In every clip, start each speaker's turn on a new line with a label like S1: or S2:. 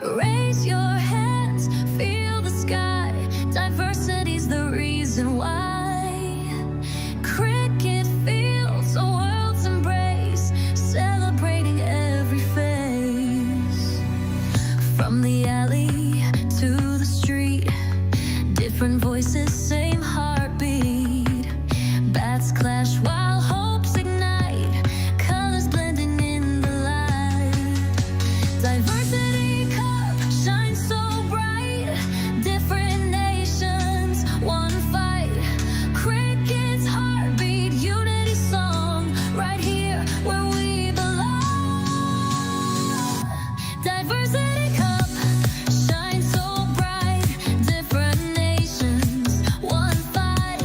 S1: Raise your hands, feel the sky. Diversity's the reason why. Cricket fields, a world's embrace, celebrating every face. From the alley to the street, different voices, same heartbeat. Bats clash while hopes ignite, colors blending in the light. Diversity cup shines so bright, different nations, one fight. Cricket's heartbeat, unity song, right here where we belong. Diversity cup shines so bright, different nations, one fight.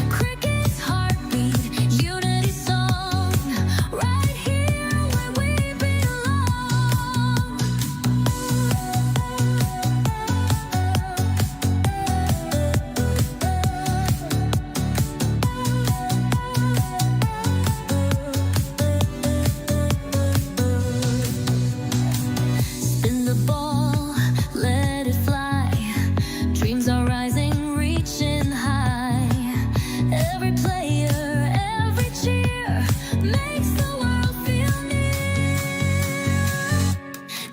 S1: Cricket's heartbeat, unity song, right here where we belong. Spin the ball, let it fly. Dreams are rising, reaching high. Every player, every cheer makes the world feel near.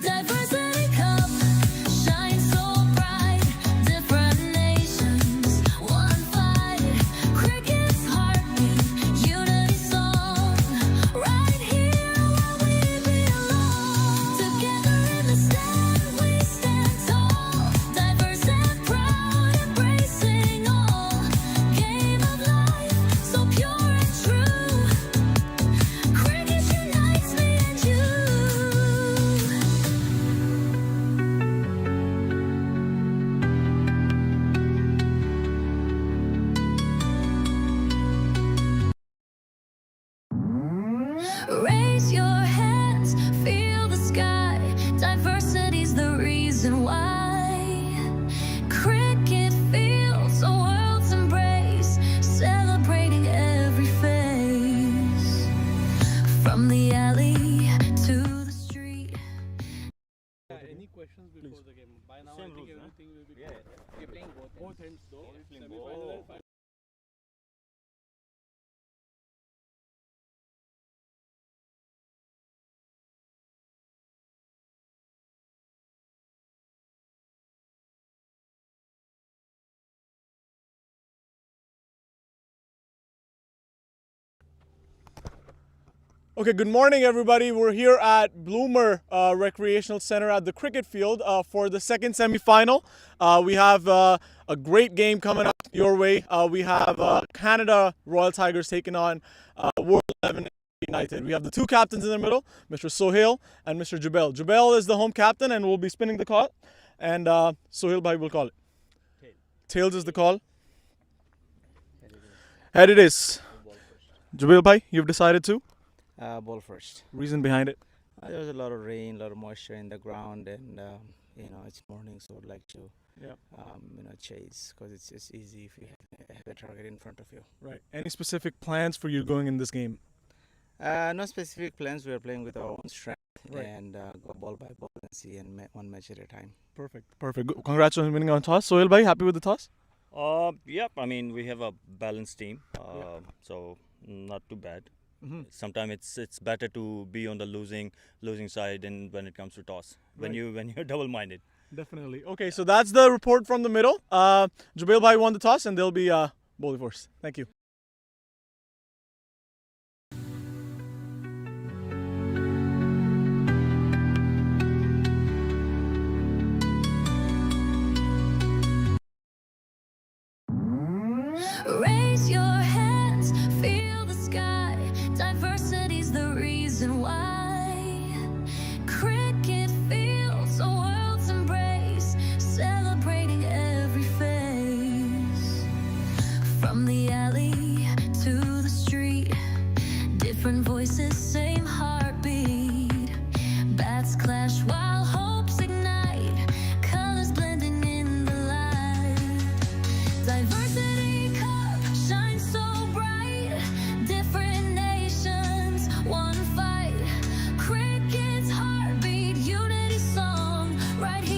S1: Diversity cup shines so bright, different nations, one fight. Cricket's heartbeat, unity song, right here where we belong. Together in the stand, we stand tall, diverse and proud, embracing all. Game of life, so pure and true. Cricket unites me and you. Raise your hands, feel the sky. Diversity's the reason why. Cricket fields, a world's embrace, celebrating every face. From the alley to the street.
S2: Any questions before the game? By now,
S3: Same
S2: I think
S3: rules,
S2: everything will be
S3: Yeah.
S2: We're playing both ends though.
S3: Playing
S2: Semi-final and
S3: both.
S2: final.
S4: Okay, good morning, everybody. We're here at Bloomer Recreational Center at the cricket field for the second semi-final. We have a great game coming up your way. We have Canada Royal Tigers taking on World 11 United. We have the two captains in the middle, Mr. Sohail and Mr. Jubel. Jubel is the home captain and will be spinning the call, and Sohail bhai will call it. Tails is the call. Head it is. Jubel bhai, you've decided to?
S5: Ball first.
S4: Reason behind it?
S5: There was a lot of rain, a lot of moisture in the ground, and it's morning, so I'd like to chase because it's just easy if you have a target in front of you.
S4: Right. Any specific plans for you going in this game?
S5: No specific plans. We are playing with our own strength
S4: Right.
S5: and go ball by ball and see one match at a time.
S4: Perfect. Good. Congrats on winning on toss. Sohail bhai, happy with the toss?
S3: Yep. I mean, we have a balanced team, so not too bad.
S4: Mm-hmm.
S3: Sometimes it's better to be on the losing side, and when it comes to toss, when
S4: Right.
S3: you're double-minded.
S4: Definitely. Okay, so that's the report from the middle. Jubail bhai won the toss and they'll be bowling first. Thank you.
S1: Raise your hands, feel the sky. Diversity's the reason why. Cricket fields, a world's embrace, celebrating every face. From the alley to the street, different voices, same heartbeat. Bats clash while hopes ignite, colors blending in the light. Diversity cup shines so bright, different nations, one fight. Cricket's heartbeat, unity song, right here.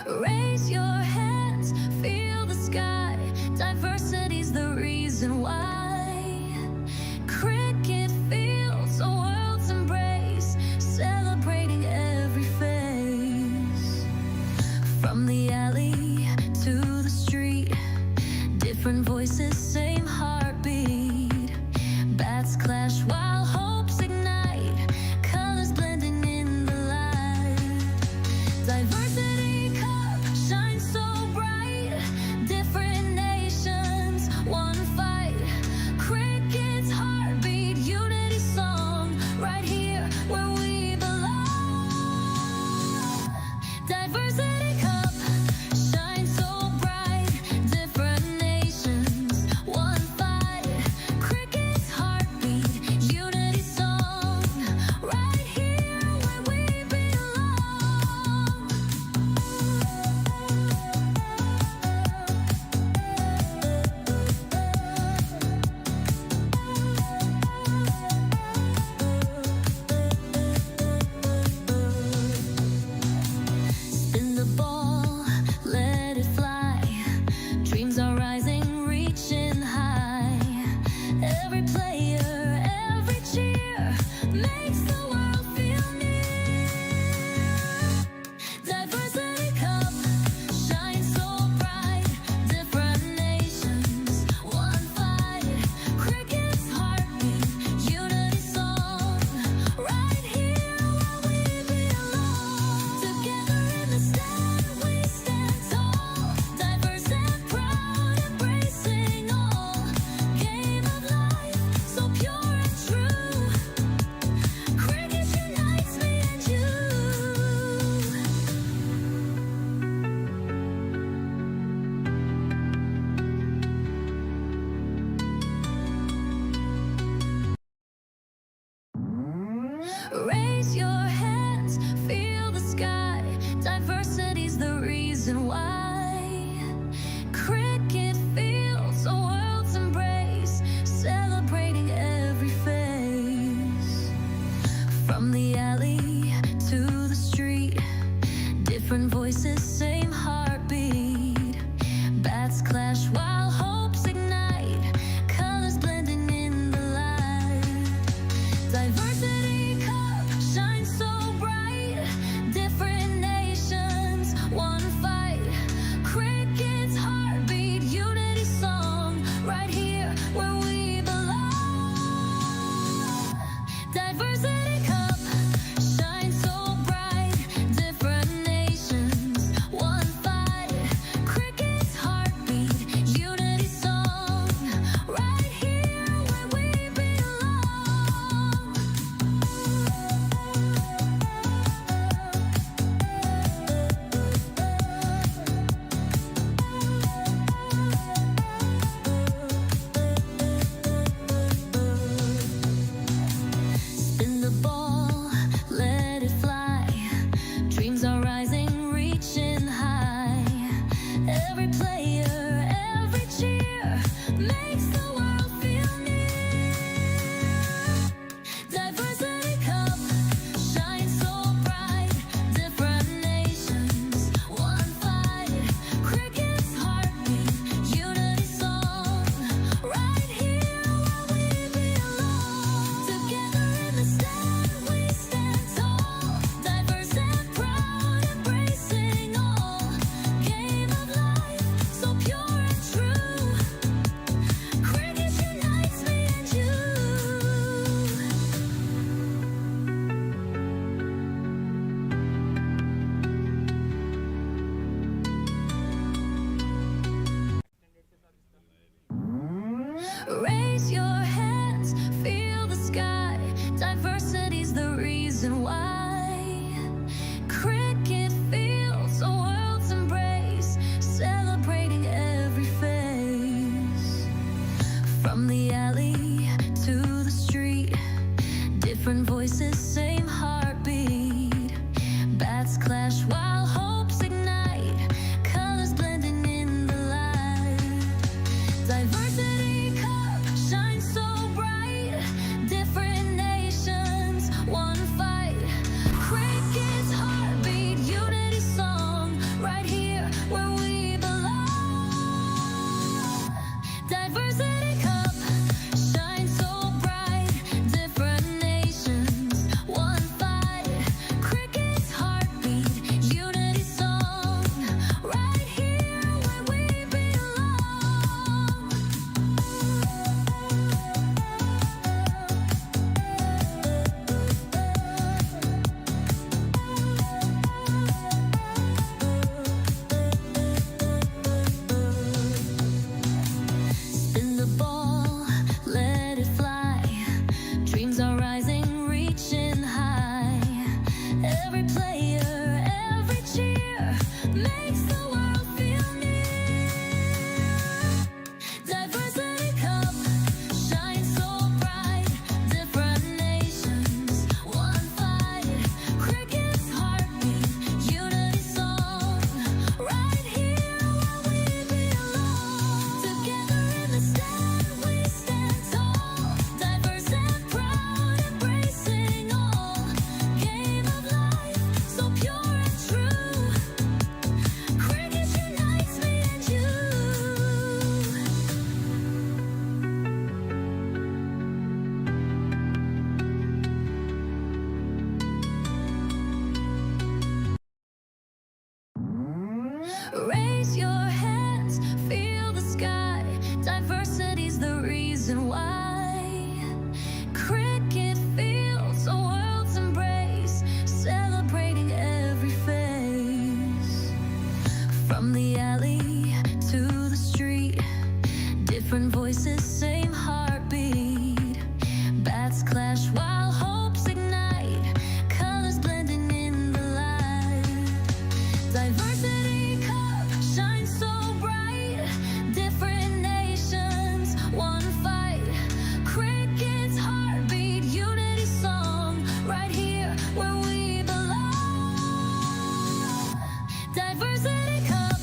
S1: Raise your hands, feel the sky. Diversity's the reason why. Cricket fields, a world's embrace, celebrating every face. From the alley to the street, different voices, same heartbeat. Bats clash while hopes ignite, colors blending in the light. Diversity cup shines so bright, different nations, one fight. Cricket's heartbeat, unity song, right here where we belong. Diversity cup shines so bright, different nations, one fight. Cricket's heartbeat, unity song, right here where we belong. Spin the ball, let it fly. Dreams are rising, reaching high. Every player, every cheer makes the world feel near. Diversity cup shines so bright, different nations, one fight. Cricket's heartbeat, unity song, right here where we belong. Together in the stand, we stand tall, diverse and proud, embracing all. Game of life, so pure and true. Cricket unites me and you. Raise your hands, feel the sky. Diversity's the reason why. Cricket fields, a world's embrace, celebrating every face. From the alley to the street, different voices, same heartbeat. Bats clash while hopes ignite, colors blending in the light. Diversity cup shines so bright, different nations, one fight. Cricket's heartbeat, unity song, right here where we belong. Diversity cup shines so bright, different nations, one fight. Cricket's heartbeat, unity song, right here where we belong. Spin the ball, let it fly. Dreams are rising, reaching high. Every player, every cheer makes the world feel near. Diversity cup shines so bright, different nations, one fight. Cricket's heartbeat, unity song, right here where we belong. Together in the stand, we stand tall, diverse and proud, embracing all. Game of life, so pure and true. Cricket unites me and you. Raise your hands, feel the sky. Diversity's the reason why. Cricket fields, a world's embrace, celebrating every face. From the alley to the street, different voices, same heartbeat. Bats clash while hopes ignite, colors blending in the light. Diversity cup shines so bright, different nations, one fight. Cricket's heartbeat, unity song, right here Raise your hands, feel the sky. Diversity's the reason why. Cricket fields, a world's embrace, celebrating every face. From the alley to the street, different voices, same heartbeat. Bats clash while hopes ignite, colors blending in the light. Diversity cup shines so bright, different nations, one fight. Cricket's heartbeat, unity song, right here where we belong. Diversity cup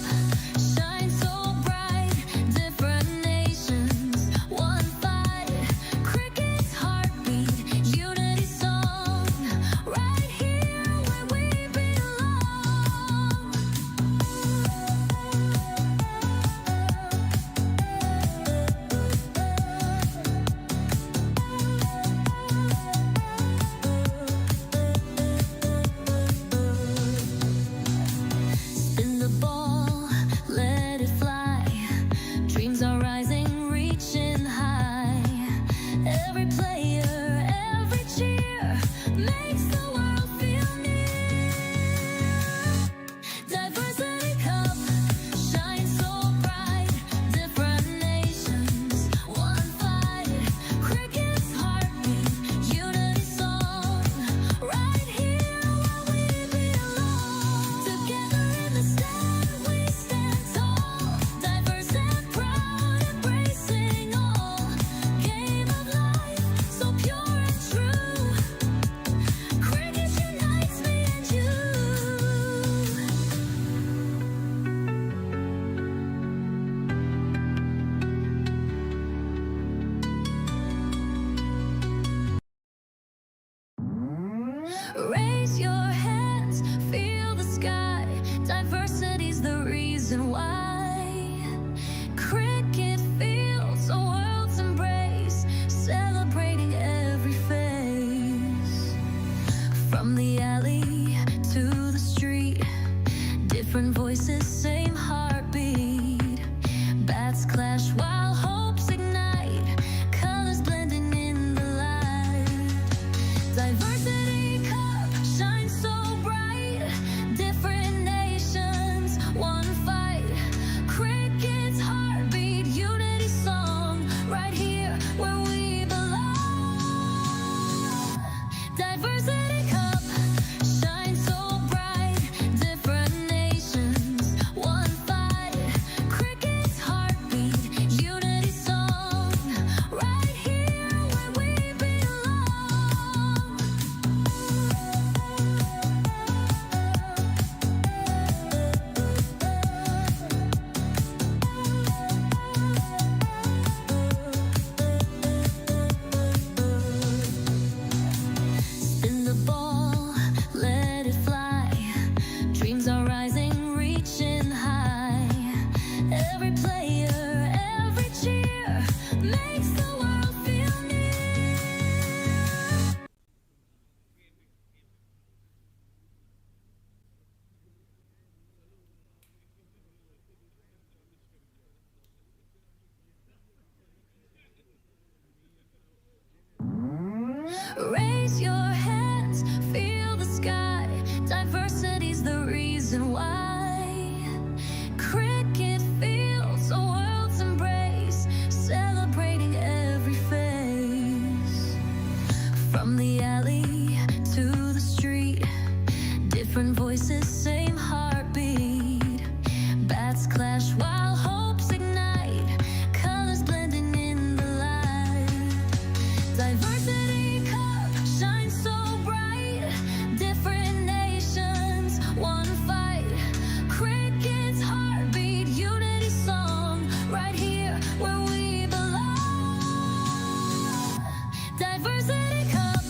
S1: shines so bright, different nations, one fight. Cricket's heartbeat, unity song, right here where we belong. Spin the ball, let it fly. Dreams are rising, reaching high. Every player, every cheer makes the world feel near. Diversity cup shines so bright, different nations, one fight. Cricket's heartbeat, unity song, right here where we belong. Together in the stand, we stand tall, diverse and proud, embracing all. Game of life, so pure and true. Cricket unites me and you. Raise your hands, feel the sky. Diversity's the reason why. Cricket fields, a world's embrace, celebrating every face. From the alley to the street, different voices, same heartbeat. Bats clash while hopes ignite, colors blending in the light. Diversity cup shines so bright, different nations, one fight. Cricket's heartbeat, unity song, right here where we belong. Diversity cup shines so bright, different nations, one fight. Cricket's heartbeat, unity song, right here where we belong. Spin the ball, let it fly. Dreams are rising, reaching high. Every player, every cheer makes the world feel near. Raise your hands, feel the sky. Diversity's the reason why. Cricket fields, a world's embrace, celebrating every face. From the alley to the street, different voices, same heartbeat. Bats clash while hopes ignite, colors blending in the light. Diversity cup shines so bright, different nations, one fight. Cricket's heartbeat, unity song, right here where we belong. Diversity cup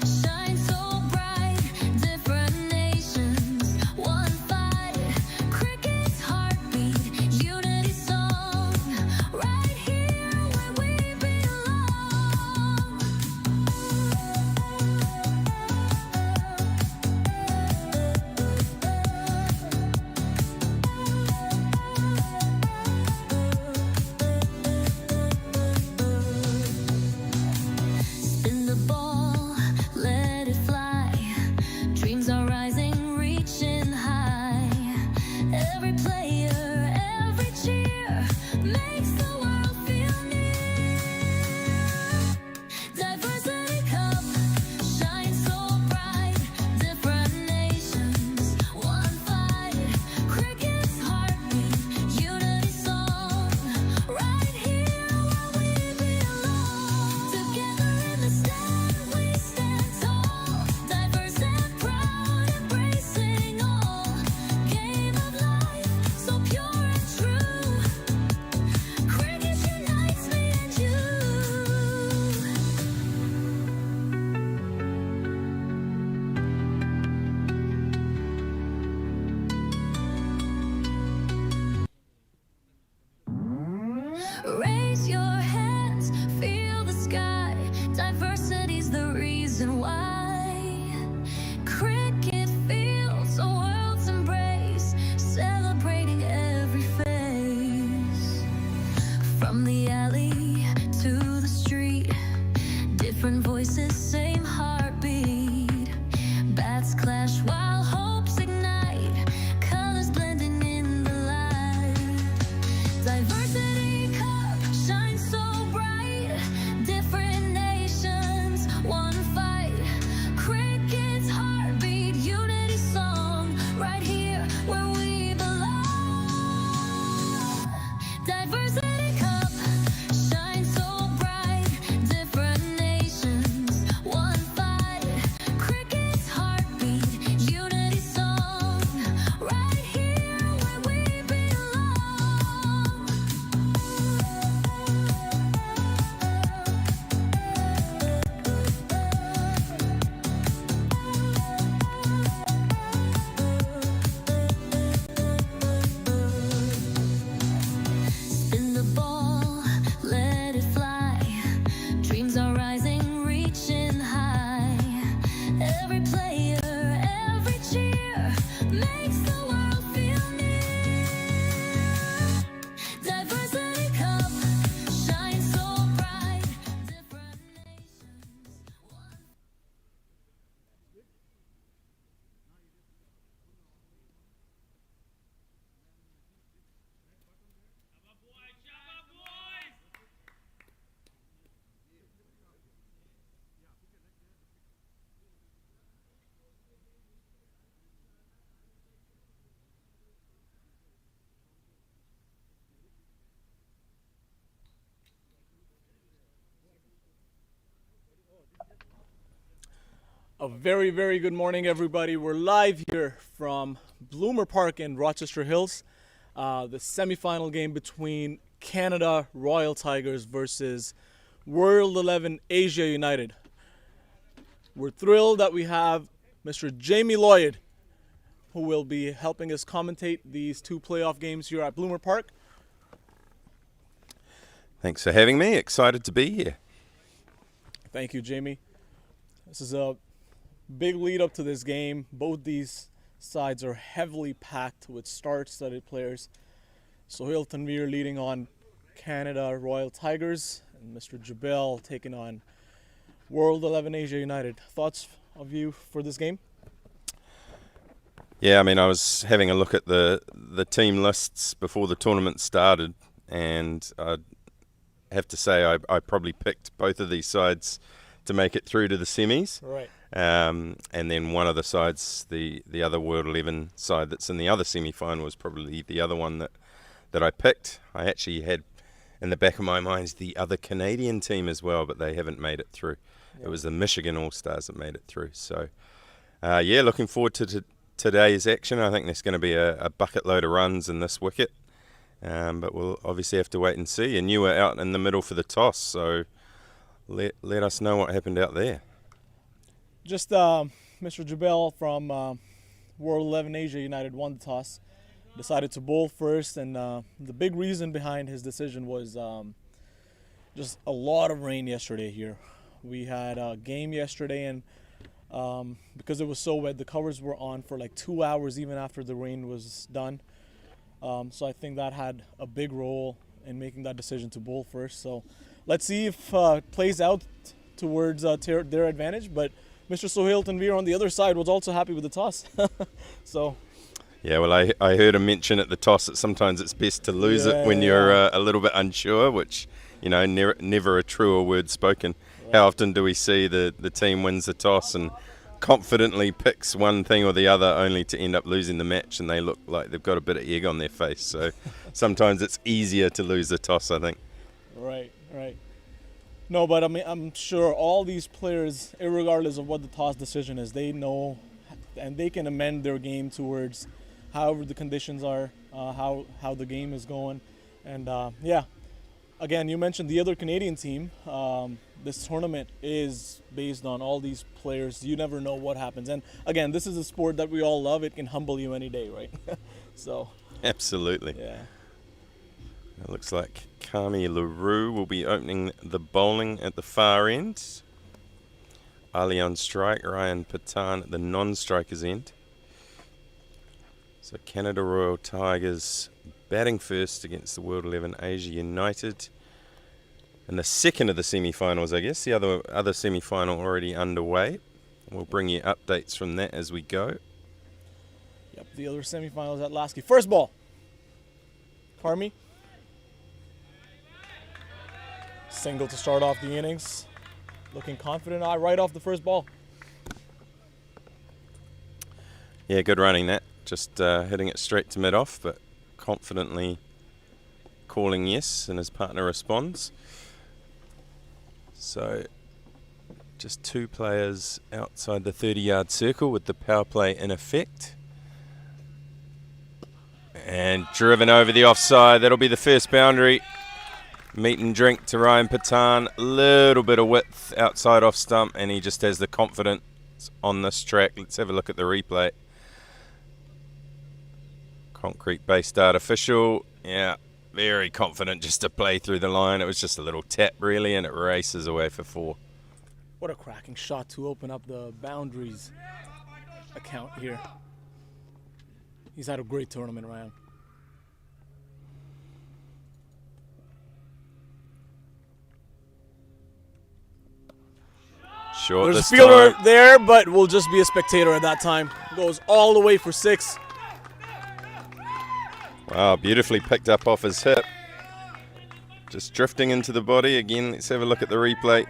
S1: shines so bright, different nations, one hearts clash while hopes ignite. Colors blending in the light. Diversity cup shines so bright. Different nations, one fight. Cricket's heartbeat, unity song. Right here where we belong. Diversity cup shines so bright. Different nations, one fight. Cricket's heartbeat, unity song. Right here where we belong. Spin the ball, let it fly. Dreams are rising, reaching high. Every player, every cheer makes the world feel near. Diversity cup shines so bright. Different nations.
S4: A very, very good morning, everybody. We're live here from Bloomer Park in Rochester Hills. The semifinal game between Canada Royal Tigers versus World 11 Asia United. We're thrilled that we have Mr. Jamie Lloyd, who will be helping us commentate these two playoff games here at Bloomer Park.
S6: Thanks for having me. Excited to be here.
S4: Thank you, Jamie. This is a big lead up to this game. Both these sides are heavily packed with star-studded players. Sohail Tanveer leading on Canada Royal Tigers, and Mr. Jabel taking on World 11 Asia United. Thoughts of you for this game?
S6: Yeah, I mean, I was having a look at the team lists before the tournament started, and I have to say I probably picked both of these sides to make it through to the semis.
S4: Right.
S6: And then one of the sides, the other World 11 side that's in the other semi-final, was probably the other one that I picked. I actually had in the back of my mind the other Canadian team as well, but they haven't made it through. It was the Michigan All-Stars that made it through. So, yeah, looking forward to today's action. I think there's going to be a bucket load of runs in this wicket, but we'll obviously have to wait and see. And you were out in the middle for the toss, so let us know what happened out there.
S4: Just Mr. Jabel from World 11 Asia United won the toss, decided to bowl first, and the big reason behind his decision was just a lot of rain yesterday here. We had a game yesterday, and because it was so wet, the covers were on for like 2 hours even after the rain was done. So I think that had a big role in making that decision to bowl first. So let's see if it plays out towards their advantage. But Mr. Sohail Tanveer on the other side was also happy with the toss. So.
S6: Yeah, well, I heard him mention at the toss that sometimes it's best to lose it when you're a little bit unsure, which, you know, never a truer word spoken. Right. How often do we see the team wins the toss and confidently picks one thing or the other only to end up losing the match, and they look like they've got a bit of egg on their face. So sometimes it's easier to lose the toss, I think.
S4: Right. No, but I mean, I'm sure all these players, irregardless of what the toss decision is, they know and they can amend their game towards however the conditions are, how the game is going. And yeah, again, you mentioned the other Canadian team. This tournament is based on all these players. You never know what happens. And again, this is a sport that we all love. It can humble you any day, right? So.
S6: Absolutely.
S4: Yeah.
S6: It looks like Kami LaRue will be opening the bowling at the far end. Ali on strike, Ryan Patan at the non-strikers end. So Canada Royal Tigers batting first against the World 11 Asia United. And the second of the semi-finals, I guess. The other semi-final already underway. We'll bring you updates from that as we go.
S4: Yep, the other semifinals at Lasky. First ball. Carmi. Single to start off the innings. Looking confident right off the first ball.
S6: Yeah, good running that. Just hitting it straight to mid-off, but confidently calling yes, and his partner responds. So just 2 players outside the 30-yard circle with the power play in effect. And driven over the offside. That'll be the first boundary. Meat and drink to Ryan Patan. Little bit of width outside off stump, and he just has the confidence on this track. Let's have a look at the replay. Concrete-based artificial. Yeah, very confident just to play through the line. It was just a little tap, really, and it races away for 4.
S4: What a cracking shot to open up the boundaries account here. He's had a great tournament, Ryan.
S6: Short
S4: There's a
S6: this
S4: fielder
S6: time.
S4: there, but will just be a spectator at that time. Goes all the way for 6.
S6: Wow, beautifully picked up off his hip. Just drifting into the body. Again, let's have a look at the replay.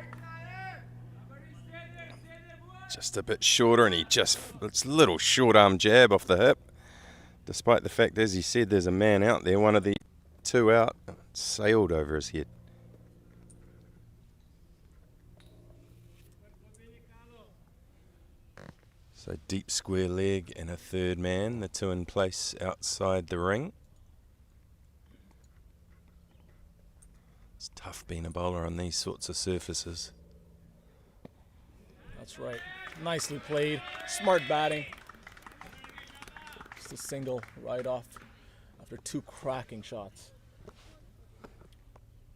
S6: Just a bit shorter, and it's a little short arm jab off the hip. Despite the fact, as he said, there's a man out there, one of the 2 out, sailed over his head. So deep square leg and a third man, the 2 in place outside the ring. It's tough being a bowler on these sorts of surfaces.
S4: That's right. Nicely played. Smart batting. Just a single right off after 2 cracking shots.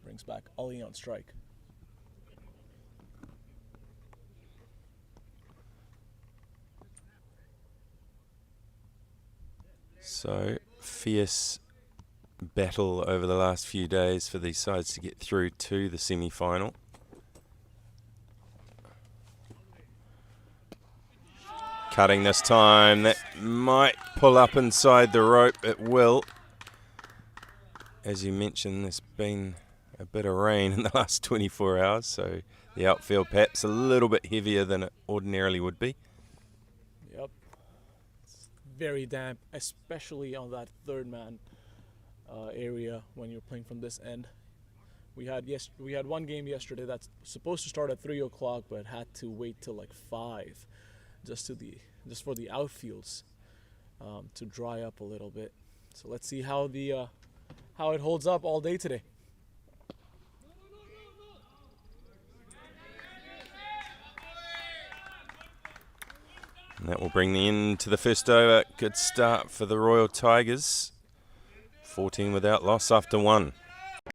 S4: Brings back Ali on strike.
S6: So, fierce battle over the last few days for these sides to get through to the semi-final. Cutting this time, that might pull up inside the rope. It will. As you mentioned, there's been a bit of rain in the last 24 hours, so the outfield perhaps a little bit heavier than it ordinarily would be.
S4: Yep. It's very damp, especially on that third man area when you're playing from this end. We had one game yesterday that's supposed to start at 3 o'clock, but had to wait till like 5, just for the outfields to dry up a little bit. So let's see how it holds up all day today.
S6: And that will bring the end to the first over. Good start for the Royal Tigers. 14 without loss after 1.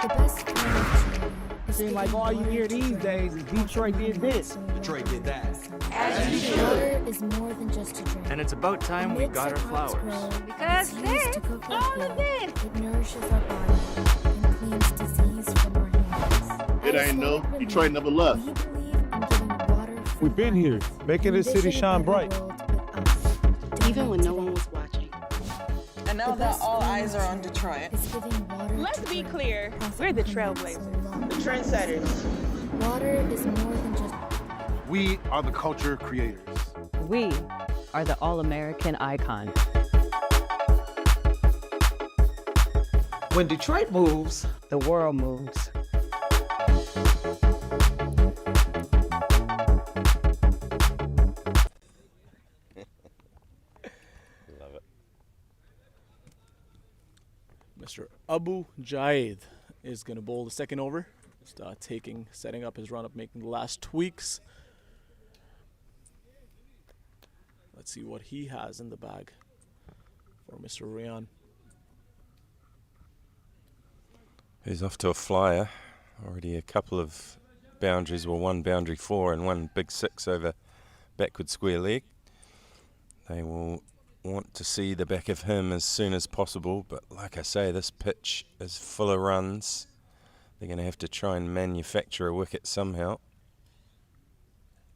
S1: The best part of cheating is
S7: Seem like all you hear these days is Detroit did this.
S8: Detroit did that.
S1: water is more than just a drink.
S8: And it's about time we got our flowers.
S1: Because this, all of this, it nourishes our body and cleans disease from our hands.
S9: It ain't no Detroit never left.
S1: We believe in giving water for
S7: We've been here, making this city shine bright.
S10: Even when no one was watching.
S11: And now that all eyes are on Detroit,
S10: Let's be clear, we're the trailblazers.
S11: the trendsetters.
S1: Water is more than just.
S9: We are the culture creators.
S12: We are the all-American icon.
S11: When Detroit moves,
S12: The world moves.
S6: Love it.
S4: Mr. Abu Jaid is going to bowl the second over. Just setting up his run-up, making the last tweaks. Let's see what he has in the bag for Mr. Rian.
S6: Who's off to a flyer. Already a couple of boundaries, well, 1 boundary 4 and 1 big 6 over backward square leg. They will want to see the back of him as soon as possible, but like I say, this pitch is full of runs. They're going to have to try and manufacture a wicket somehow.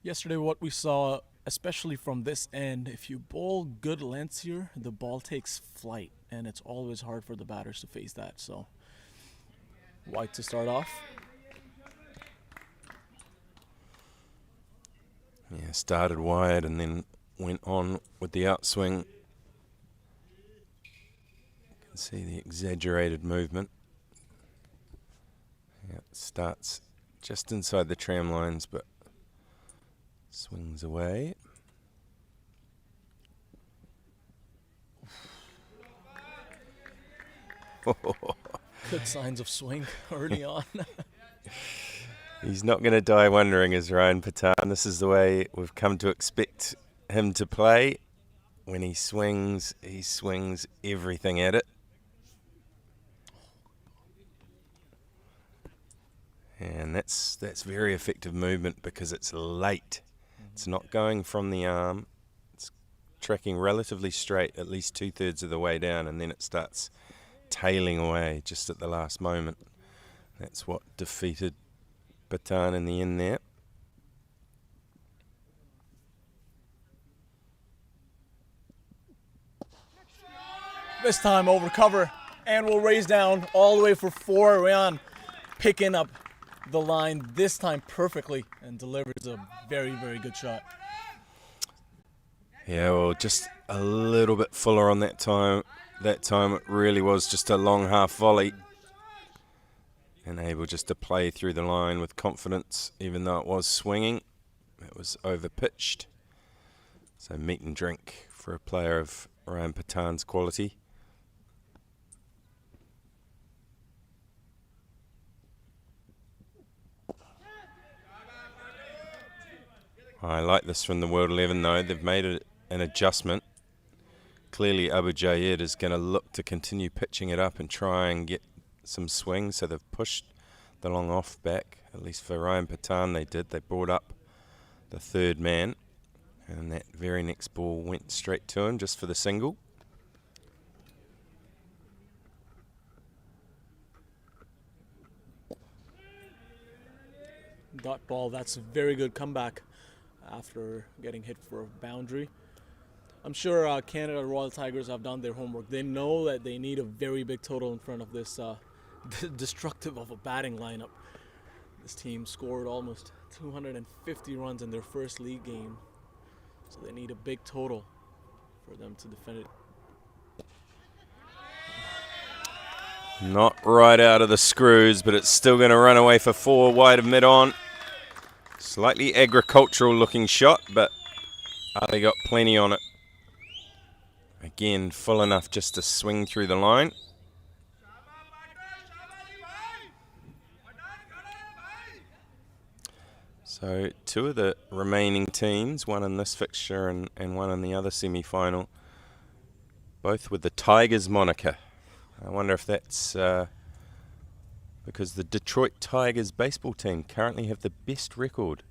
S4: Yesterday what we saw especially from this end, if you bowl good lengths here, the ball takes flight, and it's always hard for the batters to face that. So, White to start off.
S6: Yeah, started wide and then went on with the outswing. You can see the exaggerated movement. Yeah, it starts just inside the tram lines, but swings away.
S4: Good signs of swing early on.
S6: He's not going to die wondering, is Ryan Patan. This is the way we've come to expect him to play. When he swings everything at it. And that's very effective movement because it's late. It's not going from the arm. It's tracking relatively straight at least 2/3 of the way down, and then it starts tailing away just at the last moment. That's what defeated Patan in the end there.
S4: This time over cover, and we'll raise down all the way for 4. Ryan picking up the line this time perfectly and delivers a very, very good shot.
S6: Yeah, well, just a little bit fuller on that time. That time it really was just a long half volley. And able just to play through the line with confidence, even though it was swinging. It was over-pitched. So meat and drink for a player of Ryan Patan's quality. I like this from the World 11 though. They've made an adjustment. Clearly Abu Jayed is going to look to continue pitching it up and try and get some swing. So they've pushed the long off back. At least for Ryan Patan they did. They brought up the third man. And that very next ball went straight to him just for the single.
S4: Dot ball, that's a very good comeback after getting hit for a boundary. I'm sure Canada Royal Tigers have done their homework. They know that they need a very big total in front of this destructive of a batting lineup. This team scored almost 250 runs in their first league game, so they need a big total for them to defend it.
S6: Not right out of the screws, but it's still going to run away for 4 wide of mid-on. Slightly agricultural looking shot, but Ali got plenty on it. Again, full enough just to swing through the line. So 2 of the remaining teams, one in this fixture and one in the other semi-final, both with the Tigers moniker. I wonder if that's because the Detroit Tigers baseball team currently have the best record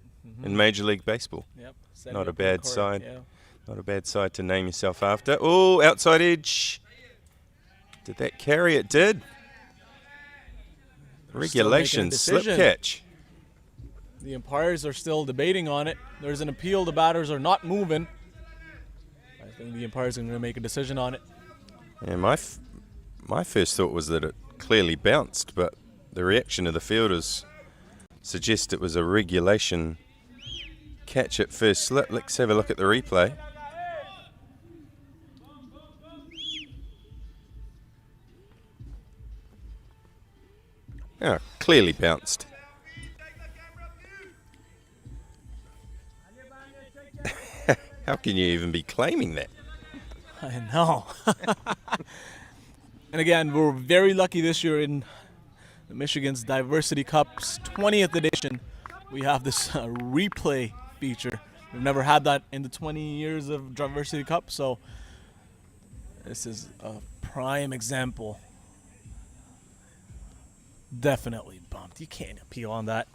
S6: in Major League Baseball.
S4: Yep.
S6: Not a bad side. Yeah. Not a bad side to name yourself after. Oh, outside edge. Did that carry? It did. Regulation slip catch.
S4: The umpires are still debating on it. There's an appeal. The batters are not moving. I think the umpires are going to make a decision on it.
S6: Yeah, my first thought was that it clearly bounced, but the reaction of the fielders suggests it was a regulation catch at first slip. Let's have a look at the replay. Oh, clearly bounced. How can you even be claiming that?
S4: I know. And again, we're very lucky this year in the Michigan's Diversity Cup's 20th edition. We have this replay feature. We've never had that in the 20 years of Diversity Cup, so this is a prime example. Definitely bumped. You can't appeal on that.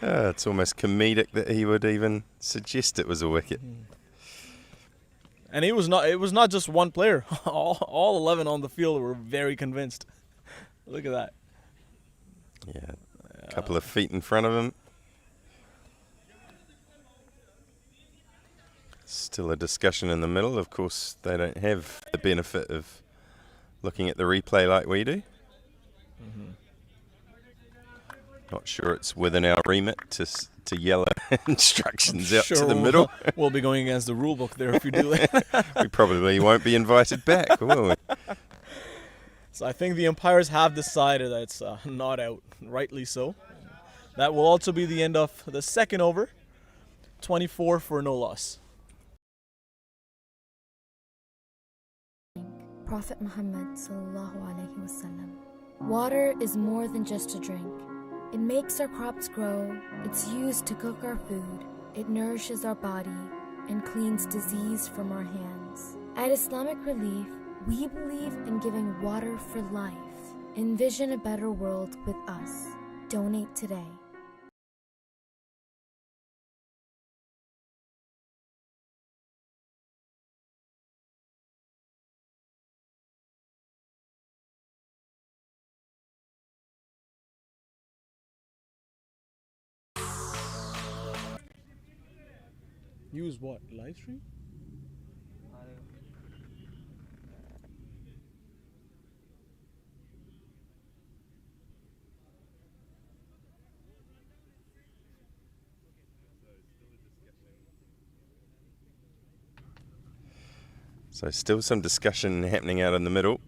S6: It's almost comedic that he would even suggest it was a wicket.
S4: And it was not just one player. All 11 on the field were very convinced. Look at that.
S6: Yeah, a couple of feet in front of him. Still a discussion in the middle. Of course, they don't have the benefit of looking at the replay like we do. Not sure it's within our remit to yell instructions out to the middle.
S4: We'll be going against the rule book there if you do that.
S6: We probably won't be invited back, will we?
S4: So I think the umpires have decided that it's not out, rightly so. That will also be the end of the second over. 24 for no loss.
S1: Prophet Muhammad sallallahu alaihi wasallam. Water is more than just a drink. It makes our crops grow, it's used to cook our food, it nourishes our body, and cleans disease from our hands. At Islamic Relief, we believe in giving water for life. Envision a better world with us. Donate today.
S4: Use what? Live stream?
S6: So still some discussion happening out in the middle.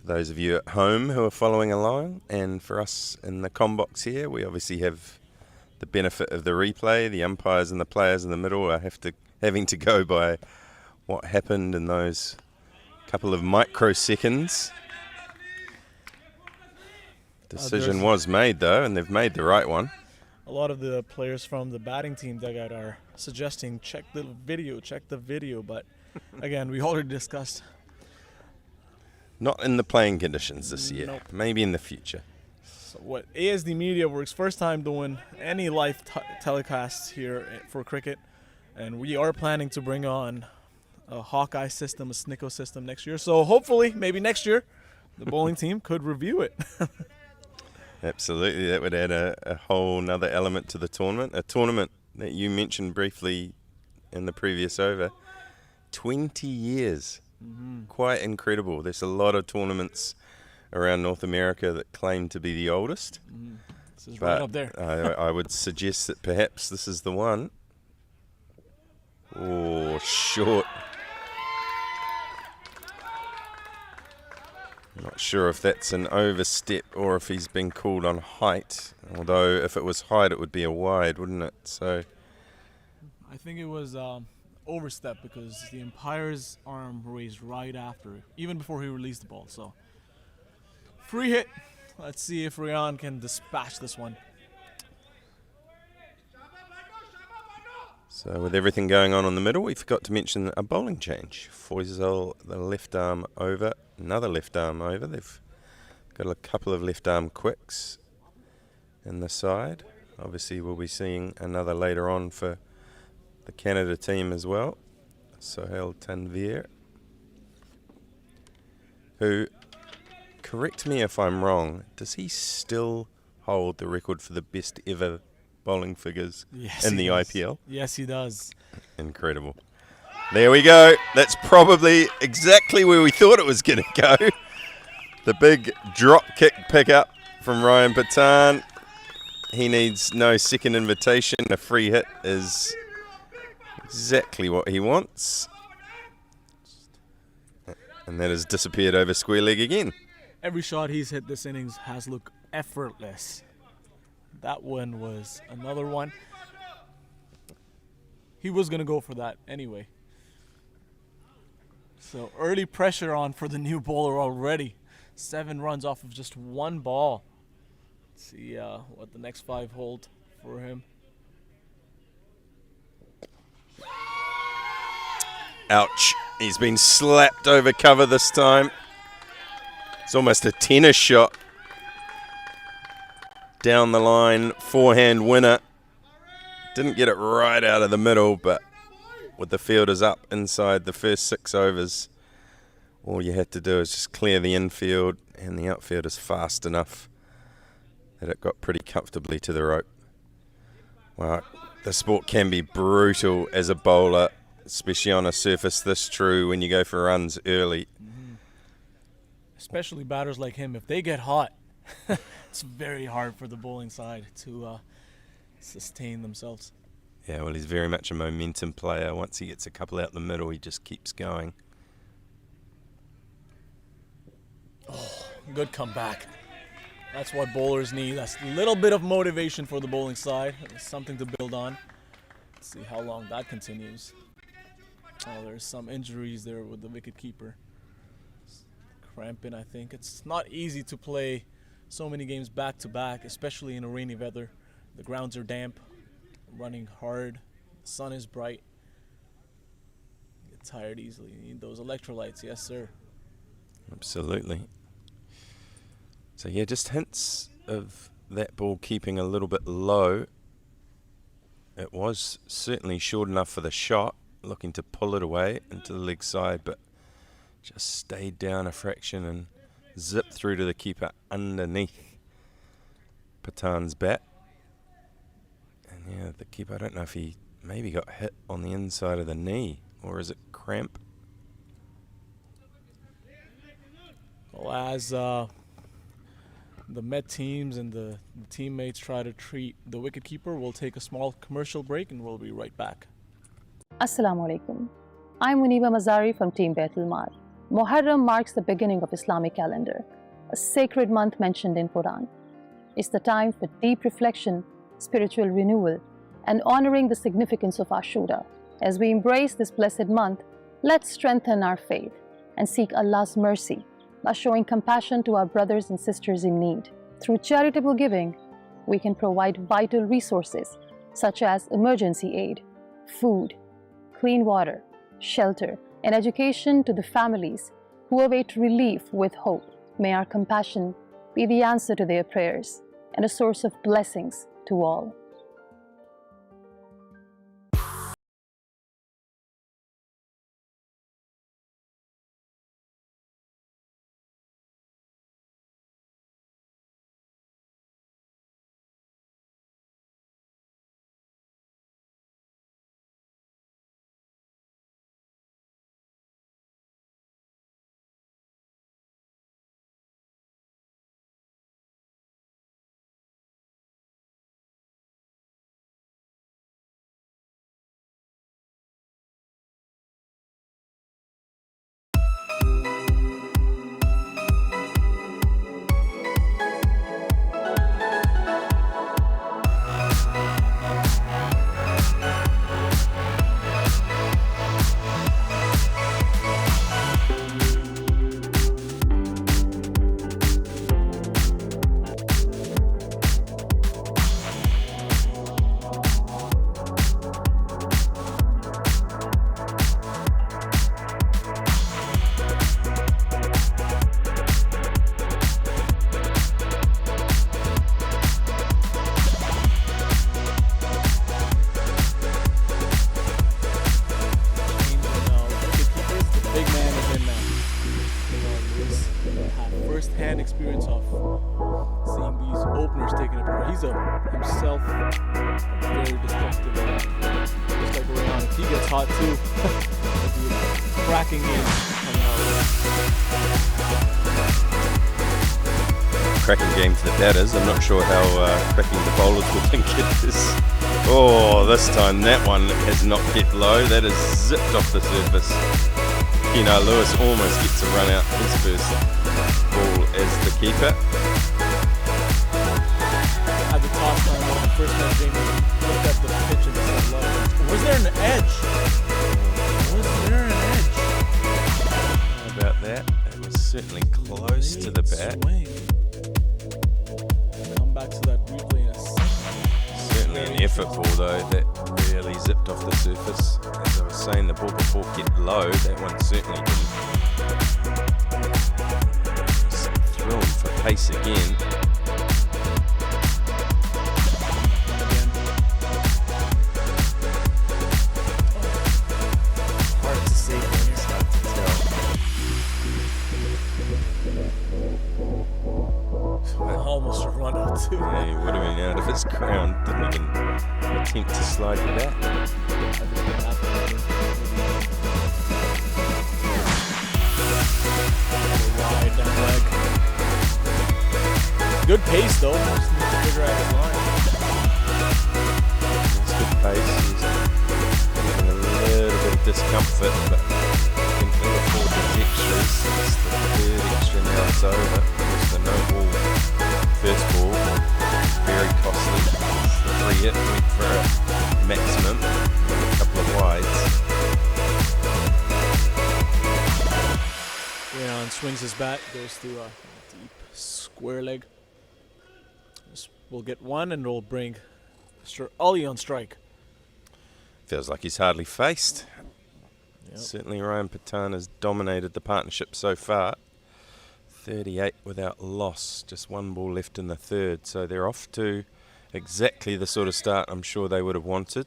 S6: For those of you at home who are following along, and for us in the combox here, we obviously have the benefit of the replay. The umpires and the players in the middle are having to go by what happened in those couple of microseconds. Decision was made though, and they've made the right one.
S4: A lot of the players from the batting team dugout are suggesting check the video, but again, we already discussed.
S6: Not in the playing conditions this year.
S4: Nope.
S6: Maybe in the future.
S4: So what ASD Media Works first time doing any live telecasts here for cricket, and we are planning to bring on a Hawkeye system, a Snicko system next year. So hopefully, maybe next year, the bowling team could review it.
S6: Absolutely, that would add a whole nother element to the tournament. A tournament that you mentioned briefly in the previous over. 20 years. Quite incredible. There's a lot of tournaments around North America that claim to be the oldest.
S4: This is right up there.
S6: I would suggest that perhaps this is the one. Oh, short. Not sure if that's an overstep or if he's been called on height. Although if it was height, it would be a wide, wouldn't it? So
S4: I think it was overstep because the umpire's arm raised right after, even before he released the ball. So free hit. Let's see if Ryan can dispatch this one.
S6: So with everything going on in the middle, we forgot to mention a bowling change. Foysel, the left arm over, another left arm over. They've got a couple of left arm quicks in the side. Obviously we'll be seeing another later on for the Canada team as well. Sohail Tanvir, who, correct me if I'm wrong, does he still hold the record for the best ever bowling figures in the IPL?
S4: Yes, he does.
S6: Incredible. There we go. That's probably exactly where we thought it was going to go. The big drop kick pickup from Ryan Patan. He needs no second invitation. A free hit is exactly what he wants. And that has disappeared over square leg again.
S4: Every shot he's hit this innings has looked effortless. That one was another one. He was going to go for that anyway. So early pressure on for the new bowler already. 7 runs off of just one ball. Let's see what the next 5 hold for him.
S6: Ouch. He's been slapped over cover this time. It's almost a tennis shot. Down the line, forehand winner. Didn't get it right out of the middle, but with the fielders up inside the first 6 overs, all you had to do is just clear the infield, and the outfield is fast enough that it got pretty comfortably to the rope. Well, the sport can be brutal as a bowler, especially on a surface this true when you go for runs early.
S4: Especially batters like him, if they get hot, it's very hard for the bowling side to sustain themselves.
S6: Yeah, well, he's very much a momentum player. Once he gets a couple out the middle, he just keeps going.
S4: Oh, good comeback. That's what bowlers need. That's a little bit of motivation for the bowling side. Something to build on. Let's see how long that continues. Oh, there's some injuries there with the wicket keeper. Cramping, I think. It's not easy to play so many games back to back, especially in a rainy weather. The grounds are damp, running hard, the sun is bright. You get tired easily. You need those electrolytes, yes sir.
S6: Absolutely. So yeah, just hints of that ball keeping a little bit low. It was certainly short enough for the shot, looking to pull it away into the leg side, but just stayed down a fraction and zipped through to the keeper underneath Pathan's bat. And yeah, the keeper, I don't know if he maybe got hit on the inside of the knee, or is it cramp?
S4: Well, as the Met teams and the teammates try to treat the wicketkeeper, we'll take a small commercial break and we'll be right back.
S12: Assalamu alaikum. I'm Muniba Mazari from Team Baitul Mal. Muharram marks the beginning of Islamic calendar, a sacred month mentioned in Quran. It's the time for deep reflection, spiritual renewal, and honoring the significance of Ashura. As we embrace this blessed month, let's strengthen our faith and seek Allah's mercy by showing compassion to our brothers and sisters in need. Through charitable giving, we can provide vital resources such as emergency aid, food, clean water, shelter, and education to the families who await relief with hope. May our compassion be the answer to their prayers and a source of blessings to all.
S4: First-hand experience of seeing these openers taking apart. He's himself a very destructive man. Just like Rayan, if he gets hot too, cracking in.
S6: Cracking game for the batters. I'm not sure how cracking the bowlers will think it is. Oh, this time that one has not kept low. That is zipped off the surface. Pinar Lewis almost gets a run out his first ball as the keeper.
S4: At the top line, when the first man Jamie looked at the pitch and said, "Low, was there an edge? Was there an edge?"
S6: How about that? It was certainly close to the bat.
S4: Swing. Come back to that replay in a second.
S6: Certainly an effort ball though, that really zipped off the surface. As I was saying, the ball before get low, that one certainly didn't. Just thrown for pace again.
S4: Hard to say when it's hard to tell. Almost a run out too.
S6: Yeah, he would have been out if his ground didn't even attempt to slide the bat.
S4: Wide down leg. Good pace though. Just need to figure out his line.
S6: It's good pace. He's having a little bit of discomfort, but can still afford the extras. It's the third extra now it's over. It's the no ball first ball. Very costly. It's the free hit went for a maximum. A couple of wides.
S4: Ryan swings his bat, goes to a deep square leg. We'll get one and we'll bring Mr. Ollie on strike.
S6: Feels like he's hardly faced.
S4: Yep.
S6: Certainly Ryan Patan has dominated the partnership so far. 38 without loss, just one ball left in the third, so they're off to exactly the sort of start I'm sure they would have wanted,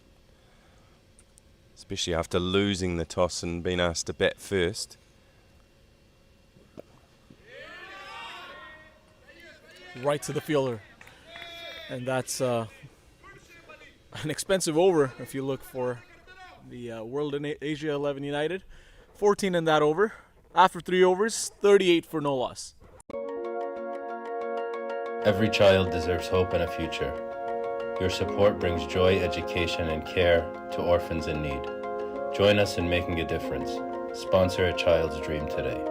S6: especially after losing the toss and being asked to bat first.
S4: Right to the fielder, and that's an expensive over if you look for the World and Asia 11 United. 14 in that over. After 3 overs, 38 for no loss.
S13: Every child deserves hope and a future. Your support brings joy, education, and care to orphans in need. Join us in making a difference. Sponsor a child's dream today.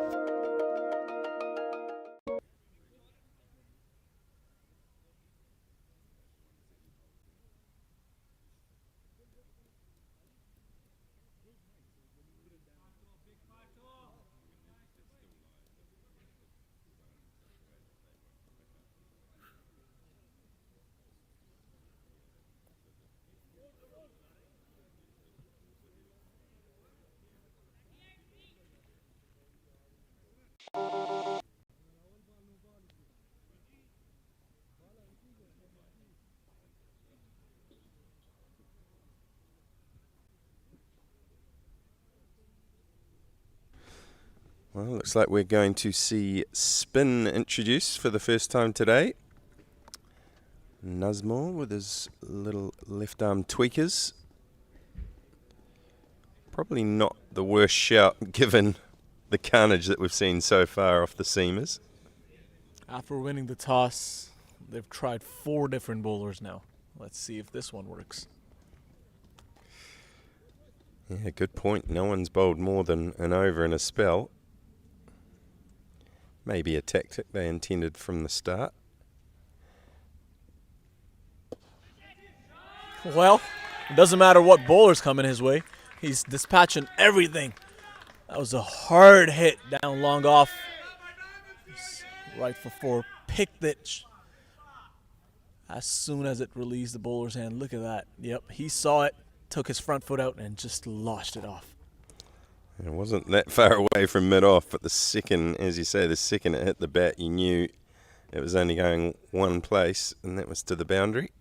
S6: Well, looks like we're going to see spin introduced for the first time today. Nazmor with his little left arm tweakers. Probably not the worst shout given the carnage that we've seen so far off the seamers.
S4: After winning the toss, they've tried 4 different bowlers now. Let's see if this one works.
S6: Yeah, good point. No one's bowled more than an over in a spell. Maybe a tactic they intended from the start.
S4: Well, it doesn't matter what bowler's coming his way. He's dispatching everything. That was a hard hit down long off. Right for 4. Picked it as soon as it released the bowler's hand. Look at that. Yep, he saw it, took his front foot out, and just lodged it off.
S6: It wasn't that far away from mid-off, but the second, as you say, the second it hit the bat, you knew it was only going one place, and that was to the boundary.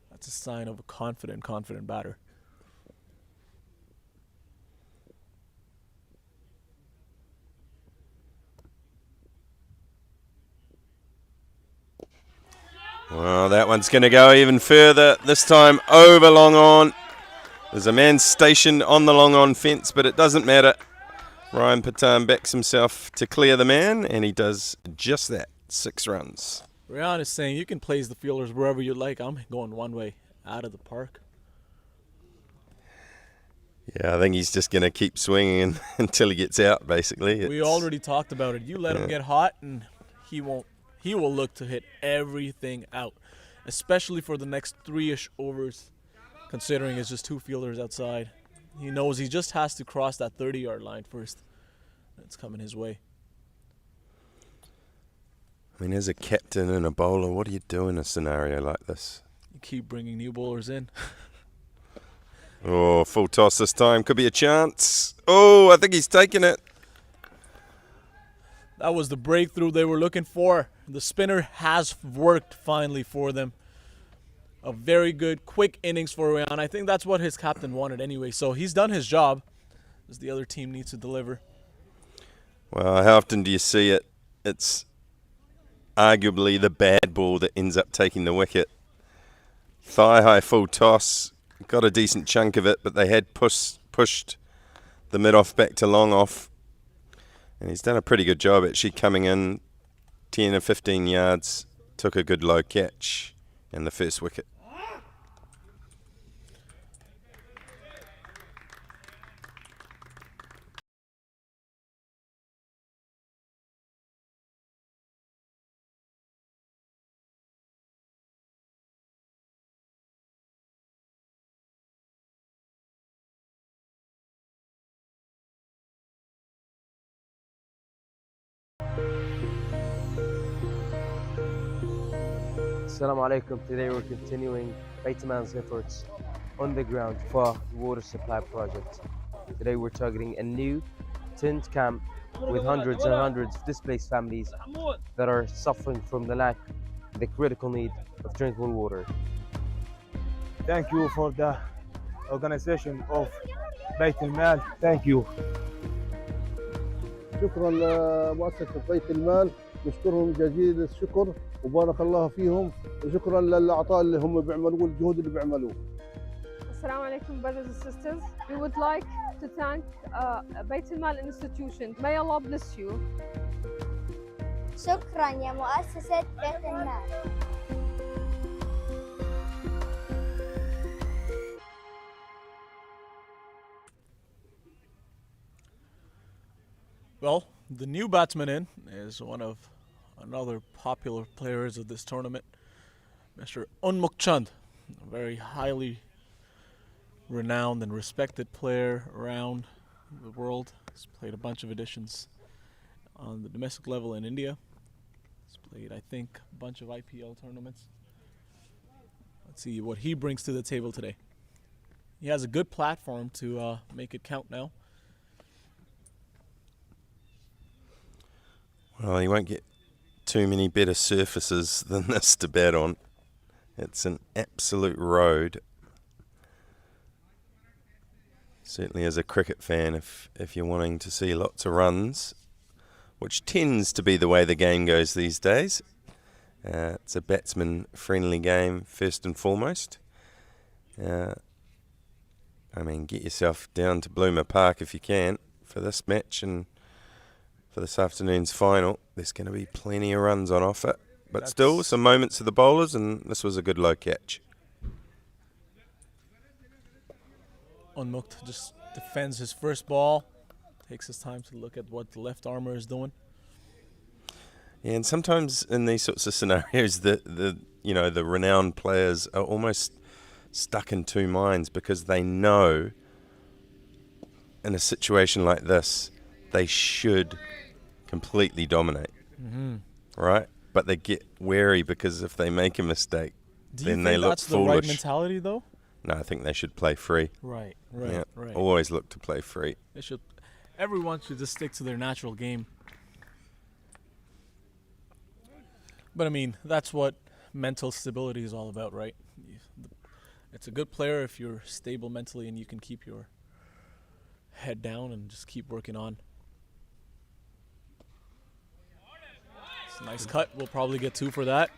S4: That's a sign of a confident batter.
S6: Well, that one's going to go even further, this time over long on. There's a man stationed on the long on fence, but it doesn't matter. Ryan Patan backs himself to clear the man, and he does just that. 6 runs.
S4: Ryan is saying you can place the fielders wherever you like. I'm going one way out of the park.
S6: Yeah, I think he's just going to keep swinging until he gets out, basically.
S4: We already talked about it. You let him get hot, and he won't. He will look to hit everything out, especially for the next 3-ish overs. Considering it's just 2 fielders outside. He knows he just has to cross that 30-yard line first. It's coming his way.
S6: I mean, as a captain and a bowler, what do you do in a scenario like this?
S4: You keep bringing new bowlers in.
S6: Oh, full toss this time. Could be a chance. Oh, I think he's taking it.
S4: That was the breakthrough they were looking for. The spinner has worked finally for them. A very good, quick innings for Ryan. I think that's what his captain wanted anyway. So he's done his job, as the other team needs to deliver.
S6: Well, how often do you see it? It's arguably the bad ball that ends up taking the wicket. thigh-high full toss. Got a decent chunk of it, but they had pushed the mid-off back to long-off. And he's done a pretty good job actually coming in 10 or 15 yards. Took a good low catch in the first wicket.
S7: Assalamu alaikum. Today we're continuing Baitman's efforts on the ground for the water supply project. Today we're targeting a new tent camp with hundreds and hundreds of displaced families that are suffering from the lack, the critical need of drinking water.
S14: Thank you for the organization of Bait al-Mal. Thank you.
S9: شكرا لمؤسسة بيت المال، نشكرهم جزيل الشكر وبارك الله فيهم، وشكرا للعطاء اللي هم بيعملوه والجهود اللي بيعملوه.
S10: Assalamu alaikum, brothers and sisters. We would like to thank Bait al-Mal institution. May Allah bless you.
S1: شكرا يا مؤسسة بيت المال.
S4: Well, the new batsman in is one of another popular players of this tournament, Mr. Unmuk Chand, a very highly renowned and respected player around the world. He's played a bunch of editions on the domestic level in India. He's played, I think, a bunch of IPL tournaments. Let's see what he brings to the table today. He has a good platform to make it count now.
S6: Well, he won't get too many better surfaces than this to bat on. It's an absolute road. Certainly as a cricket fan, if you're wanting to see lots of runs, which tends to be the way the game goes these days. It's a batsman-friendly game, first and foremost. I mean, get yourself down to Bloomer Park if you can for this match, and for this afternoon's final, there's going to be plenty of runs on offer. But still, some moments of the bowlers, and this was a good low catch.
S4: Unmukt just defends his first ball, takes his time to look at what the left armour is doing.
S6: Yeah, and sometimes in these sorts of scenarios, the renowned players are almost stuck in two minds, because they know in a situation like this, they should completely dominate, right? But they get wary because if they make a mistake, then they look foolish.
S4: Do you think that's the right mentality, though?
S6: No, I think they should play free.
S4: Right.
S6: Always look to play free.
S4: They should. Everyone should just stick to their natural game. But I mean, that's what mental stability is all about, right? It's a good player if you're stable mentally and you can keep your head down and just keep working on. It's a nice cut. We'll probably get 2 for that.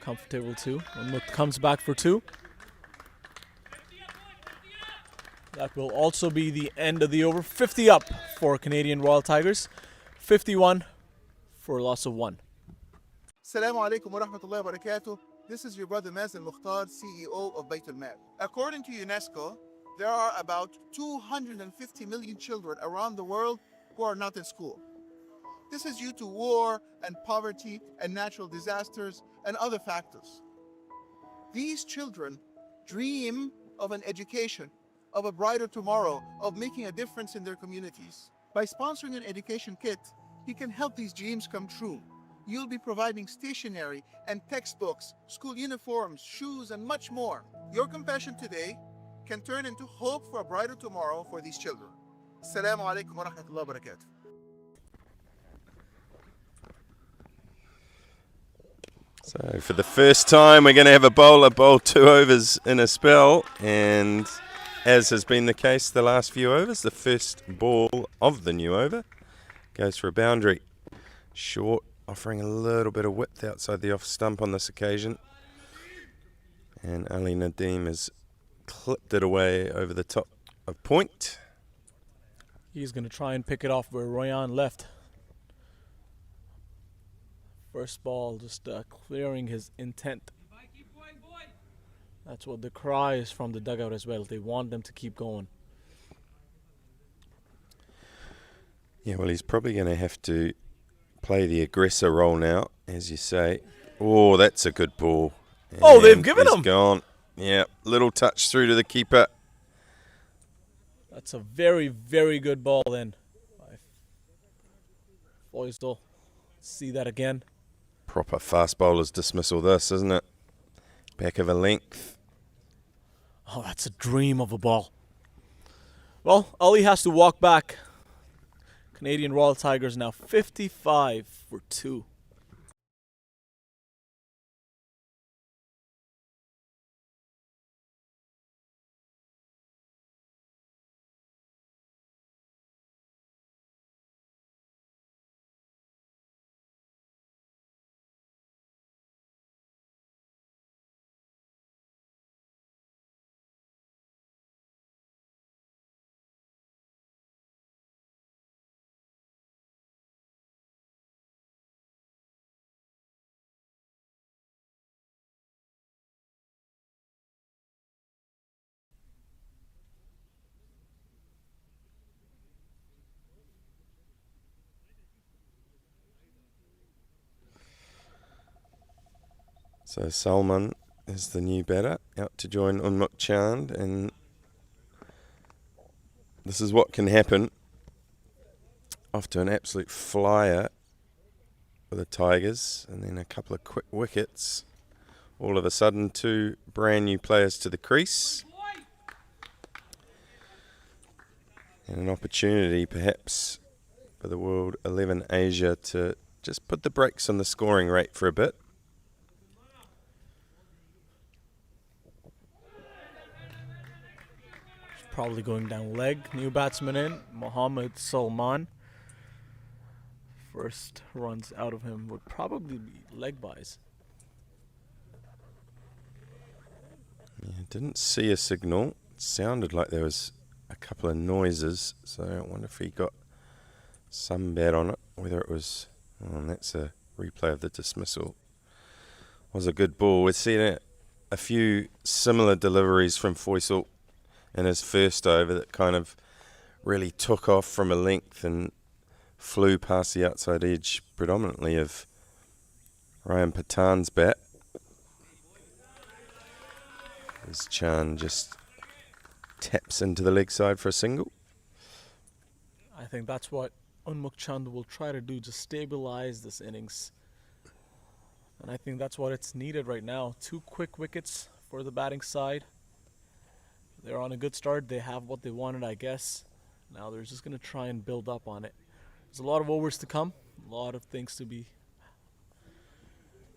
S4: Comfortable 2. And comes back for 2. That will also be the end of the over. 50 up for Canadian Royal Tigers. 51 for a loss of 1.
S9: Assalamu alaikum wa rahmatullahi wa barakatuh. This is your brother Mazen Mukhtar, CEO of Bait al-Mal. According to UNESCO, there are about 250 million children around the world who are not in school. This is due to war and poverty and natural disasters and other factors. These children dream of an education, of a brighter tomorrow, of making a difference in their communities. By sponsoring an education kit, you can help these dreams come true. You'll be providing stationery and textbooks, school uniforms, shoes, and much more. Your compassion today can turn into hope for a brighter tomorrow for these children. Assalamu alaikum wa rahmatullahi wa barakatuh.
S6: So for the first time, we're going to have a bowler bowl 2 overs in a spell, and as has been the case the last few overs, the first ball of the new over goes for a boundary. Short, offering a little bit of width outside the off stump on this occasion. And Ali Nadim has clipped it away over the top of point.
S4: He's going to try and pick it off where Royan left. First ball, just clearing his intent. That's what the cry is from the dugout as well. They want them to keep going.
S6: Yeah, well, he's probably going to have to play the aggressor role now, as you say. Oh, that's a good ball.
S4: Oh, they've given him.
S6: He's gone. Yeah, little touch through to the keeper.
S4: That's a very, very good ball then. Foysdal. See that again.
S6: Proper fast bowler's dismissal this, isn't it? Back of a length.
S4: Oh, that's a dream of a ball. Well, Ali has to walk back. Canadian Royal Tigers now 55 for 2.
S6: So Salman is the new batter out to join Unmukt Chand, and this is what can happen after an absolute flyer for the Tigers and then a couple of quick wickets. All of a sudden, 2 brand new players to the crease and an opportunity perhaps for the World 11 Asia to just put the brakes on the scoring rate for a bit.
S4: Probably going down leg. New batsman in, Mohammad Salman. First runs out of him would probably be leg buys.
S6: Yeah, didn't see a signal. It sounded like there was a couple of noises, so I wonder if he got some bat on it, whether it was, and that's a replay of the dismissal. Was a good ball. We've seen a few similar deliveries from Foysal in his first over that kind of really took off from a length and flew past the outside edge, predominantly of Ryan Pathan's bat. As Chan just taps into the leg side for a single.
S4: I think that's what Unmukt Chand will try to do, just stabilize this innings. And I think that's what it's needed right now. 2 quick wickets for the batting side. They're on a good start. They have what they wanted, I guess. Now they're just going to try and build up on it. There's a lot of overs to come. A lot of things to be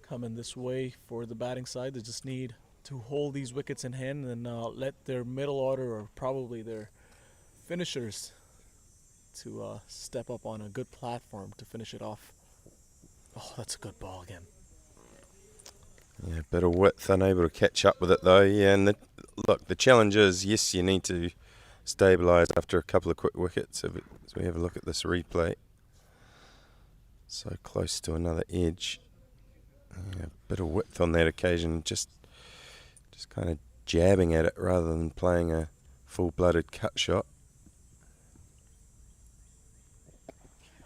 S4: coming this way for the batting side. They just need to hold these wickets in hand and let their middle order or probably their finishers to step up on a good platform to finish it off. Oh, that's a good ball again.
S6: Yeah, a bit of width, unable to catch up with it though. Yeah, and look, the challenge is, yes, you need to stabilise after a couple of quick wickets. As we have a look at this replay, so close to another edge. Yeah, a bit of width on that occasion, just kind of jabbing at it rather than playing a full-blooded cut shot.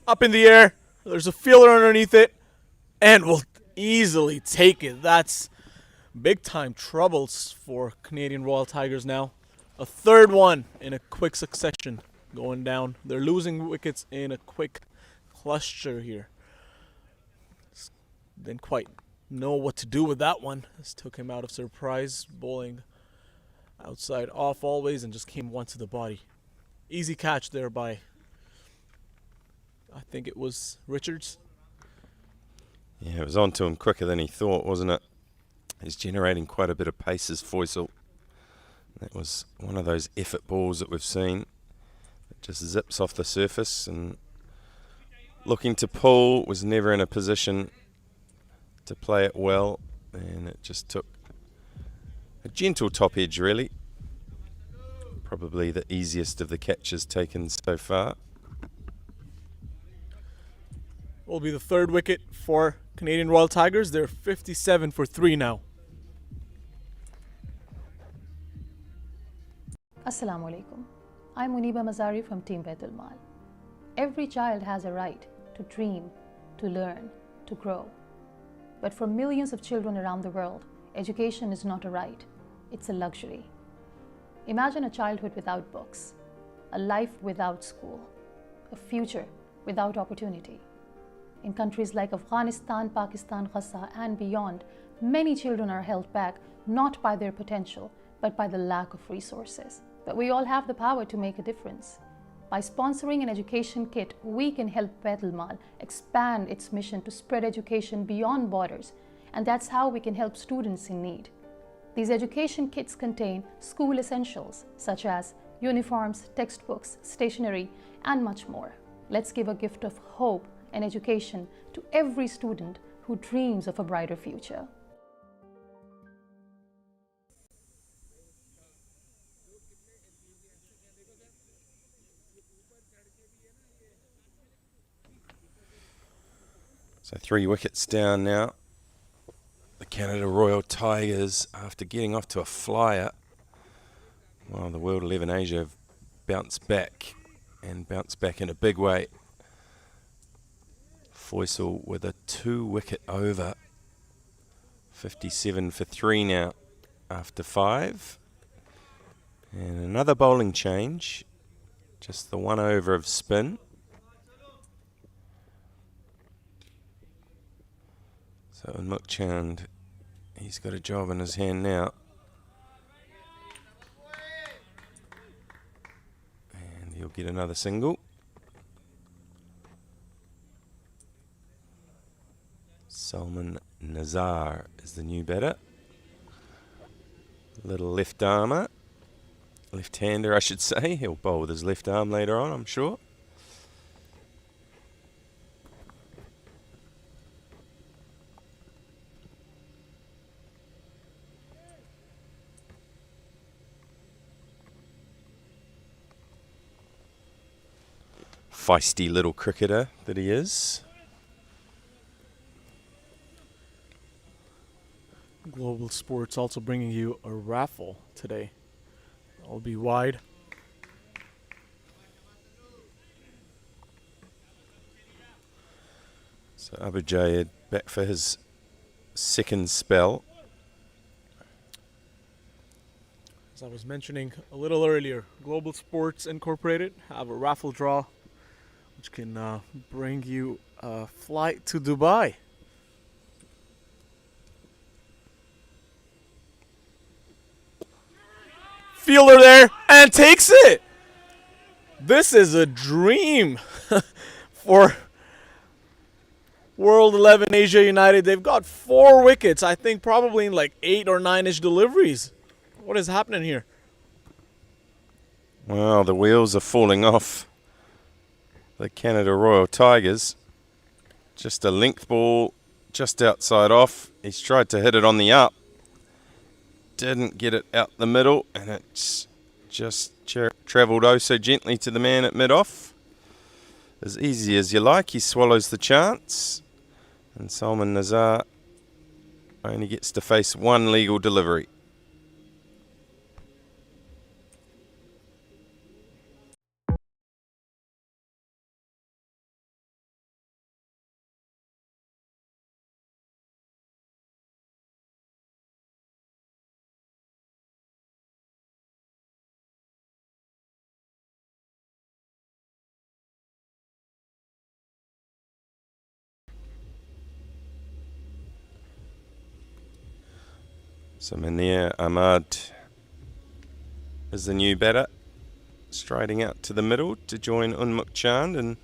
S4: Up in the air. There's a fielder underneath it, and we'll easily take it. That's big time troubles for Canadian Royal Tigers now. A third one in a quick succession going down. They're losing wickets in a quick cluster here. Didn't quite know what to do with that one. This took him out of surprise, bowling outside off always, and just came one to the body. Easy catch there by, I think it was Richards.
S6: Yeah, it was onto him quicker than he thought, wasn't it? He's generating quite a bit of pace as Foysal. That was one of those effort balls that we've seen. It just zips off the surface, and looking to pull, was never in a position to play it well, and it just took A gentle top edge, really. Probably the easiest of the catches taken so far.
S4: Will be the third wicket for Canadian Royal Tigers. They're 57 for 3 now.
S12: Assalamu alaikum. I'm Muniba Mazari from Team Baitul Mal. Every child has a right to dream, to learn, to grow. But for millions of children around the world, education is not a right, it's a luxury. Imagine a childhood without books, a life without school, a future without opportunity. In countries like Afghanistan, Pakistan, Gaza, and beyond, many children are held back not by their potential, but by the lack of resources. But we all have the power to make a difference. By sponsoring an education kit, we can help Baitul Mal expand its mission to spread education beyond borders, and that's how we can help students in need. These education kits contain school essentials such as uniforms, textbooks, stationery, and much more. Let's give a gift of hope and education to every student who dreams of a brighter future.
S6: So 3 wickets down now. The Canada Royal Tigers, after getting off to a flyer, while the World 11 Asia have bounced back, and bounced back in a big way. Faisal with a 2-wicket over. 57 for 3 now after 5. And another bowling change. Just the 1 over of spin. So Mukchand, he's got a job in his hand now. And he'll get another single. Salman Nazar is the new batter. Little left-armer. Left-hander, I should say. He'll bowl with his left arm later on, I'm sure. Feisty little cricketer that he is.
S4: Global Sports also bringing you a raffle today. I'll be wide.
S6: So Abu Jayed back for his second spell.
S4: As I was mentioning a little earlier, Global Sports Incorporated have a raffle draw which can bring you a flight to Dubai. Fielder there and takes it. This is a dream for World 11 Asia United. They've got 4 wickets, I think probably in like 8 or 9-ish deliveries. What is happening here?
S6: Well, the wheels are falling off the Canada Royal Tigers. Just a length ball just outside off. He's tried to hit it on the up. Didn't get it out the middle, and it's just travelled oh so gently to the man at mid-off. As easy as you like, he swallows the chance. And Salman Nazar only gets to face 1 legal delivery. So Munir Ahmad is the new batter, striding out to the middle to join Unmuk Chand. And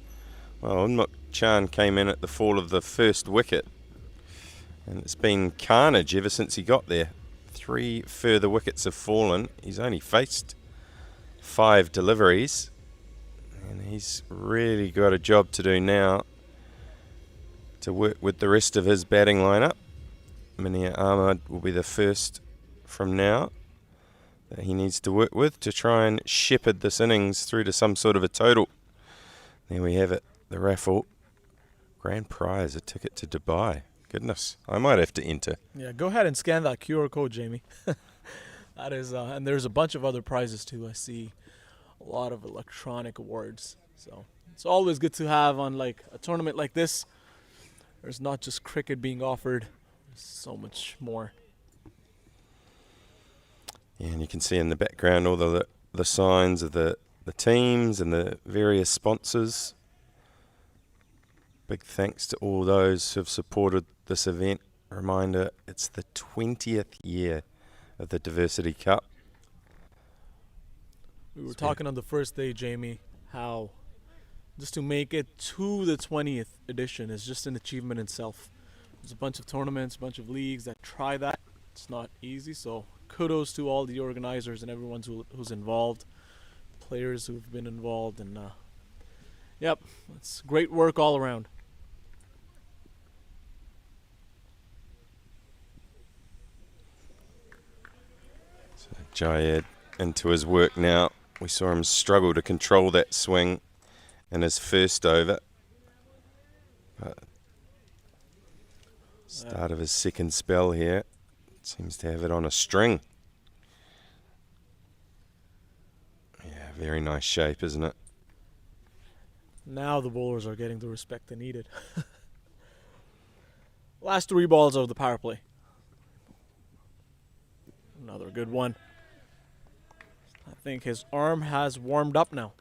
S6: well, Unmuk Chand came in at the fall of the first wicket, and it's been carnage ever since he got there. 3 further wickets have fallen. He's only faced 5 deliveries, and he's really got a job to do now to work with the rest of his batting lineup. Munir Ahmad will be the first from now that he needs to work with to try and shepherd this innings through to some sort of a total. There we have it, the raffle. Grand prize, a ticket to Dubai. Goodness, I might have to enter.
S4: Yeah, go ahead and scan that QR code, Jamie. That is, and there's a bunch of other prizes too. I see a lot of electronic awards. So it's always good to have on like a tournament like this. There's not just cricket being offered. There's so much more.
S6: Yeah, and you can see in the background all the signs of the teams and the various sponsors. Big thanks to all those who have supported this event. Reminder, it's the 20th year of the Diversity Cup.
S4: We were talking on the first day, Jamie, how just to make it to the 20th edition is just an achievement in itself. There's a bunch of tournaments, a bunch of leagues that try that. It's not easy, so kudos to all the organizers and everyone who's involved, players who've been involved, and yep, it's great work all around.
S6: So Jayed into his work now. We saw him struggle to control that swing in his first over. But start of his second spell here. Seems to have it on a string. Yeah, very nice shape, isn't it?
S4: Now the bowlers are getting the respect they needed. Last 3 balls of the power play. Another good one. I think his arm has warmed up now.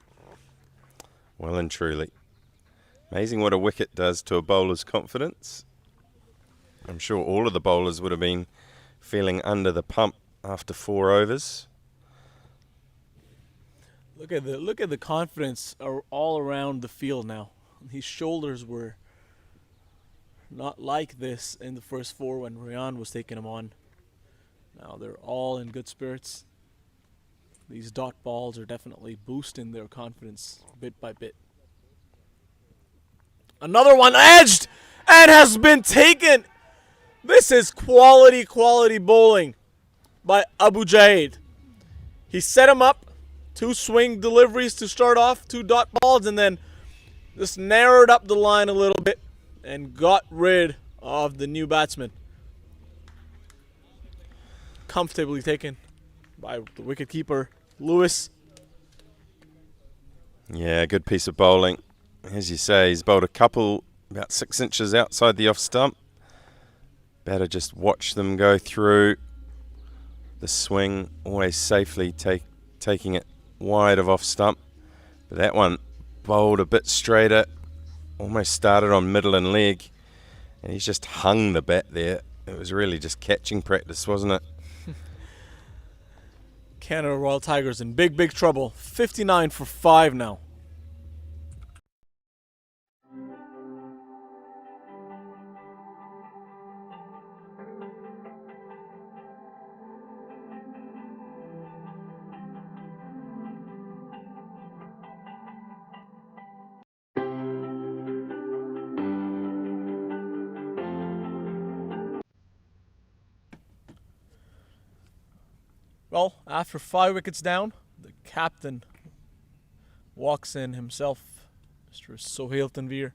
S6: Well and truly. Amazing what a wicket does to a bowler's confidence. I'm sure all of the bowlers would have been feeling under the pump after 4 overs.
S4: Look at the confidence all around the field now. His shoulders were not like this in the first 4 when Ryan was taking him on. Now they're all in good spirits. These dot balls are definitely boosting their confidence bit by bit. Another one edged and has been taken. This is quality bowling by Abu Jaid. He set him up, 2 swing deliveries to start off, 2 dot balls, and then just narrowed up the line a little bit and got rid of the new batsman. Comfortably taken by the wicketkeeper, Lewis.
S6: Yeah, good piece of bowling. As you say, he's bowled a couple about 6 inches outside the off stump. Better just watch them go through the swing, always safely taking it wide of off stump. But that one bowled a bit straighter, almost started on middle and leg, and he's just hung the bat there. It was really just catching practice, wasn't it?
S4: Canada Royal Tigers in big trouble. 59 for 5 now. Well, after 5 wickets down, the captain walks in himself, Mr. Sohail Tanveer.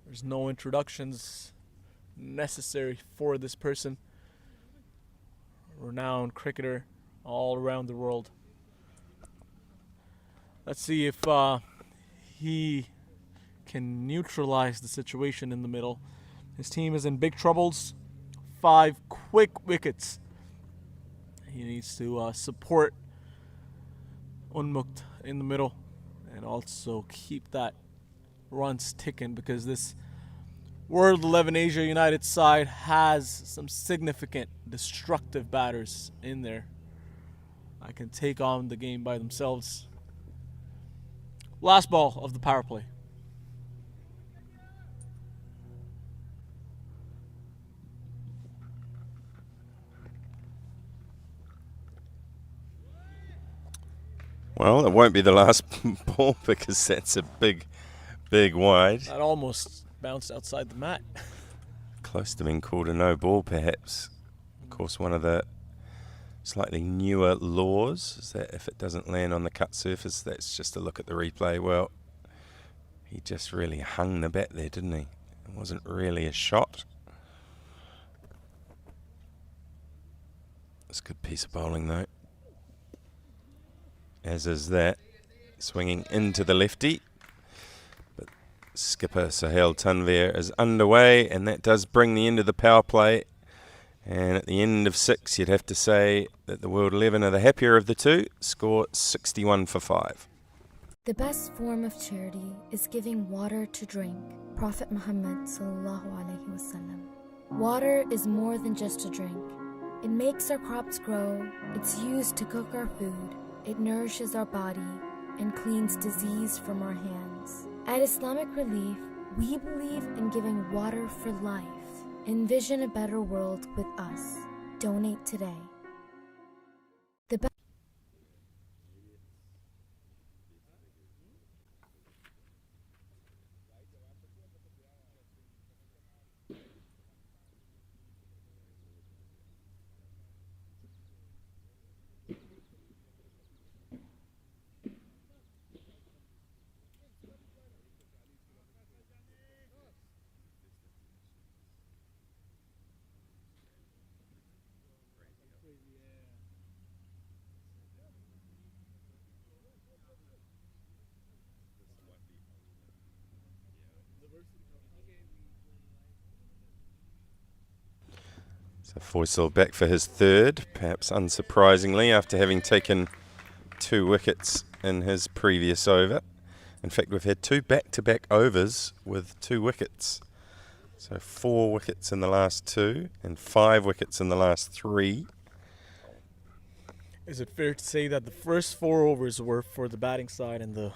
S4: There's no introductions necessary for this person. Renowned cricketer all around the world. Let's see if he can neutralize the situation in the middle. His team is in big troubles. 5 quick wickets. He needs to support Unmukt in the middle and also keep that runs ticking, because this World 11 Asia United side has some significant destructive batters in there. I can take on the game by themselves. Last ball of the power play.
S6: Well, it won't be the last ball because that's a big wide.
S4: That almost bounced outside the mat.
S6: close to being called a no ball, perhaps. Of course, one of the slightly newer laws is that if it doesn't land on the cut surface, that's just a look at the replay. Well, he just really hung the bat there, didn't he? It wasn't really a shot. It's a good piece of bowling, though. As is that. Swinging into the lefty. But skipper Sohail Tanvir is underway, and that does bring the end of the power play. And at the end of 6, you'd have to say that the World 11 are the happier of the two. Score 61 for 5.
S1: The best form of charity is giving water to drink. Prophet Muhammad sallallahu alaihi wasallam. Water is more than just a drink. It makes our crops grow. It's used to cook our food. It nourishes our body and cleans disease from our hands. At Islamic Relief, we believe in giving water for life. Envision a better world with us. Donate today.
S6: So Faisal back for his third, perhaps unsurprisingly, after having taken 2 wickets in his previous over. In fact, we've had 2 back-to-back overs with 2 wickets. So 4 wickets in the last 2 and 5 wickets in the last 3.
S4: Is it fair to say that the first 4 overs were for the batting side and the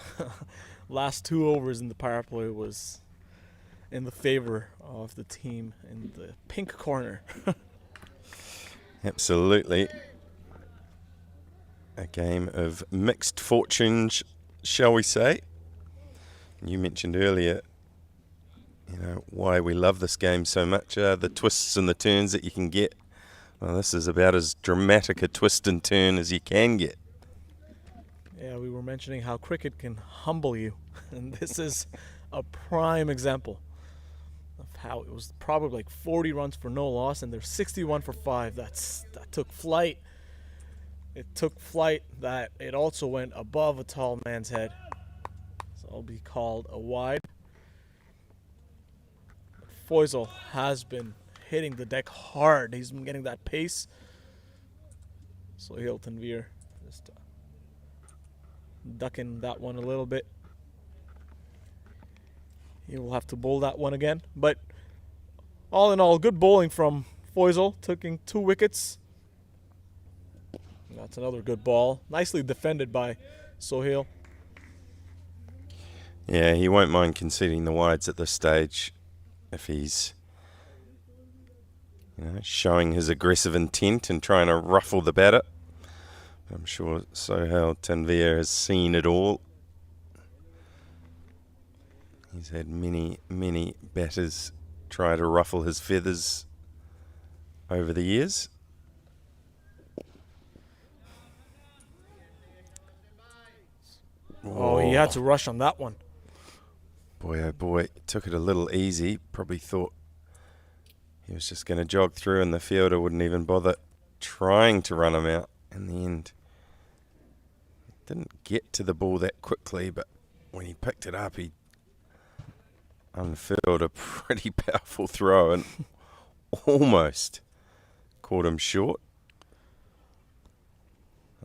S4: last 2 overs in the power play was in the favor of the team in the pink corner?
S6: Absolutely. A game of mixed fortunes, shall we say. You mentioned earlier, you know, why we love this game so much, the twists and the turns that you can get. Well, this is about as dramatic a twist and turn as you can get.
S4: Yeah, we were mentioning how cricket can humble you, and this is a prime example of how it was probably like 40 runs for no loss, and there's 61 for 5. That took flight. It took flight that it also went above a tall man's head. So it'll be called a wide. Faisal has been hitting the deck hard. He's been getting that pace. So Hilton Veer just ducking that one a little bit. He will have to bowl that one again. But all in all, good bowling from Faisal, taking 2 wickets. That's another good ball. Nicely defended by Sohail.
S6: Yeah, he won't mind conceding the wides at this stage if he's, you know, showing his aggressive intent and trying to ruffle the batter. I'm sure Sohail Tanvir has seen it all. He's had many, many batters try to ruffle his feathers over the years.
S4: Oh, he had to rush on that one.
S6: Boy, oh boy, took it a little easy. Probably thought he was just going to jog through and the fielder wouldn't even bother trying to run him out. In the end, didn't get to the ball that quickly, but when he picked it up, he unfurled a pretty powerful throw and almost caught him short.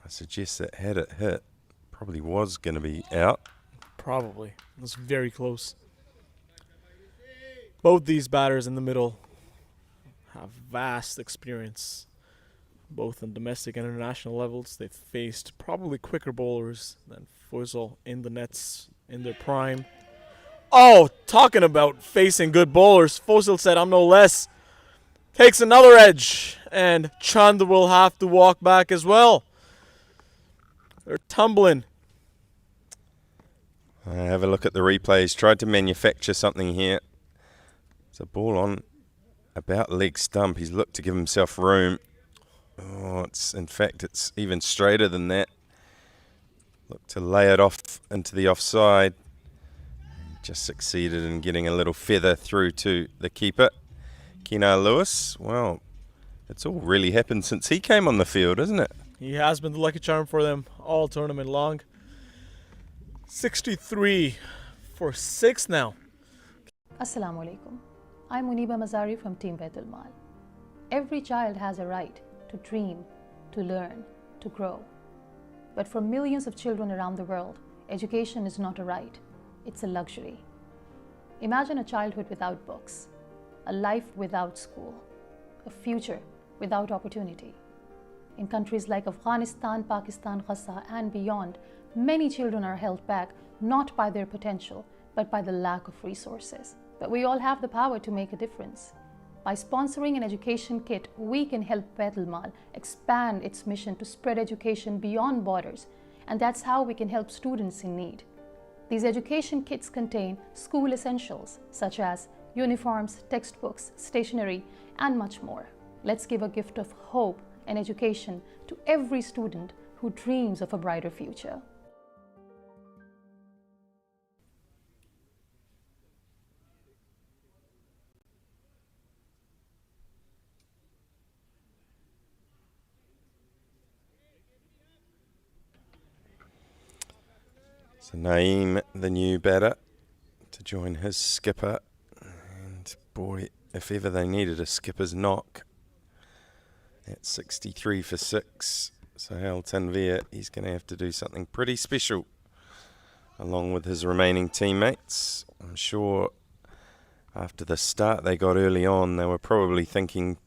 S6: I suggest that had it hit, probably was going to be out.
S4: Probably. It was very close. Both these batters in the middle have vast experience, both on domestic and international levels. They've faced probably quicker bowlers than Faisal in the nets in their prime. Oh, talking about facing good bowlers, Faisal said, I'm no less. Takes another edge, and Chand will have to walk back as well. They're tumbling.
S6: Have a look at the replays. Tried to manufacture something here. It's a ball on about leg stump. He's looked to give himself room. Oh, in fact, it's even straighter than that. Look to lay it off into the offside. Just succeeded in getting a little feather through to the keeper, Kina Lewis. Well, it's all really happened since he came on the field, isn't it?
S4: He has been the lucky charm for them all tournament long. 63 for 6 now.
S12: Assalamu alaikum. I'm Muniba Mazari from Team Baitul Mal. Every child has a right to dream, to learn, to grow. But for millions of children around the world, education is not a right, it's a luxury. Imagine a childhood without books, a life without school, a future without opportunity. In countries like Afghanistan, Pakistan, Gaza, and beyond, many children are held back not by their potential, but by the lack of resources. But we all have the power to make a difference. By sponsoring an education kit, we can help Baitul Mal expand its mission to spread education beyond borders, and that's how we can help students in need. These education kits contain school essentials such as uniforms, textbooks, stationery, and much more. Let's give a gift of hope and education to every student who dreams of a brighter future.
S6: So Naeem, the new batter, to join his skipper. And boy, if ever they needed a skipper's knock, at 63 for 6. So Al Tanvir, he's going to have to do something pretty special along with his remaining teammates. I'm sure after the start they got early on, they were probably thinking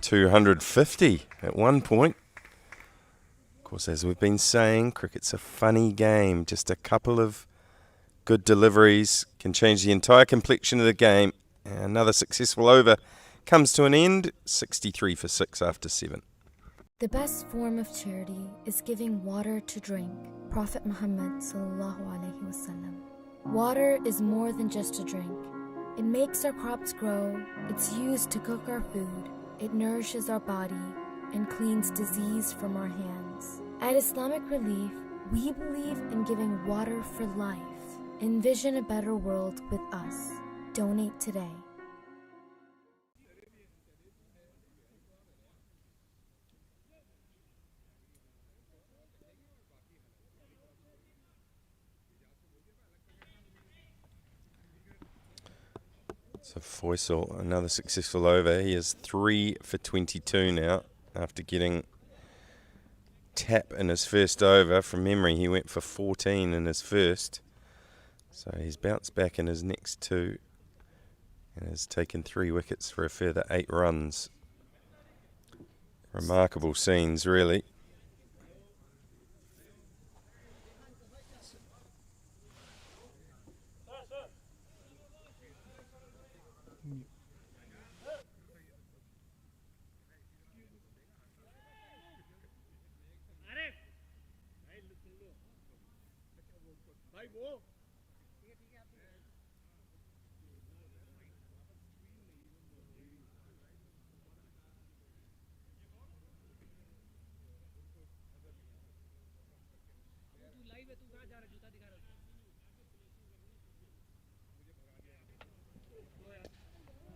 S6: 250 at one point. Of course, as we've been saying, cricket's a funny game. Just a couple of good deliveries can change the entire complexion of the game. Another successful over comes to an end, 63 for 6 after 7.
S1: The best form of charity is giving water to drink. Prophet Muhammad sallallahu alaihi wasallam. Water is more than just a drink. It makes our crops grow, it's used to cook our food, it nourishes our body, and cleans disease from our hands. At Islamic Relief, we believe in giving water for life. Envision a better world with us. Donate today.
S6: So Faisal, another successful over. He is 3 for 22 now after getting tap in his first over. From memory, he went for 14 in his first. So he's bounced back in his next 2 and has taken 3 wickets for a further 8 runs. Remarkable scenes, really.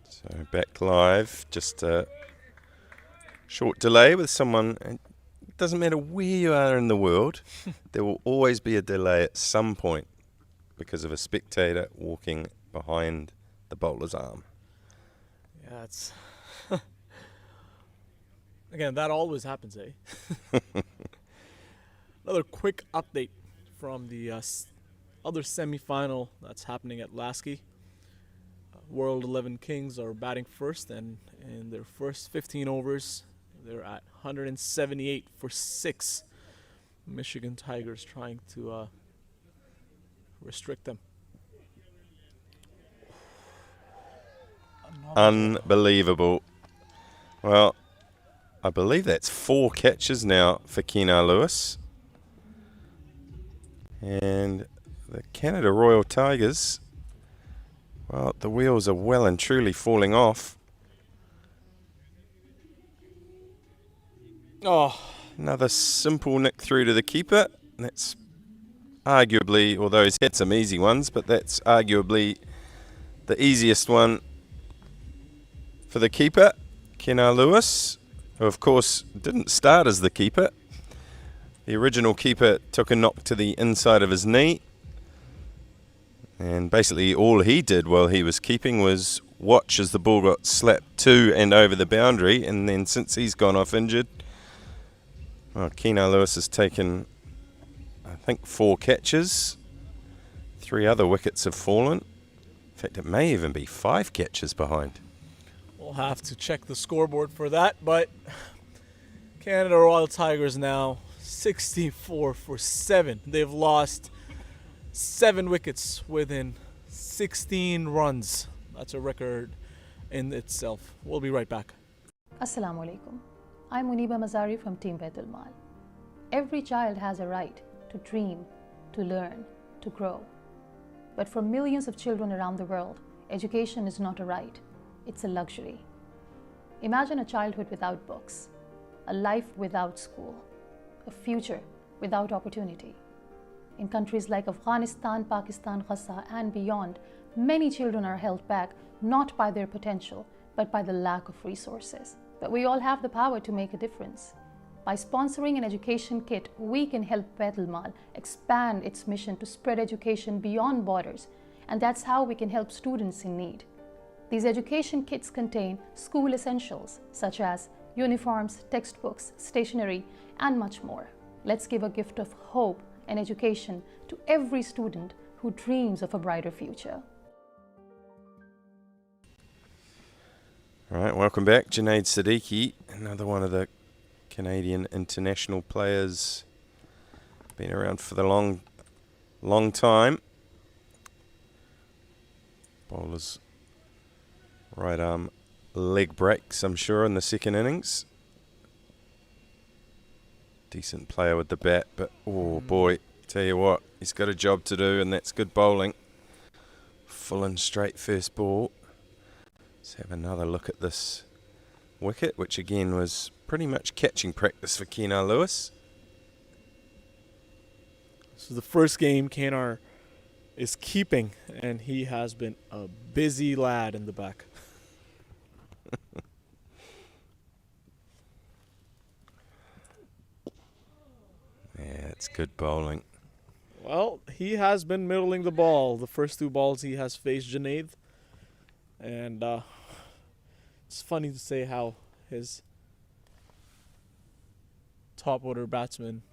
S6: So back live, just a short delay with someone. It doesn't matter where you are in the world, there will always be a delay at some point because of a spectator walking behind the bowler's arm.
S4: Yeah, it's... Again, that always happens, eh? Another quick update from the other semi-final that's happening at Lasky. World 11 Kings are batting first, and in their first 15 overs, they're at 178 for 6. Michigan Tigers trying to restrict them.
S6: Unbelievable. Well, I believe that's 4 catches now for Kina Lewis. And the Canada Royal Tigers Well, the wheels are well and truly falling off.
S4: Oh,
S6: another simple nick through to the keeper. That's arguably, although he's had some easy ones, but that's arguably the easiest one for the keeper, Kenar Lewis, who of course didn't start as the keeper. The original keeper took a knock to the inside of his knee, and basically all he did while he was keeping was watch as the ball got slapped to and over the boundary, and then since he's gone off injured, well, Kenar Lewis has taken, I think, 4 catches. 3 other wickets have fallen. In fact, it may even be 5 catches behind.
S4: We'll have to check the scoreboard for that, but Canada Royal Tigers now 64 for 7. They've lost 7 wickets within 16 runs. That's a record in itself. We'll be right back.
S12: Assalamu alaikum. I'm Muniba Mazari from Team Baitul Mal. Every child has a right to dream, to learn, to grow. But for millions of children around the world, education is not a right, it's a luxury. Imagine a childhood without books, a life without school, a future without opportunity. In countries like Afghanistan, Pakistan, Gaza, and beyond, many children are held back not by their potential, but by the lack of resources. But we all have the power to make a difference. By sponsoring an education kit, we can help Baitul Mal expand its mission to spread education beyond borders, and that's how we can help students in need. These education kits contain school essentials such as uniforms, textbooks, stationery, and much more. Let's give a gift of hope and education to every student who dreams of a brighter future.
S6: All right, welcome back. Junaid Siddiqui, another one of the Canadian international players, been around for the long time. Bowler's right arm leg breaks, I'm sure, in the second innings. Decent player with the bat, but oh boy, tell you what, he's got a job to do, and that's good bowling. Full and straight first ball. Let's have another look at this wicket, which again was pretty much catching practice for Kenar Lewis.
S4: This is the first game Kenar is keeping, and he has been a busy lad in the back.
S6: Yeah, it's good bowling.
S4: Well, he has been middling the ball. The first 2 balls he has faced Junaid. And it's funny to say how his top order batsman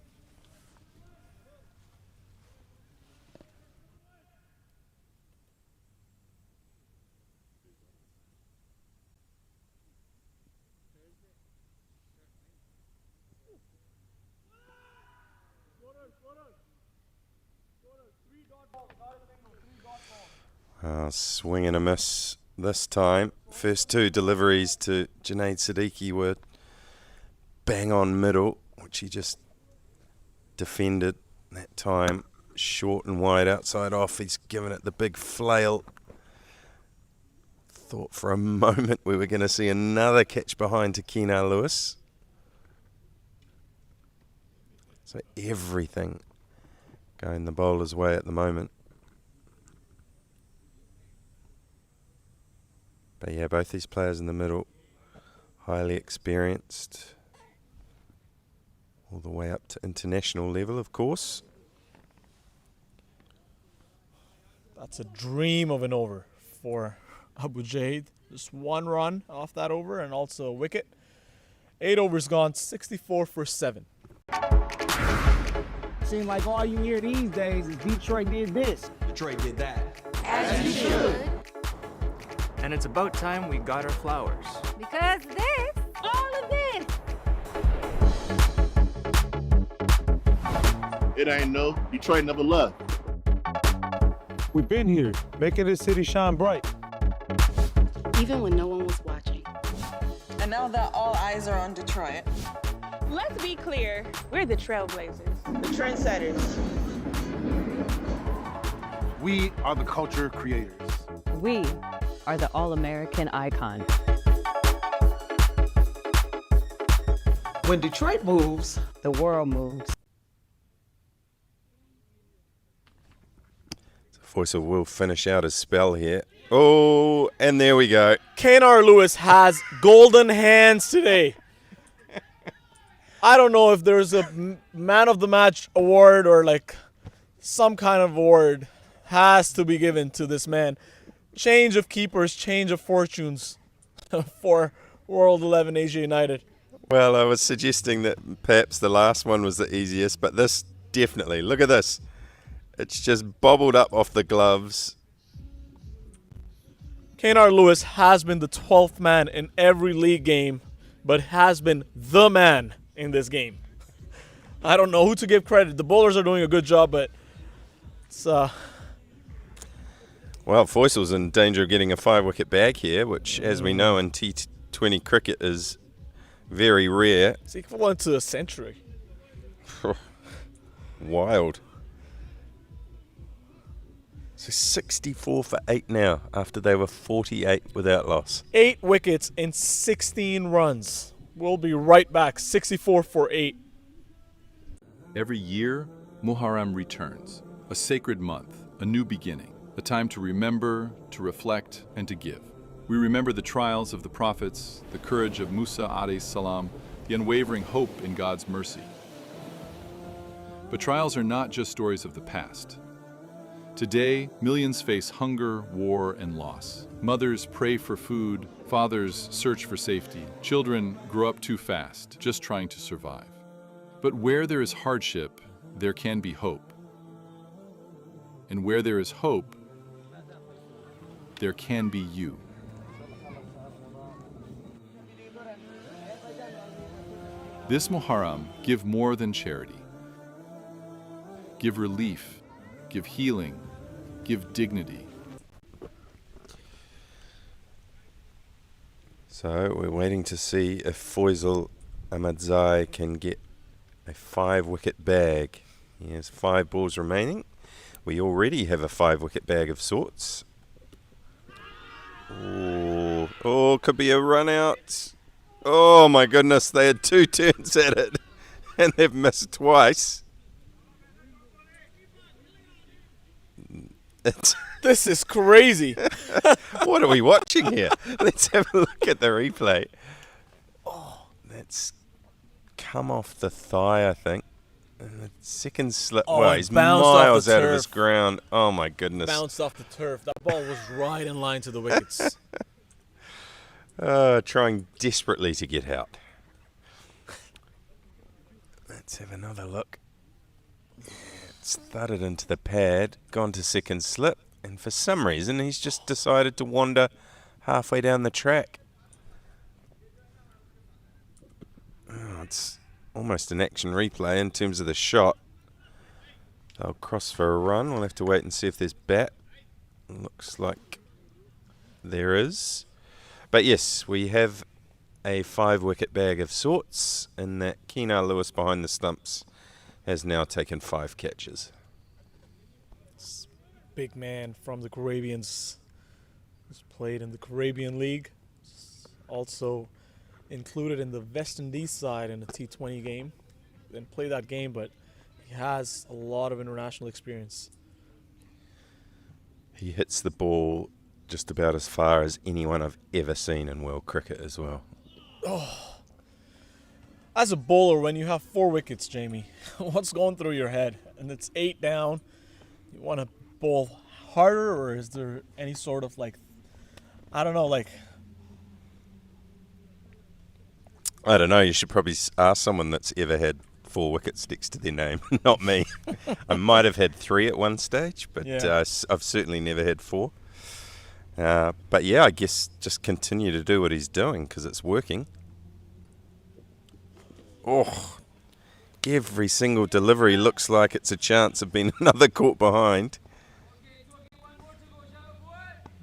S6: swing and a miss this time. First 2 deliveries to Junaid Siddiqui were bang on middle, which he just defended that time. Short and wide outside off. He's given it the big flail. Thought for a moment we were going to see another catch behind to Kenar Lewis. So everything going the bowler's way at the moment. But yeah, both these players in the middle, highly experienced, all the way up to international level, of course.
S4: That's a dream of an over for Abu Jaid. Just 1 run off that over and also a wicket. 8 overs gone, 64 for 7.
S15: Seems like all you hear these days is Detroit did this.
S8: Detroit did that.
S1: As you should.
S8: And it's about time we got our flowers.
S1: Because this, all of this.
S16: It ain't no Detroit never left.
S14: We've been here, making this city shine bright.
S17: Even when no one was watching.
S11: And now that all eyes are on Detroit,
S18: let's be clear, we're the trailblazers.
S11: the trendsetters.
S16: We are the culture creators.
S19: We are the All-American icon.
S15: When Detroit moves,
S19: the world moves.
S6: Foysal will finish out his spell here. Oh, and there we go.
S4: Keinar Lewis has golden hands today. I don't know if there's a man of the match award or like some kind of award has to be given to this man. Change of keepers, change of fortunes for World 11 Asia United.
S6: Well, I was suggesting that perhaps the last one was the easiest, but this definitely. Look at this. It's just bobbled up off the gloves.
S4: Keinar Lewis has been the 12th man in every league game, but has been the man in this game. I don't know who to give credit. The bowlers are doing a good job, but it's
S6: Well, Foysal's in danger of getting a 5-wicket bag here, which, as we know, in T20 cricket is very rare.
S4: It's equivalent to a century.
S6: Wild. So 64 for 8 now after they were 48 without loss.
S4: 8 wickets in 16 runs. We'll be right back. 64 for 8.
S20: Every year, Muharram returns. A sacred month, a new beginning. A time to remember, to reflect, and to give. We remember the trials of the prophets, the courage of Musa alayhi salam, the unwavering hope in God's mercy. But trials are not just stories of the past. Today, millions face hunger, war, and loss. Mothers pray for food, fathers search for safety. Children grow up too fast, just trying to survive. But where there is hardship, there can be hope. And where there is hope, there can be you. This Muharram, give more than charity. Give relief, give healing, give dignity.
S6: So we're waiting to see if Foysal Ahmadzai can get a 5-wicket bag. He has 5 balls remaining. We already have a 5-wicket bag of sorts. Oh, could be a run out. Oh my goodness, they had 2 turns at it and they've missed twice.
S4: This is crazy.
S6: What are we watching here? Let's have a look at the replay. Oh, that's come off the thigh, I think. And the second slip.
S4: Oh,
S6: well, he's miles out of his ground. Oh my goodness.
S4: Bounced off the turf. That ball was right in line to the wickets.
S6: Trying desperately to get out. Let's have another look. It's thudded into the pad, gone to second slip, and for some reason he's just decided to wander halfway down the track. Oh, it's almost an action replay in terms of the shot. They'll cross for a run. We'll have to wait and see if there's bat. Looks like there is. But yes, we have a 5-wicket bag of sorts, and that Keinar Lewis behind the stumps has now taken 5 catches.
S4: Big man from the Caribbeans. He's played in the Caribbean League. Also included in the West Indies side in a T20 game. Didn't play that game, but he has a lot of international experience.
S6: He hits the ball just about as far as anyone I've ever seen in world cricket as well.
S4: Oh. As a bowler, when you have 4 wickets, Jamie, what's going through your head? And it's 8 down. You want to bowl harder, or is there any sort of like, I don't know, like...
S6: I don't know. You should probably ask someone that's ever had 4 wickets next to their name. Not me. I might have had 3 at one stage, but
S4: Yeah.
S6: I've certainly never had 4. But yeah, I guess just continue to do what he's doing because it's working. Oh, every single delivery looks like it's a chance of being another caught behind.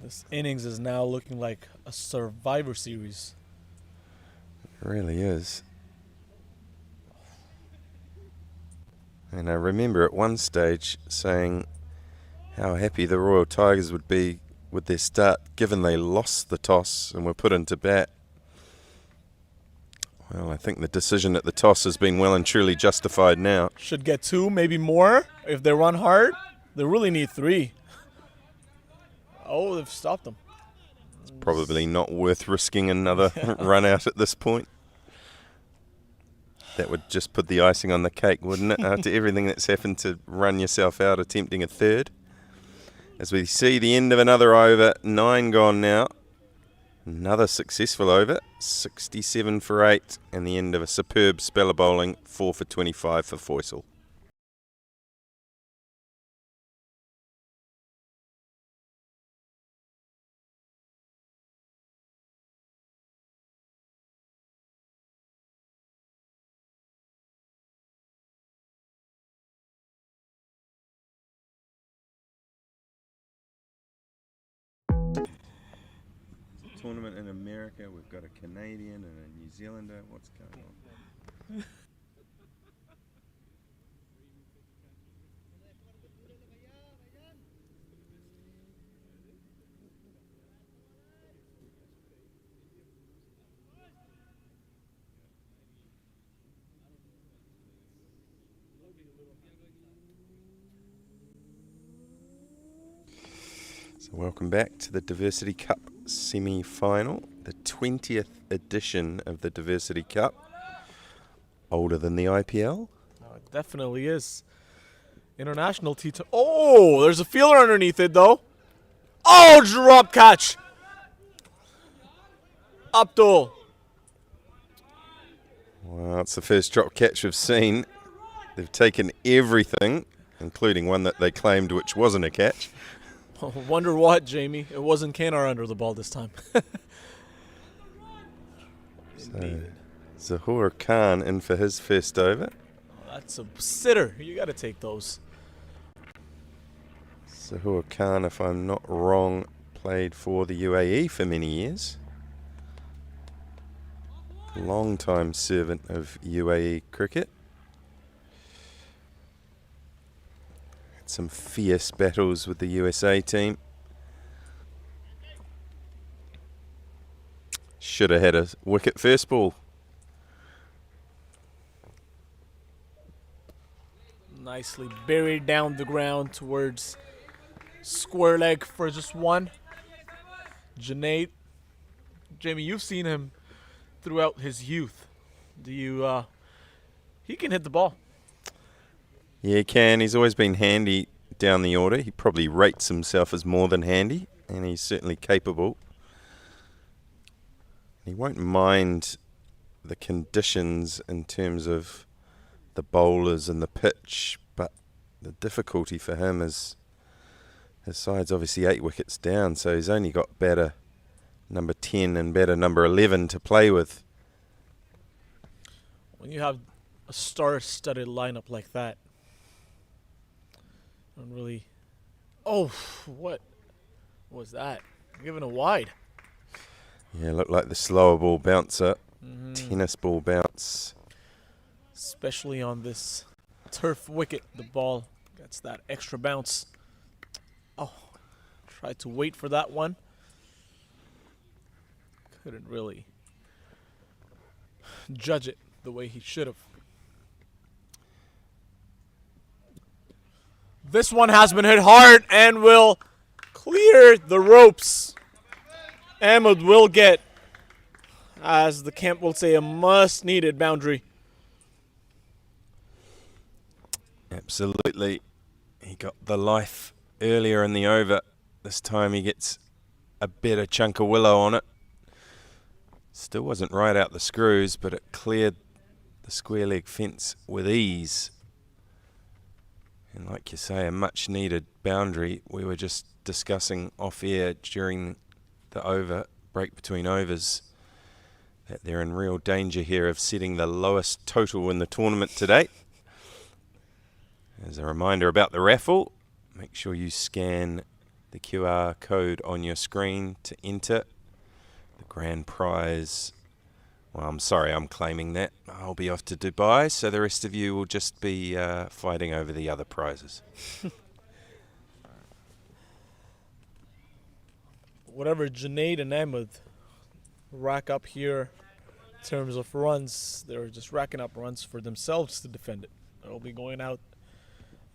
S4: This innings is now looking like a Survivor Series.
S6: It really is. And I remember at one stage saying how happy the Royal Tigers would be with their start, given they lost the toss and were put into bat. Well, I think the decision at the toss has been well and truly justified now.
S4: Should get 2, maybe more. If they run hard, they really need 3. Oh, they've stopped them.
S6: It's probably not worth risking another run out at this point. That would just put the icing on the cake, wouldn't it? After everything that's happened, to run yourself out attempting a third. As we see the end of another over, 9 gone now. Another successful over, 67 for 8, and the end of a superb spell of bowling, 4 for 25 for Faisal. Tournament in America, we've got a Canadian and a New Zealander. What's going on? So welcome back to the Diversity Cup semi-final, the 20th edition of the Diversity Cup. Older than the IPL?
S4: Oh, it definitely is. International T20. Oh, there's a fielder underneath it, though. Oh, drop catch. Abdul.
S6: Well, it's the first drop catch we've seen. They've taken everything, including one that they claimed which wasn't a catch.
S4: Oh, wonder what, Jamie? It wasn't Kanar under the ball this time.
S6: So, Zahoor Khan in for his first over.
S4: Oh, that's a sitter. You got to take those.
S6: Zahoor Khan, if I'm not wrong, played for the UAE for many years. Long-time servant of UAE cricket. Had some fierce battles with the USA team. Should have had a wicket first ball.
S4: Nicely buried down the ground towards square leg for just 1. Junaid. Jamie, you've seen him throughout his youth. Do you, he can hit the ball.
S6: Yeah, he can. He's always been handy down the order. He probably rates himself as more than handy, and he's certainly capable. He won't mind the conditions in terms of the bowlers and the pitch, but the difficulty for him is his side's obviously 8 wickets down, so he's only got better number 10 and better number 11 to play with.
S4: When you have a star-studded lineup like that, don't really. Oh, what was that? Given a wide.
S6: Yeah, looked like the slower ball bouncer, tennis ball bounce.
S4: Especially on this turf wicket, the ball gets that extra bounce. Oh, tried to wait for that one. Couldn't really judge it the way he should have. This one has been hit hard and will clear the ropes. Ahmed will get, as the camp will say, a must-needed boundary.
S6: Absolutely. He got the life earlier in the over. This time he gets a better chunk of willow on it. Still wasn't right out the screws, but it cleared the square leg fence with ease. And like you say, a much needed boundary. We were just discussing off air during the over, break between overs, that they're in real danger here of setting the lowest total in the tournament to date. As a reminder about the raffle, make sure you scan the QR code on your screen to enter the grand prize. Well, I'm sorry, I'm claiming that. I'll be off to Dubai, so the rest of you will just be fighting over the other prizes.
S4: whatever Junaid and Ahmed rack up here in terms of runs, they're just racking up runs for themselves to defend it. They'll be going out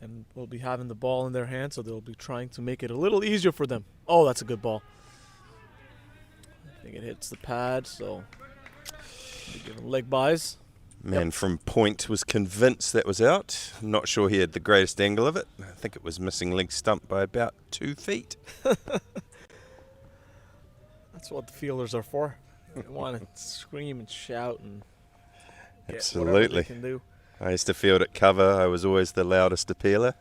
S4: and will be having the ball in their hands, so they'll be trying to make it a little easier for them. Oh, that's a good ball. I think it hits the pad, so they're giving leg buys.
S6: Man from point was convinced that was out. I'm not sure he had the greatest angle of it. I think it was missing leg stump by about 2 feet.
S4: That's what the fielders are for. They want to scream and shout and get
S6: Absolutely.
S4: whatever they can do.
S6: I used to field at cover. I was always the loudest appealer.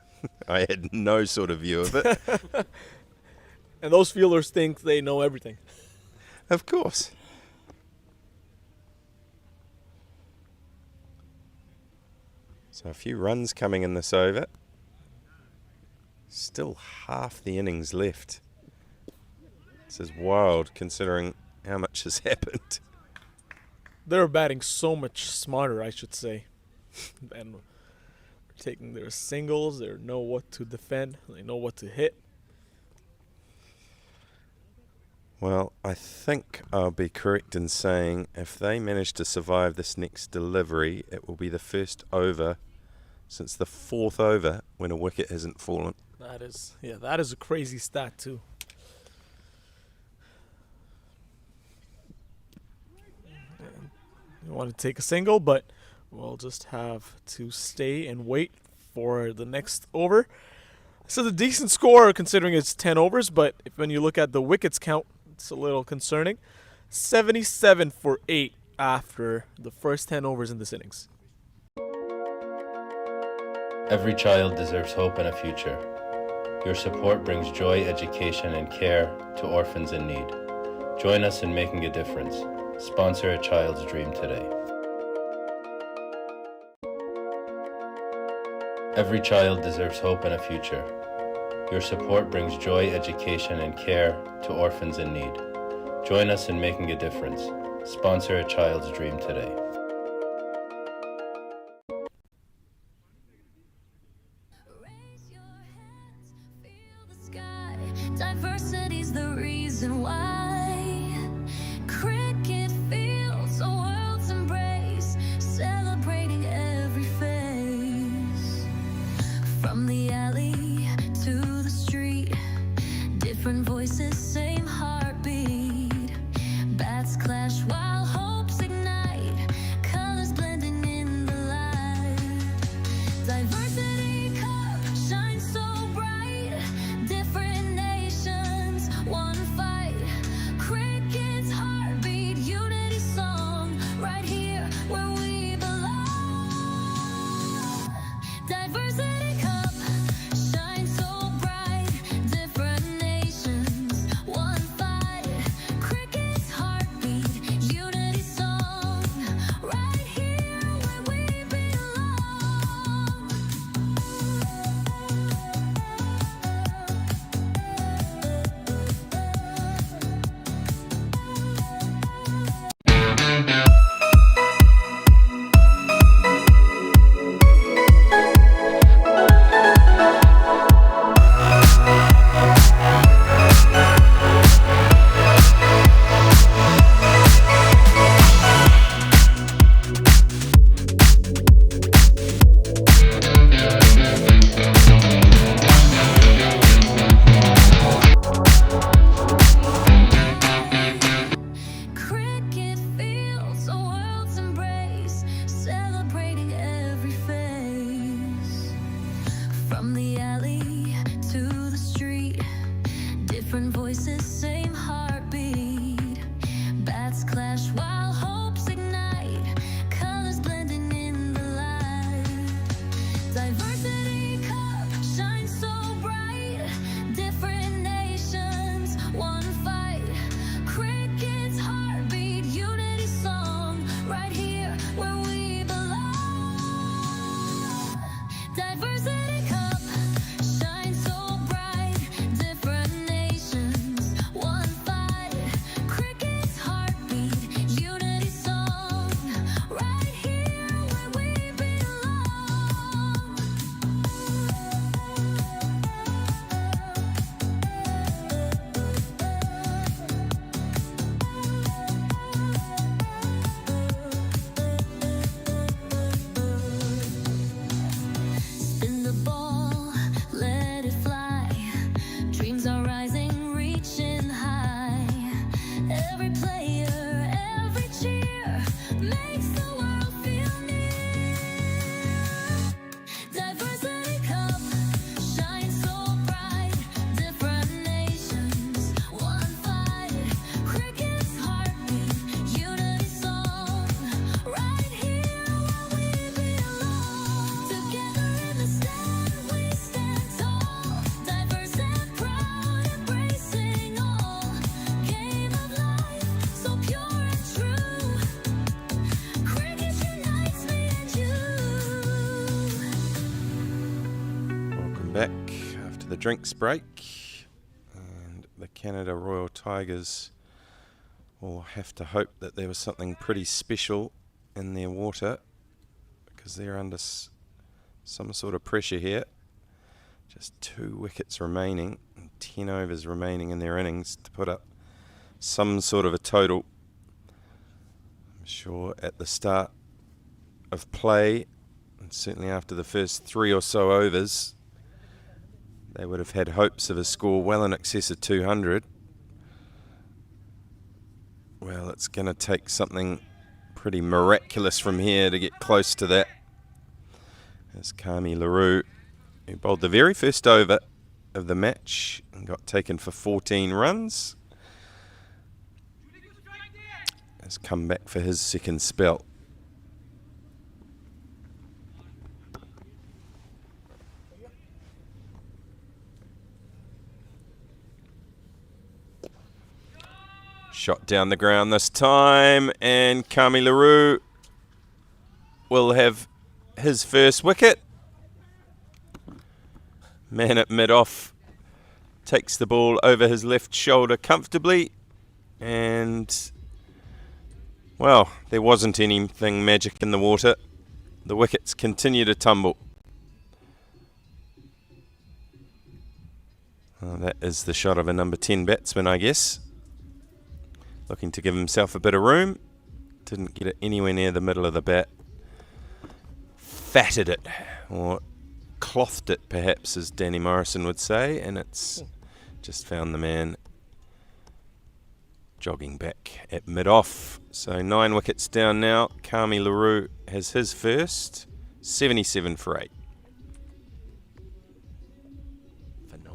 S6: I had no sort of view of it.
S4: And those fielders think they know everything.
S6: Of course. So a few runs coming in this over. Still half the innings left. This is wild considering how much has happened.
S4: They're batting so much smarter, I should say. And taking their singles, they know what to defend, they know what to hit.
S6: Well, I think I'll be correct in saying if they manage to survive this next delivery, it will be the first over since the 4th over when a wicket hasn't fallen.
S4: That is a crazy stat too. You want to take a single, but we'll just have to stay and wait for the next over. So a decent score considering it's 10 overs, but when you look at the wickets count, it's a little concerning. 77 for 8 after the first 10 overs in this innings.
S13: Every child deserves hope and a future. Your support brings joy, education, and care to orphans in need. Join us in making a difference. Sponsor a child's dream today. Every child deserves hope and a future. Your support brings joy, education, and care to orphans in need. Join us in making a difference. Sponsor a child's dream today.
S1: Diversity's the reason why. Cricket fields, a world's embrace, celebrating every face. From the alley to the street, different voices, same heartbeat. Bats clash while hopes ignite.
S6: back after the drinks break, and the Canada Royal Tigers will have to hope that there was something pretty special in their water, because they're under some sort of pressure here. Just 2 wickets remaining and 10 overs remaining in their innings to put up some sort of a total. I'm sure at the start of play, and certainly after the first 3 or so overs, they would have had hopes of a score well in excess of 200. Well, it's going to take something pretty miraculous from here to get close to that. As Kami LaRue, who bowled the very first over of the match and got taken for 14 runs, has come back for his second spell. Shot down the ground this time, and Kami LaRue will have his first wicket. Man at mid-off takes the ball over his left shoulder comfortably, and, well, there wasn't anything magic in the water. The wickets continue to tumble. Well, that is the shot of a number 10 batsman, I guess. Looking to give himself a bit of room. Didn't get it anywhere near the middle of the bat. Fatted it, or clothed it perhaps, as Danny Morrison would say, and it's just found the man jogging back at mid-off. So 9 wickets down now. Kami LaRue has his first, 77 for 8. For 9.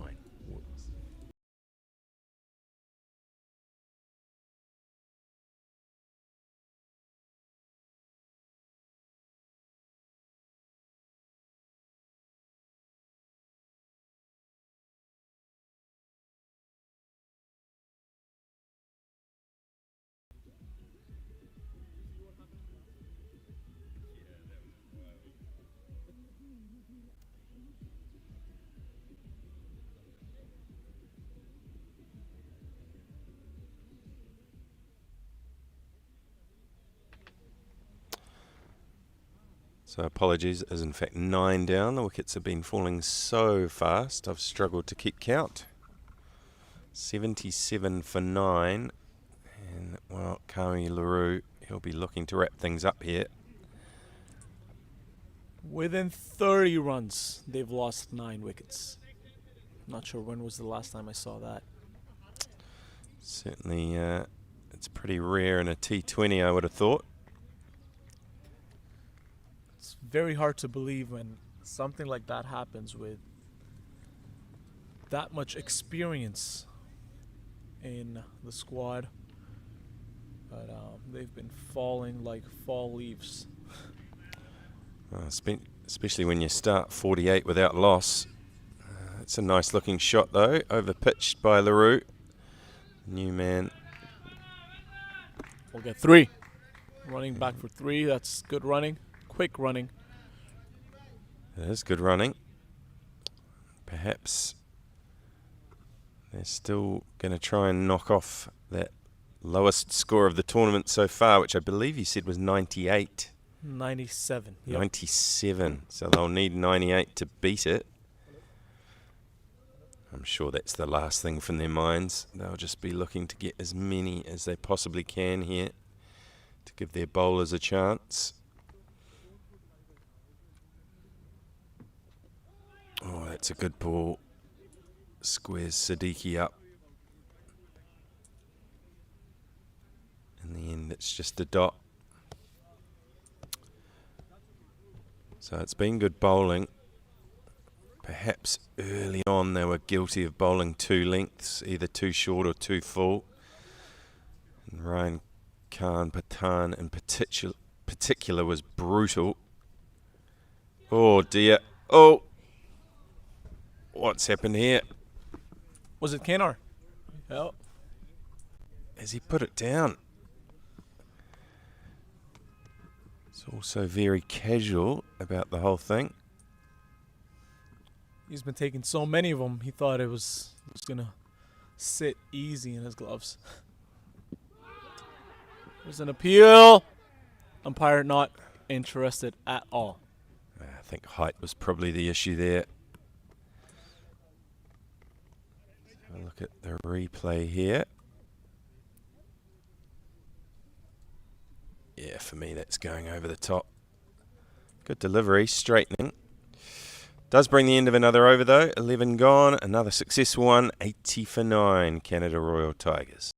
S6: So apologies, it is in fact 9 down. The wickets have been falling so fast, I've struggled to keep count. 77 for 9. And, well, Kami LaRue, he'll be looking to wrap things up here.
S4: Within 30 runs, they've lost 9 wickets. Not sure when was the last time I saw that.
S6: Certainly, it's pretty rare in a T20, I would have thought.
S4: It's very hard to believe when something like that happens with that much experience in the squad. But they've been falling like fall leaves.
S6: Especially when you start 48 without loss. It's a nice looking shot though, over pitched by LaRue. New man.
S4: We'll get 3. Running back for 3, that's good running. Quick running.
S6: It is good running. Perhaps they're still going to try and knock off that lowest score of the tournament so far, which I believe you said was 98.
S4: 97. Yep.
S6: 97. So they'll need 98 to beat it. I'm sure that's the last thing from their minds. They'll just be looking to get as many as they possibly can here to give their bowlers a chance. Oh, that's a good ball. Squares Siddiqui up. In the end, it's just a dot. So it's been good bowling. Perhaps early on they were guilty of bowling 2 lengths, either too short or too full. And Ryan Khan Patan in particular was brutal. Oh dear. Oh! What's happened here?
S4: Was it Kenar?
S6: Oh. Has he put it down? It's also very casual about the whole thing.
S4: He's been taking so many of them, he thought it was going to sit easy in his gloves. There's an appeal. Umpire not interested at all.
S6: I think height was probably the issue there. Have a look at the replay here. Yeah, for me that's going over the top. Good delivery, straightening. Does bring the end of another over though. 11 gone, another successful one. 80 for 9, Canada Royal Tigers.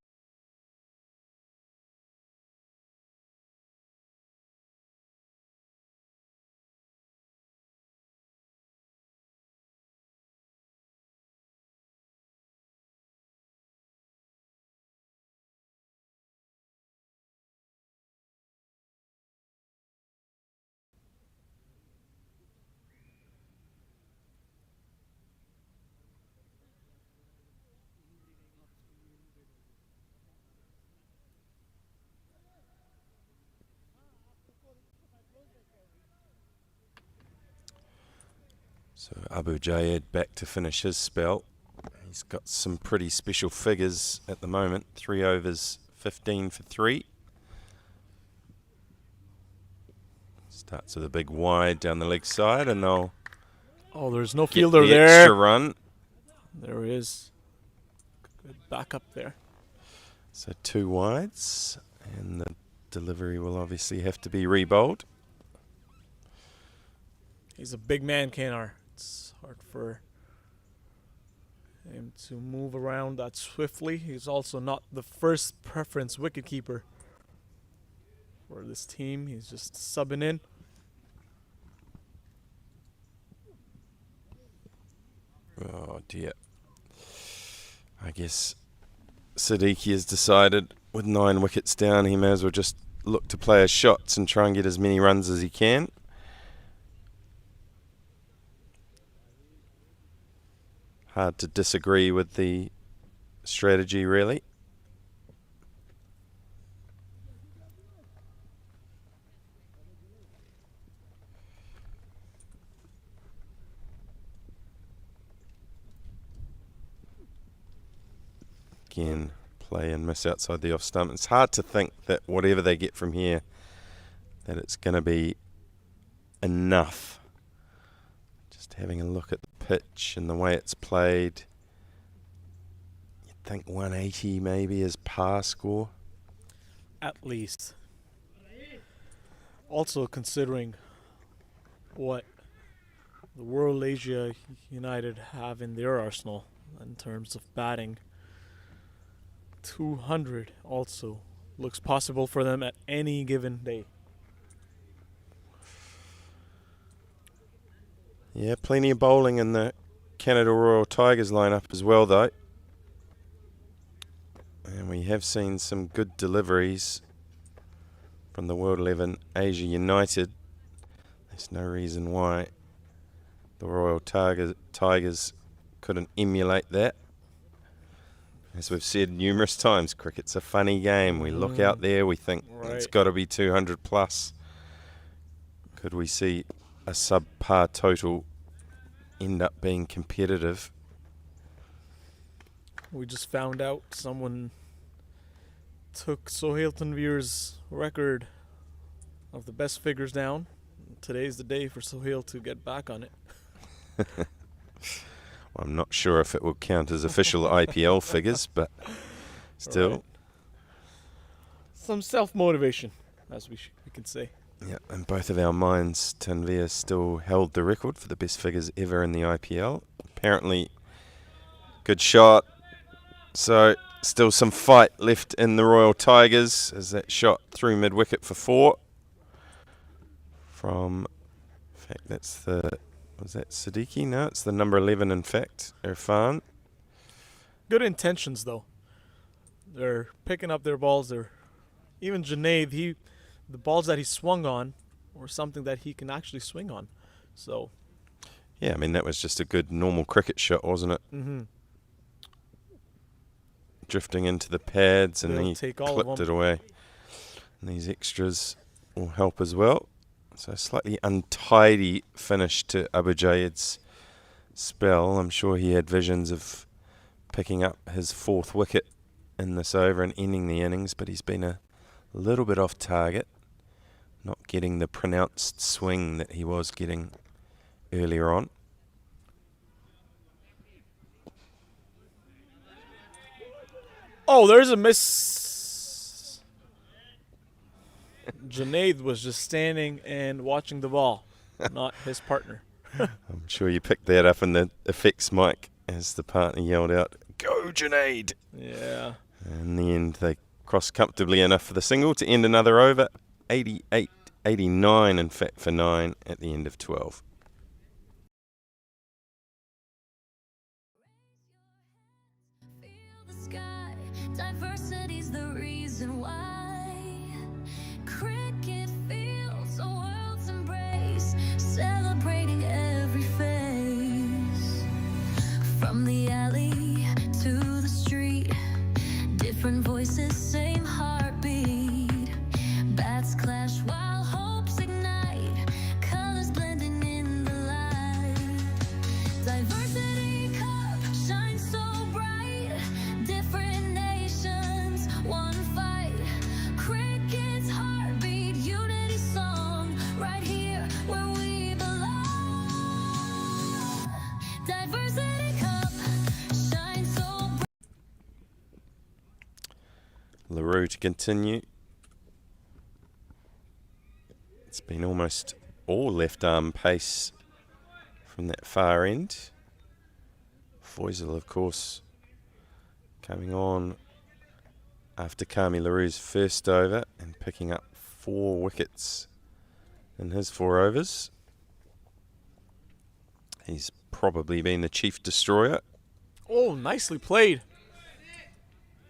S6: So Abu Jayed back to finish his spell. He's got some pretty special figures at the moment. 3 overs, 15 for 3. Starts with a big wide down the leg side, and they'll
S4: There's no
S6: get
S4: fielder
S6: the
S4: there.
S6: extra run.
S4: There is. Good backup there.
S6: So 2 wides, and the delivery will obviously have to be re-bowled.
S4: He's a big man, Kanar. It's hard for him to move around that swiftly. He's also not the first preference wicketkeeper for this team. He's just subbing in.
S6: Oh dear. I guess Siddiqui has decided with 9 wickets down he may as well just look to play his shots and try and get as many runs as he can. Hard to disagree with the strategy, really. Again, play and miss outside the off stump. It's hard to think that whatever they get from here, that it's going to be enough. Just having a look at the pitch and the way it's played, you'd think 180 maybe is par score.
S4: At least. Also considering what the World Asia United have in their arsenal in terms of batting. 200 also looks possible for them at any given day.
S6: Yeah, plenty of bowling in the Canada Royal Tigers lineup as well, though. And we have seen some good deliveries from the World 11 Asia United. There's no reason why the Royal Tigers couldn't emulate that. As we've said numerous times, cricket's a funny game. We look out there, we think it's got to be 200 plus. Could we see a subpar total end up being competitive?
S4: We just found out someone took Sohail Tanvir's record of the best figures down. Today's the day for Sohail to get back on it.
S6: Well, I'm not sure if it will count as official IPL figures, but still.
S4: Right. Some self-motivation, as we can say.
S6: Yeah, in both of our minds, Tanvir still held the record for the best figures ever in the IPL. Apparently, good shot. So, still some fight left in the Royal Tigers as that shot through mid-wicket for 4. From, in fact, that's the... Was that Siddiqui? No, it's the number 11, in fact, Irfan.
S4: Good intentions, though. They're picking up their balls. Even Junaid, the balls that he swung on were something that he can actually swing on. So,
S6: yeah, I mean, that was just a good normal cricket shot, wasn't it?
S4: Mm-hmm.
S6: Drifting into the pads, and he
S4: clipped
S6: it away. And these extras will help as well. So a slightly untidy finish to Abu Jayed's spell, I'm sure he had visions of picking up his 4th wicket in this over and ending the innings, but he's been a little bit off target, not getting the pronounced swing that he was getting earlier on.
S4: Oh, there's a miss. Junaid was just standing and watching the ball, not his partner.
S6: I'm sure you picked that up in the effects mic as the partner yelled out, "Go, Junaid!"
S4: Yeah.
S6: In the end, they crossed comfortably enough for the single to end another over. 88, 89 in fact for 9 at the end of 12.
S1: Diversity's the reason why cricket feels a world's embrace, celebrating every face. From the alley to the street, different voices, same heartbeat. Bats clash while hopes ignite, colors blending in the light. Diversity cup shines so bright, different nations, one fight. Cricket's heartbeat, unity song, right here where we belong. Diversity cup shines so bright.
S6: LaRue to continue. It's been almost all left arm pace from that far end. Foysel, of course, coming on after Kami LaRue's first over and picking up 4 wickets in his 4 overs. He's probably been the chief destroyer.
S4: Oh, nicely played.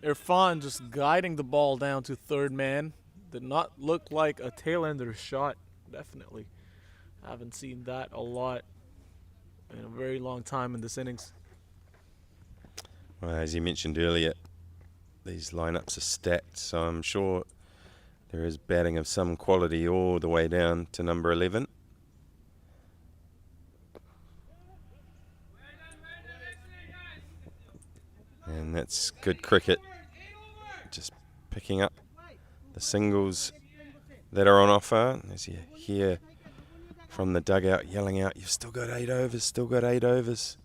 S4: Irfan just guiding the ball down to third man. Did not look like a tail-ender shot, definitely. Haven't seen that a lot in a very long time in this innings.
S6: Well, as you mentioned earlier, these lineups are stacked, so I'm sure there is batting of some quality all the way down to number 11. And that's good cricket. Just picking up the singles that are on offer. As you hear from the dugout yelling out, "You've still got 8 overs, still got 8 overs."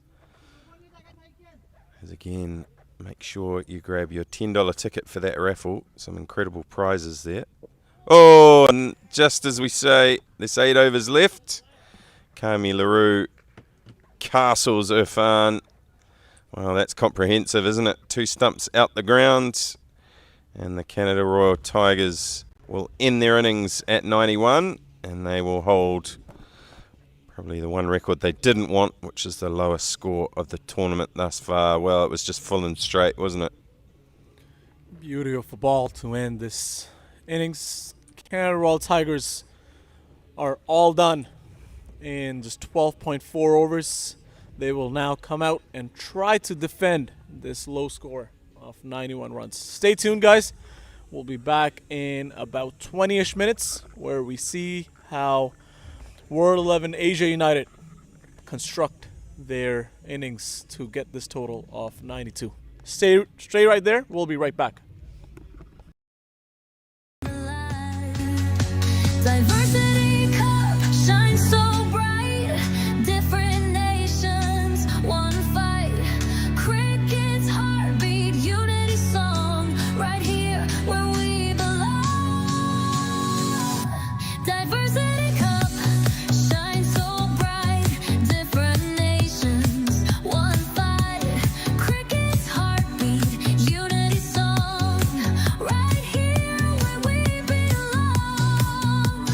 S6: As again, make sure you grab your $10 ticket for that raffle. Some incredible prizes there. Oh, and just as we say, there's 8 overs left. Kami LaRue castles Irfan. Well, that's comprehensive, isn't it? 2 stumps out the ground. And the Canada Royal Tigers will end their innings at 91. And they will hold probably the one record they didn't want, which is the lowest score of the tournament thus far. Well, it was just full and straight, wasn't it?
S4: Beauty of a ball to end this innings. Canada Royal Tigers are all done in just 12.4 overs. They will now come out and try to defend this low score of 91 runs. Stay tuned, guys. We'll be back in about 20-ish minutes where we see how World 11 Asia United construct their innings to get this total of 92. Stay right there. We'll be right back.
S1: Diversity cup shines so bright, different nations, one fight. Cricket's heartbeat, unity song, right here where we belong. Diversity cup shines so bright, different nations, one fight. Cricket's heartbeat, unity song, right here where we belong.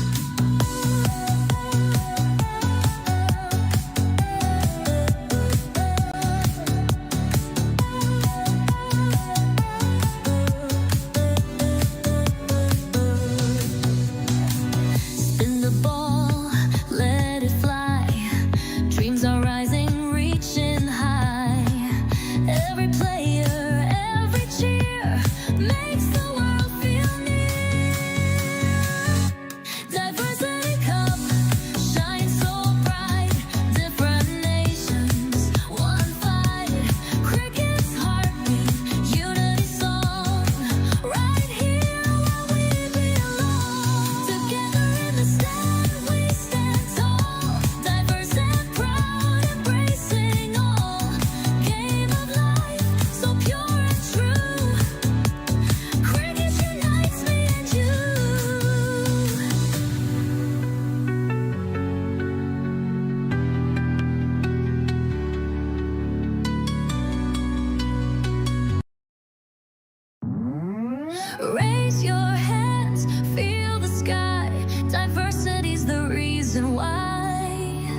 S1: Diversity's the reason why.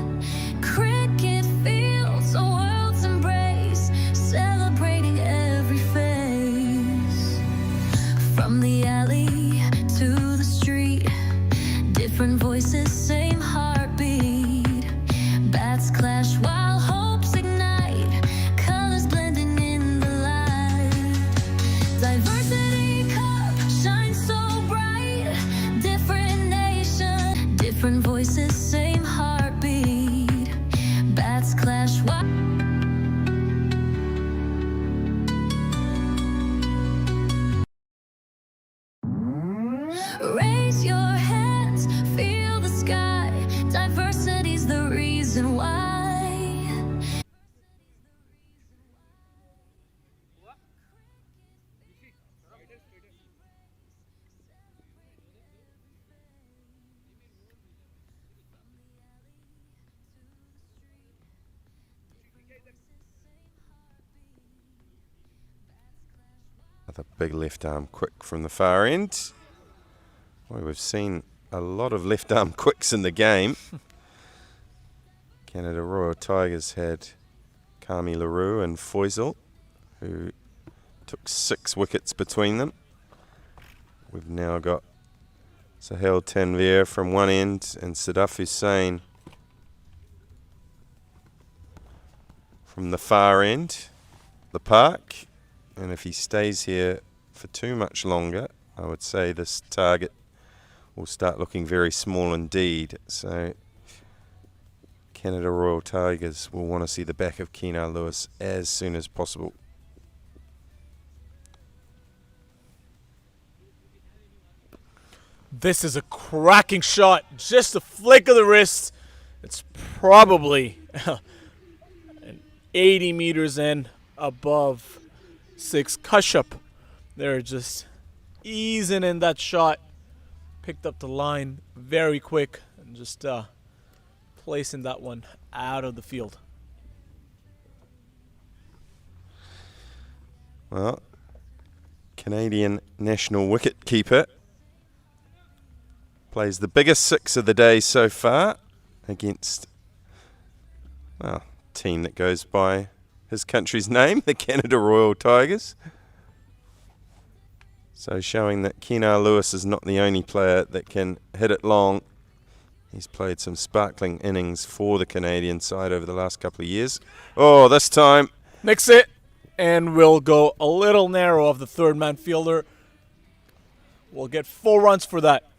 S1: Cricket fields, a world's embrace, celebrating every face. From the alley to the street, different voices, same heartbeat. Bats clash while hopes ignite, colors blending in the light. Diversity cup shines so bright, different nation, different voices, same heartbeat. Bats clash while raise your hands, feel the sky. Diversity's the reason why.
S6: Another big left arm quick from the far end. Boy, we've seen a lot of left arm quicks in the game. Canada Royal Tigers had Kami LaRue and Faisal, who took 6 wickets between them. We've now got Sahel Tanvir from one end and Sadaf Hussain from the far end, the park. And if he stays here for too much longer, I would say this target will start looking very small indeed. So Canada Royal Tigers will want to see the back of Keenan Lewis as soon as possible.
S4: This is a cracking shot. Just a flick of the wrist. It's probably 80 meters in above 6. Kashyap. They're just easing in that shot. Picked up the line very quick and just placing that one out of the field.
S6: Well, Canadian national wicket keeper plays the biggest 6 of the day so far against, well, a team that goes by his country's name, the Canada Royal Tigers. So showing that Keenan Lewis is not the only player that can hit it long. He's played some sparkling innings for the Canadian side over the last couple of years. Oh, this time.
S4: Nicks it, and we'll go a little narrow of the third man fielder. We'll get 4 runs for that.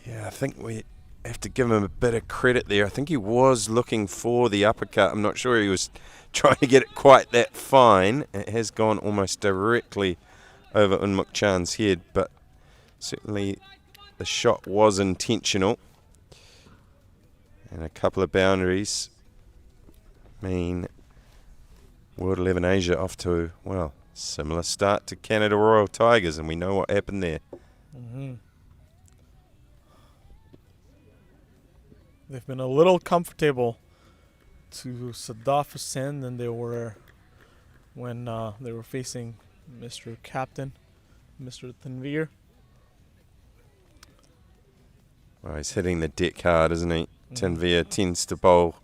S6: Yeah, I think we have to give him a bit of credit there. I think he was looking for the uppercut. I'm not sure he was trying to get it quite that fine. It has gone almost directly over Unmuk Chan's head, but certainly the shot was intentional. And a couple of boundaries mean World 11 Asia off to, well, similar start to Canada Royal Tigers, and we know what happened there.
S4: They've been a little comfortable to Sadaf Hussain than they were when they were facing Mr. Captain, Mr. Tanvir.
S6: Well, he's hitting the deck hard, isn't he? Tanvir tends to bowl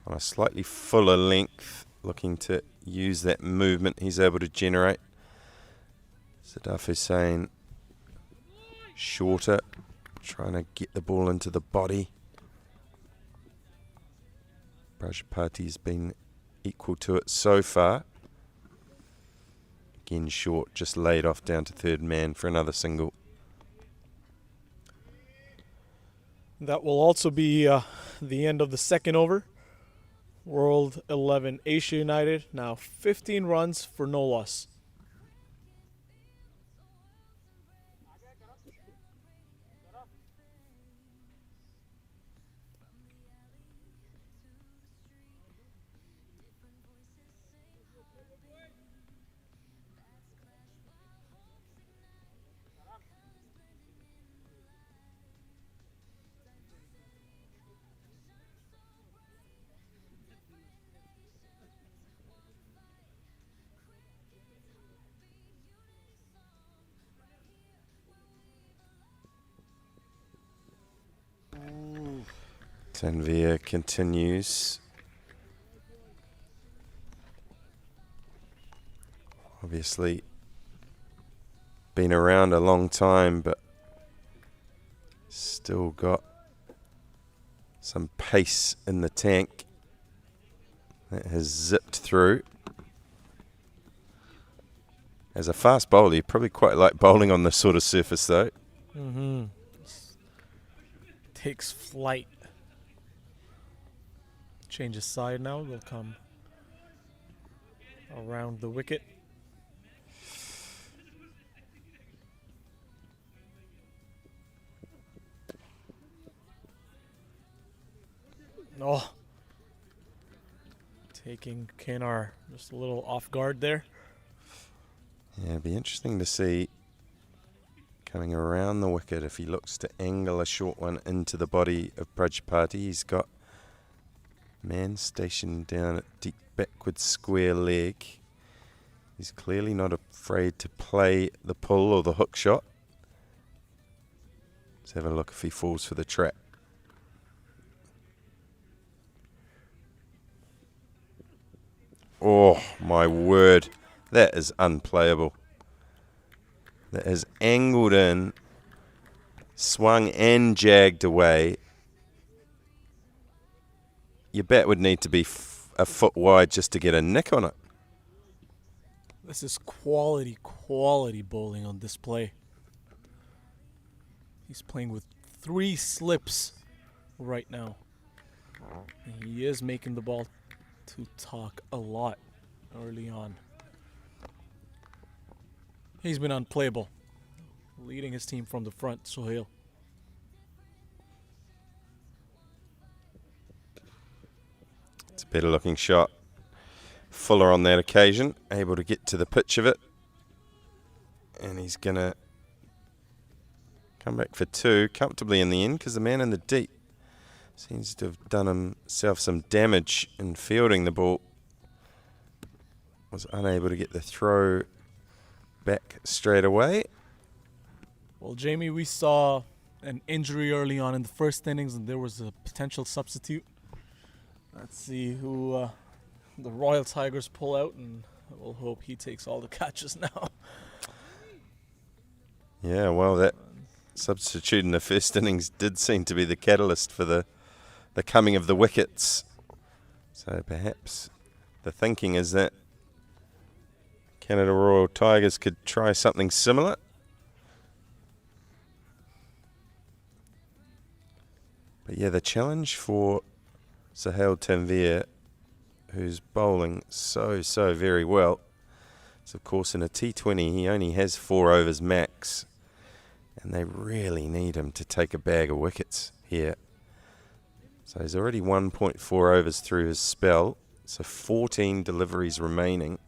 S6: on a slightly fuller length, looking to use that movement he's able to generate. Sadaf Hussain shorter, trying to get the ball into the body. Prajapati's been equal to it so far. Again short, just laid off down to third man for another single.
S4: That will also be the end of the second over. World 11 Asia United now 15 runs for no loss.
S6: Tanvir continues. Obviously been around a long time, but still got some pace in the tank that has zipped through. As a fast bowler, you probably quite like bowling on this sort of surface, though.
S4: Mm-hmm. Takes flight. Changes side now. They'll come around the wicket. Oh. Taking Kanar just a little off guard there.
S6: Yeah, it'd be interesting to see coming around the wicket if he looks to angle a short one into the body of Prajapati. He's got man stationed down at deep backward square leg. He's clearly not afraid to play the pull or the hook shot. Let's have a look if he falls for the trap. Oh, my word. That is unplayable. That has angled in, swung and jagged away. Your bat would need to be a foot wide just to get a nick on it.
S4: This is quality bowling on display. He's playing with 3 slips right now. And he is making the ball to talk a lot early on. He's been unplayable, leading his team from the front, Sohail.
S6: It's a better looking shot. Fuller on that occasion, able to get to the pitch of it. And he's going to come back for 2 comfortably in the end, because the man in the deep seems to have done himself some damage in fielding the ball. Was unable to get the throw back straight away.
S4: Well, Jamie, we saw an injury early on in the first innings, and there was a potential substitute. Let's see who the Royal Tigers pull out, and we'll hope he takes all the catches now.
S6: Yeah, well, that substitute in the first innings did seem to be the catalyst for the coming of the wickets. So perhaps the thinking is that Canada Royal Tigers could try something similar. But yeah, the challenge for Sohail Tanvir, who's bowling so very well, is of course in a T20 he only has 4 overs max, and they really need him to take a bag of wickets here. So he's already 1.4 overs through his spell, so 14 deliveries remaining.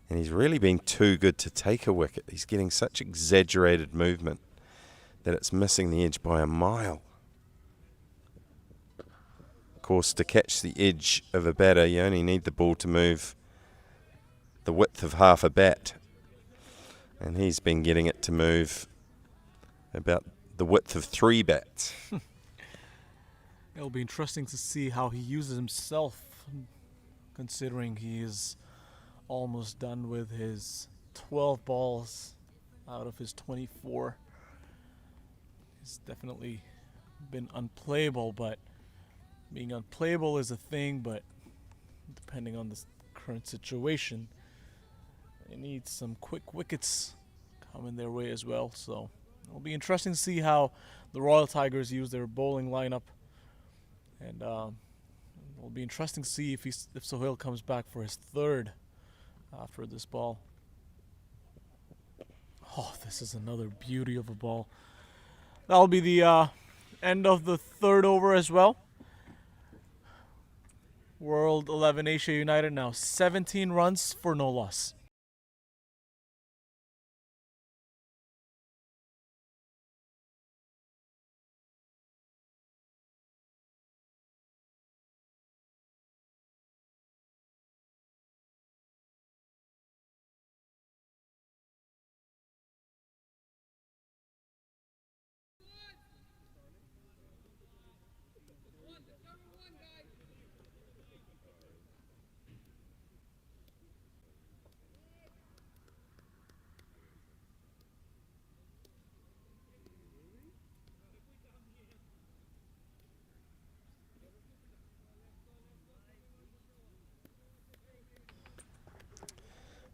S6: And he's really been too good to take a wicket. He's getting such exaggerated movement that it's missing the edge by a mile. Of course, to catch the edge of a batter, you only need the ball to move the width of half a bat. And he's been getting it to move about the width of 3 bats.
S4: It'll be interesting to see how he uses himself, considering he is almost done with his 12 balls out of his 24. He's definitely been unplayable, but being unplayable is a thing, but depending on the current situation, they need some quick wickets coming their way as well. So it'll be interesting to see how the Royal Tigers use their bowling lineup, and it'll be interesting to see if Sohail comes back for his 3rd after this ball. Oh, this is another beauty of a ball. That'll be the end of the 3rd over as well. World 11 Asia United now 17 runs for no loss.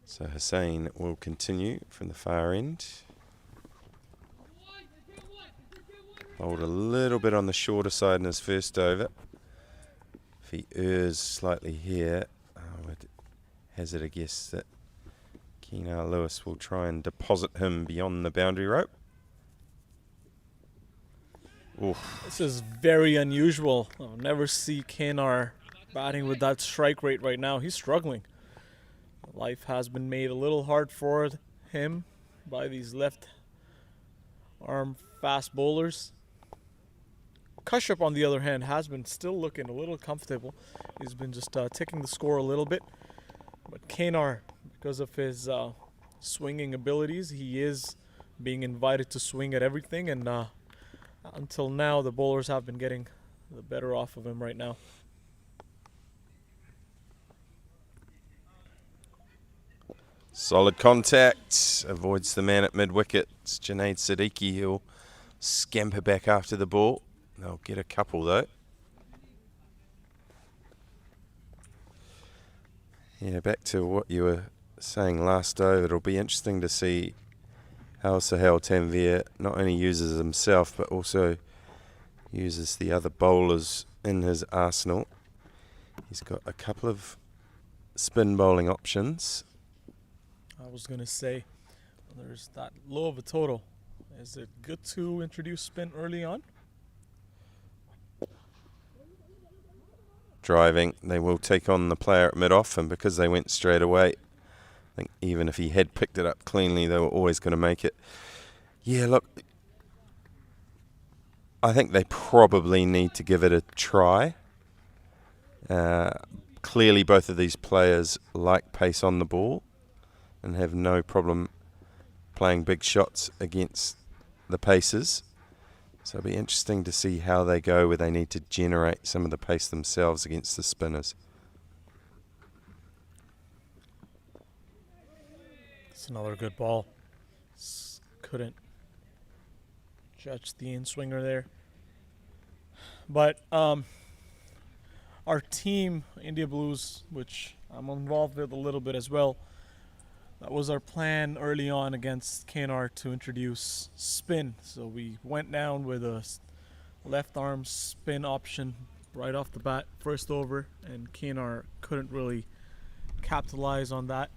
S6: So Hussain will continue from the far end. Bowled a little bit on the shorter side in his first over. If he errs slightly here, I would hazard a guess that Keenar Lewis will try and deposit him beyond the boundary rope. Oof.
S4: This is very unusual. I'll never see Keenar batting with that strike rate right now. He's struggling. Life has been made a little hard for him by these left arm fast bowlers. Kashyap, on the other hand, has been still looking a little comfortable. He's been just ticking the score a little bit. But Keenar, because of his swinging abilities, he is being invited to swing at everything. And until now, the bowlers have been getting the better off of him right now.
S6: Solid contact. Avoids the man at mid-wicket. It's Junaid Siddiqui who'll scamper back after the ball. They'll get a couple though. Yeah, back to what you were saying last over. It'll be interesting to see how Sahel Tanvir not only uses himself but also uses the other bowlers in his arsenal. He's got a couple of spin bowling options.
S4: I was going to say, there's that low of a total. Is it good to introduce spin early on?
S6: Driving, they will take on the player at mid-off, and because they went straight away, I think even if he had picked it up cleanly, they were always going to make it. Yeah, look, I think they probably need to give it a try. Clearly both of these players like pace on the ball and have no problem playing big shots against the pacers. So it'll be interesting to see how they go, where they need to generate some of the pace themselves against the spinners.
S4: It's another good ball. Couldn't judge the in-swinger there. But our team, India Blues, which I'm involved with a little bit as well, that was our plan early on against Keenar to introduce spin. So we went down with a left arm spin option right off the bat, first over, and Keenar couldn't really capitalize on that.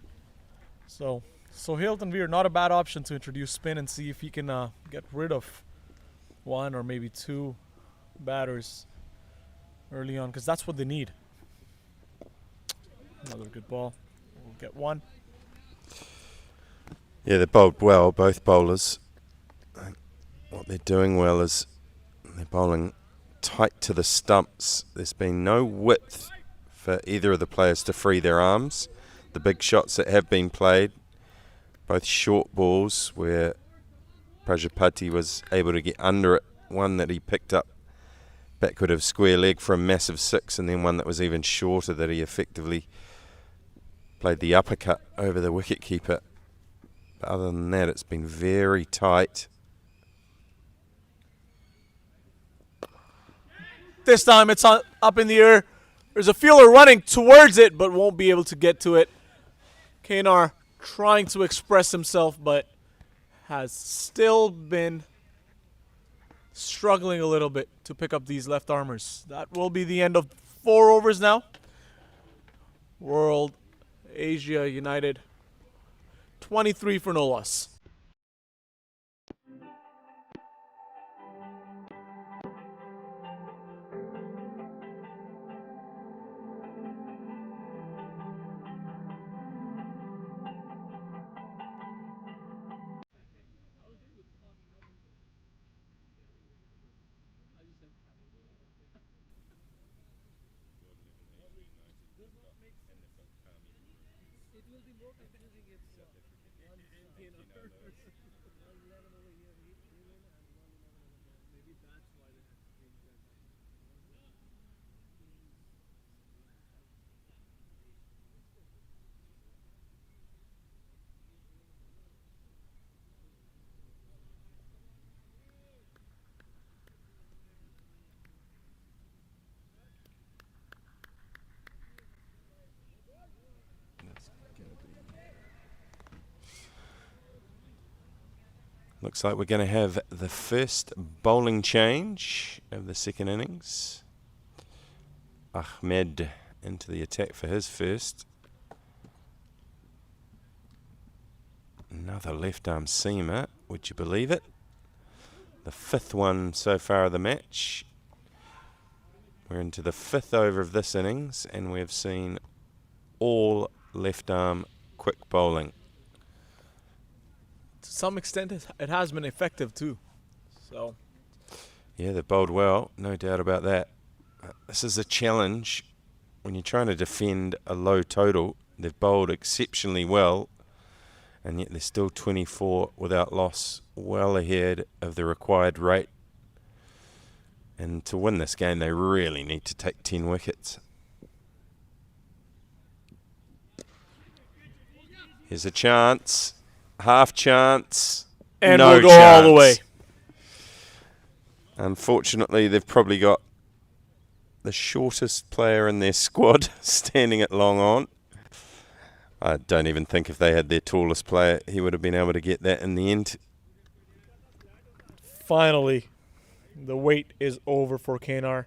S4: So Sahel Tanvir, not a bad option to introduce spin and see if he can get rid of one or maybe two batters early on, because that's what they need. Another good ball. We'll get one.
S6: Yeah, they bowled well, both bowlers. What they're doing well is they're bowling tight to the stumps. There's been no width for either of the players to free their arms. The big shots that have been played, both short balls where Prajapati was able to get under it. One that he picked up backward of square leg for a massive six, and then one that was even shorter that he effectively played the uppercut over the wicketkeeper. But other than that, it's been very tight.
S4: This time it's up in the air. There's a fielder running towards it, but won't be able to get to it. Keenar trying to express himself, but has still been struggling a little bit to pick up these left armers. That will be the end of 4 overs now. World Asia United 23 for no loss.
S6: Looks like we're going to have the first bowling change of the second innings. Ahmed into the attack for his first. Another left arm seamer, would you believe it? The fifth one so far of the match. We're into the fifth over of this innings, and we've seen all left arm quick bowling.
S4: To some extent, it has been effective too. So,
S6: yeah, they bowled well, no doubt about that. This is a challenge when you're trying to defend a low total. They've bowled exceptionally well, and yet they're still 24 without loss, well ahead of the required rate. And to win this game, they really need to take 10 wickets. Here's a chance. Half chance.
S4: and
S6: no
S4: we'll go
S6: chance.
S4: all the way.
S6: Unfortunately, they've probably got the shortest player in their squad standing at long on. I don't even think if they had their tallest player, he would have been able to get that in the end.
S4: Finally, the wait is over for Kanar.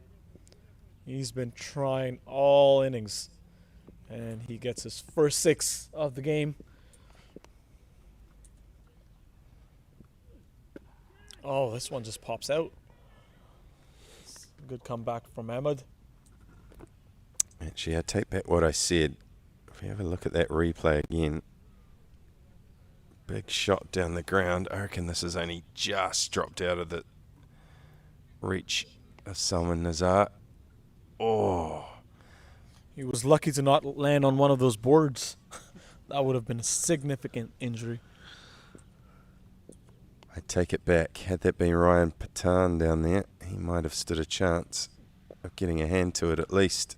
S4: He's been trying all innings, and he gets his first 6 of the game. Oh, this one just pops out. Good comeback from Ahmed.
S6: Actually, I take back what I said. If you have a look at that replay again, big shot down the ground. I reckon this has only just dropped out of the reach of Salman Nazar. Oh.
S4: He was lucky to not land on one of those boards. That would have been a significant injury.
S6: I take it back. Had that been Ryan Patan down there, he might have stood a chance of getting a hand to it at least.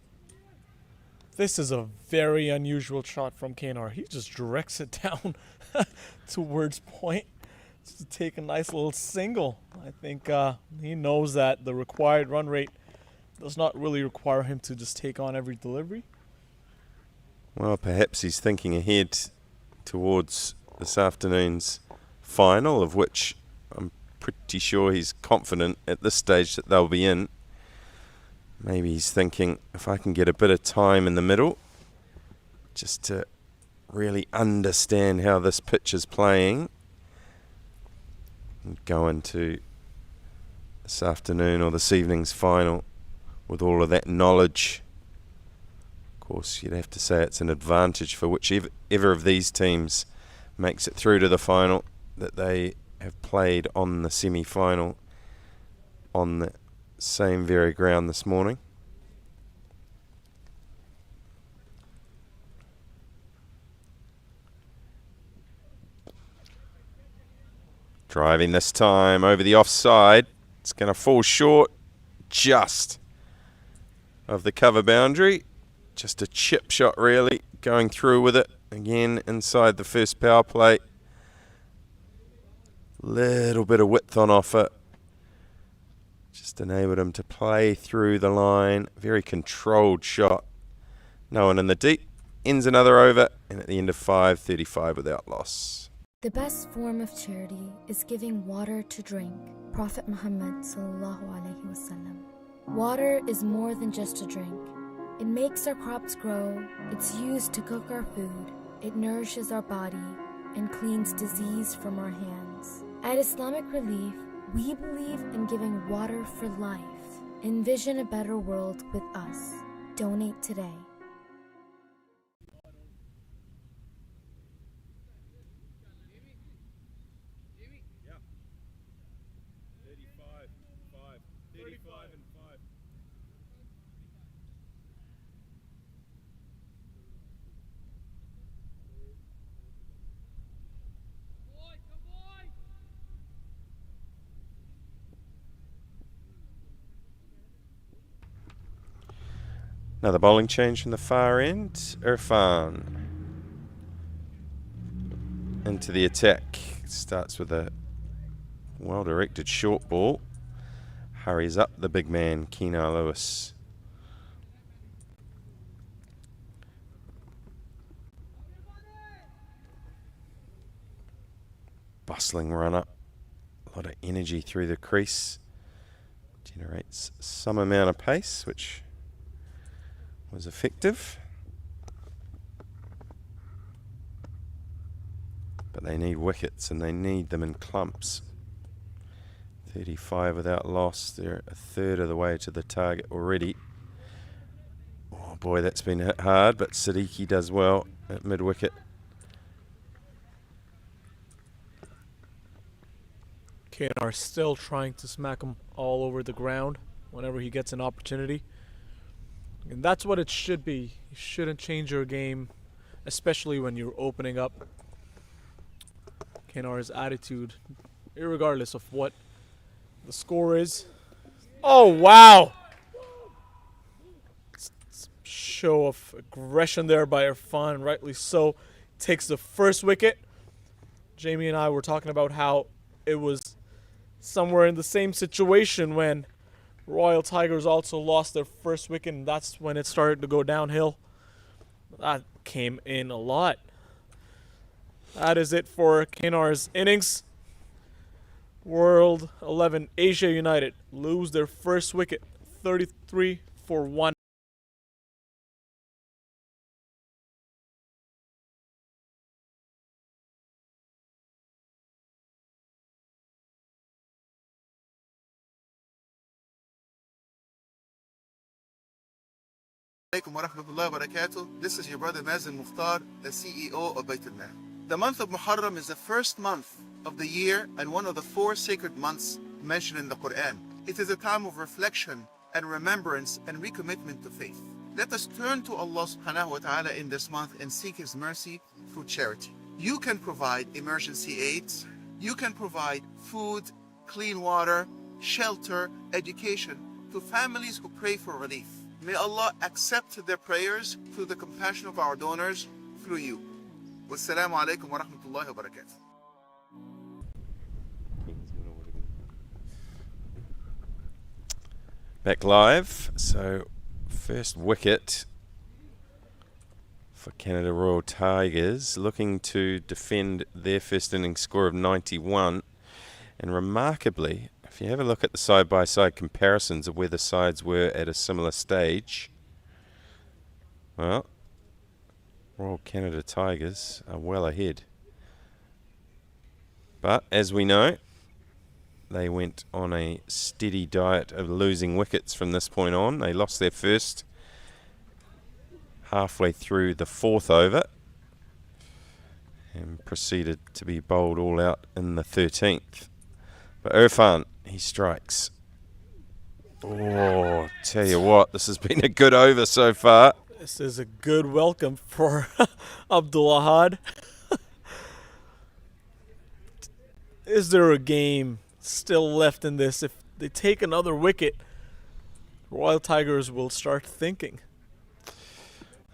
S4: This is a very unusual shot from Kanar. He just directs it down towards point to take a nice little single. I think he knows that the required run rate does not really require him to just take on every delivery.
S6: Well, perhaps he's thinking ahead towards this afternoon's final, of which I'm pretty sure he's confident at this stage that they'll be in. Maybe he's thinking, if I can get a bit of time in the middle, just to really understand how this pitch is playing, and go into this afternoon or this evening's final with all of that knowledge. Of course, you'd have to say it's an advantage for whichever of these teams makes it through to the final, that they have played on the semi-final on the same very ground this morning. Driving this time over the offside. It's going to fall short just of the cover boundary. Just a chip shot really, going through with it. Again, inside the first power play. Little bit of width on offer. Just enabled him to play through the line. Very controlled shot. No one in the deep. Ends another over, and at the end of 5:35 without loss.
S1: The best form of charity is giving water to drink. Prophet Muhammad sallallahu alaihi wasallam. Water is more than just a drink. It makes our crops grow. It's used to cook our food. It nourishes our body and cleans disease from our hands. At Islamic Relief, we believe in giving water for life. Envision a better world with us. Donate today.
S6: Another bowling change from the far end. Irfan into the attack. Starts with a well-directed short ball. Hurries up the big man, Keenar Lewis. Bustling run up A lot of energy through the crease. Generates some amount of pace, which was effective. But they need wickets, and they need them in clumps. 35 without loss. They're a third of the way to the target already. Oh boy, that's been hit hard, but Siddiqui does well at mid-wicket.
S4: KNR still trying to smack him all over the ground whenever he gets an opportunity. And that's what it should be. You shouldn't change your game, especially when you're opening up. KNR's attitude, irregardless of what the score is. Oh, wow! Show of aggression there by Irfan, rightly so. Takes the first wicket. Jamie and I were talking about how it was somewhere in the same situation when Royal Tigers also lost their first wicket, and that's when it started to go downhill. That came in a lot. That is it for KNR's innings. World 11 Asia United lose their first wicket, 33 for 1.
S9: Alaikum wa rahmatullahi wa barakatuh. This is your brother Mazen Mukhtar, the CEO of Bayt al-Mal. The month of Muharram is the first month of the year and one of the 4 sacred months mentioned in the Quran. It is a time of reflection and remembrance and recommitment to faith. Let us turn to Allah subhanahu wa ta'ala in this month and seek His mercy through charity. You can provide emergency aids. You can provide food, clean water, shelter, education to families who pray for relief. May Allah accept their prayers through the compassion of our donors through you. Wassalamu alaikum wa rahmatullahi wa barakatuh.
S6: Back live. So, first wicket for Canada Royal Tigers, looking to defend their first innings score of 91. And remarkably, if you have a look at the side-by-side comparisons of where the sides were at a similar stage, well, Royal Canada Tigers are well ahead. But, as we know, they went on a steady diet of losing wickets from this point on. They lost their first halfway through the 4th over and proceeded to be bowled all out in the 13th. But Irfan, he strikes. Oh, tell you what, this has been a good over so far.
S4: This is a good welcome for Abdul Ahad. Is there a game still left in this? If they take another wicket, Royal Tigers will start thinking.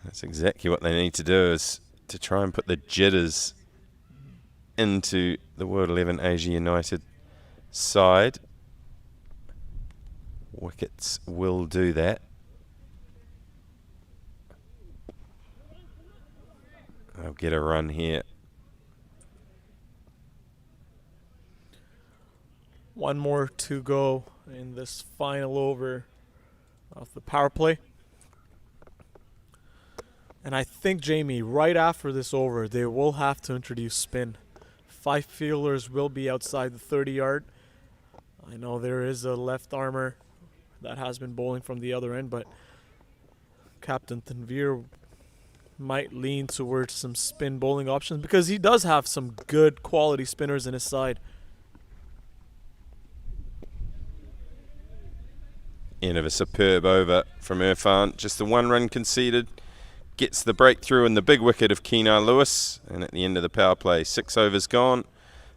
S6: That's exactly what they need to do, is to try and put the jitters into the World 11 Asia United side. Wickets will do that. They'll get a run here.
S4: One more to go in this final over of the power play. And I think, Jamie, right after this over, they will have to introduce spin. 5 fielders will be outside the 30-yard. I know there is a left armer that has been bowling from the other end, but Captain Tanveer might lean towards some spin bowling options because he does have some good quality spinners in his side.
S6: End of a superb over from Irfan. Just the 1 run conceded. Gets the breakthrough in the big wicket of Keenar Lewis. And at the end of the power play, 6 overs gone,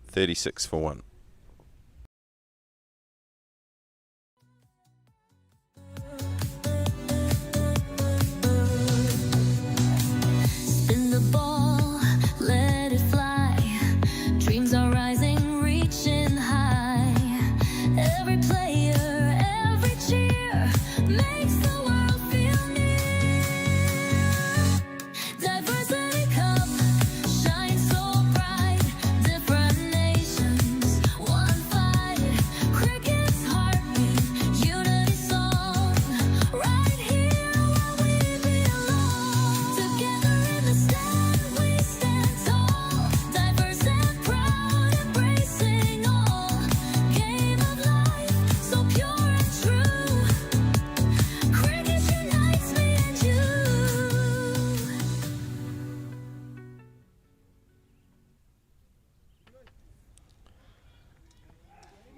S6: 36 for 1.
S1: Spin the ball, let it fly. Dreams are rising, reaching high. Every player, every cheer makes the world feel near. Diversity Cup shines so bright. Different nations,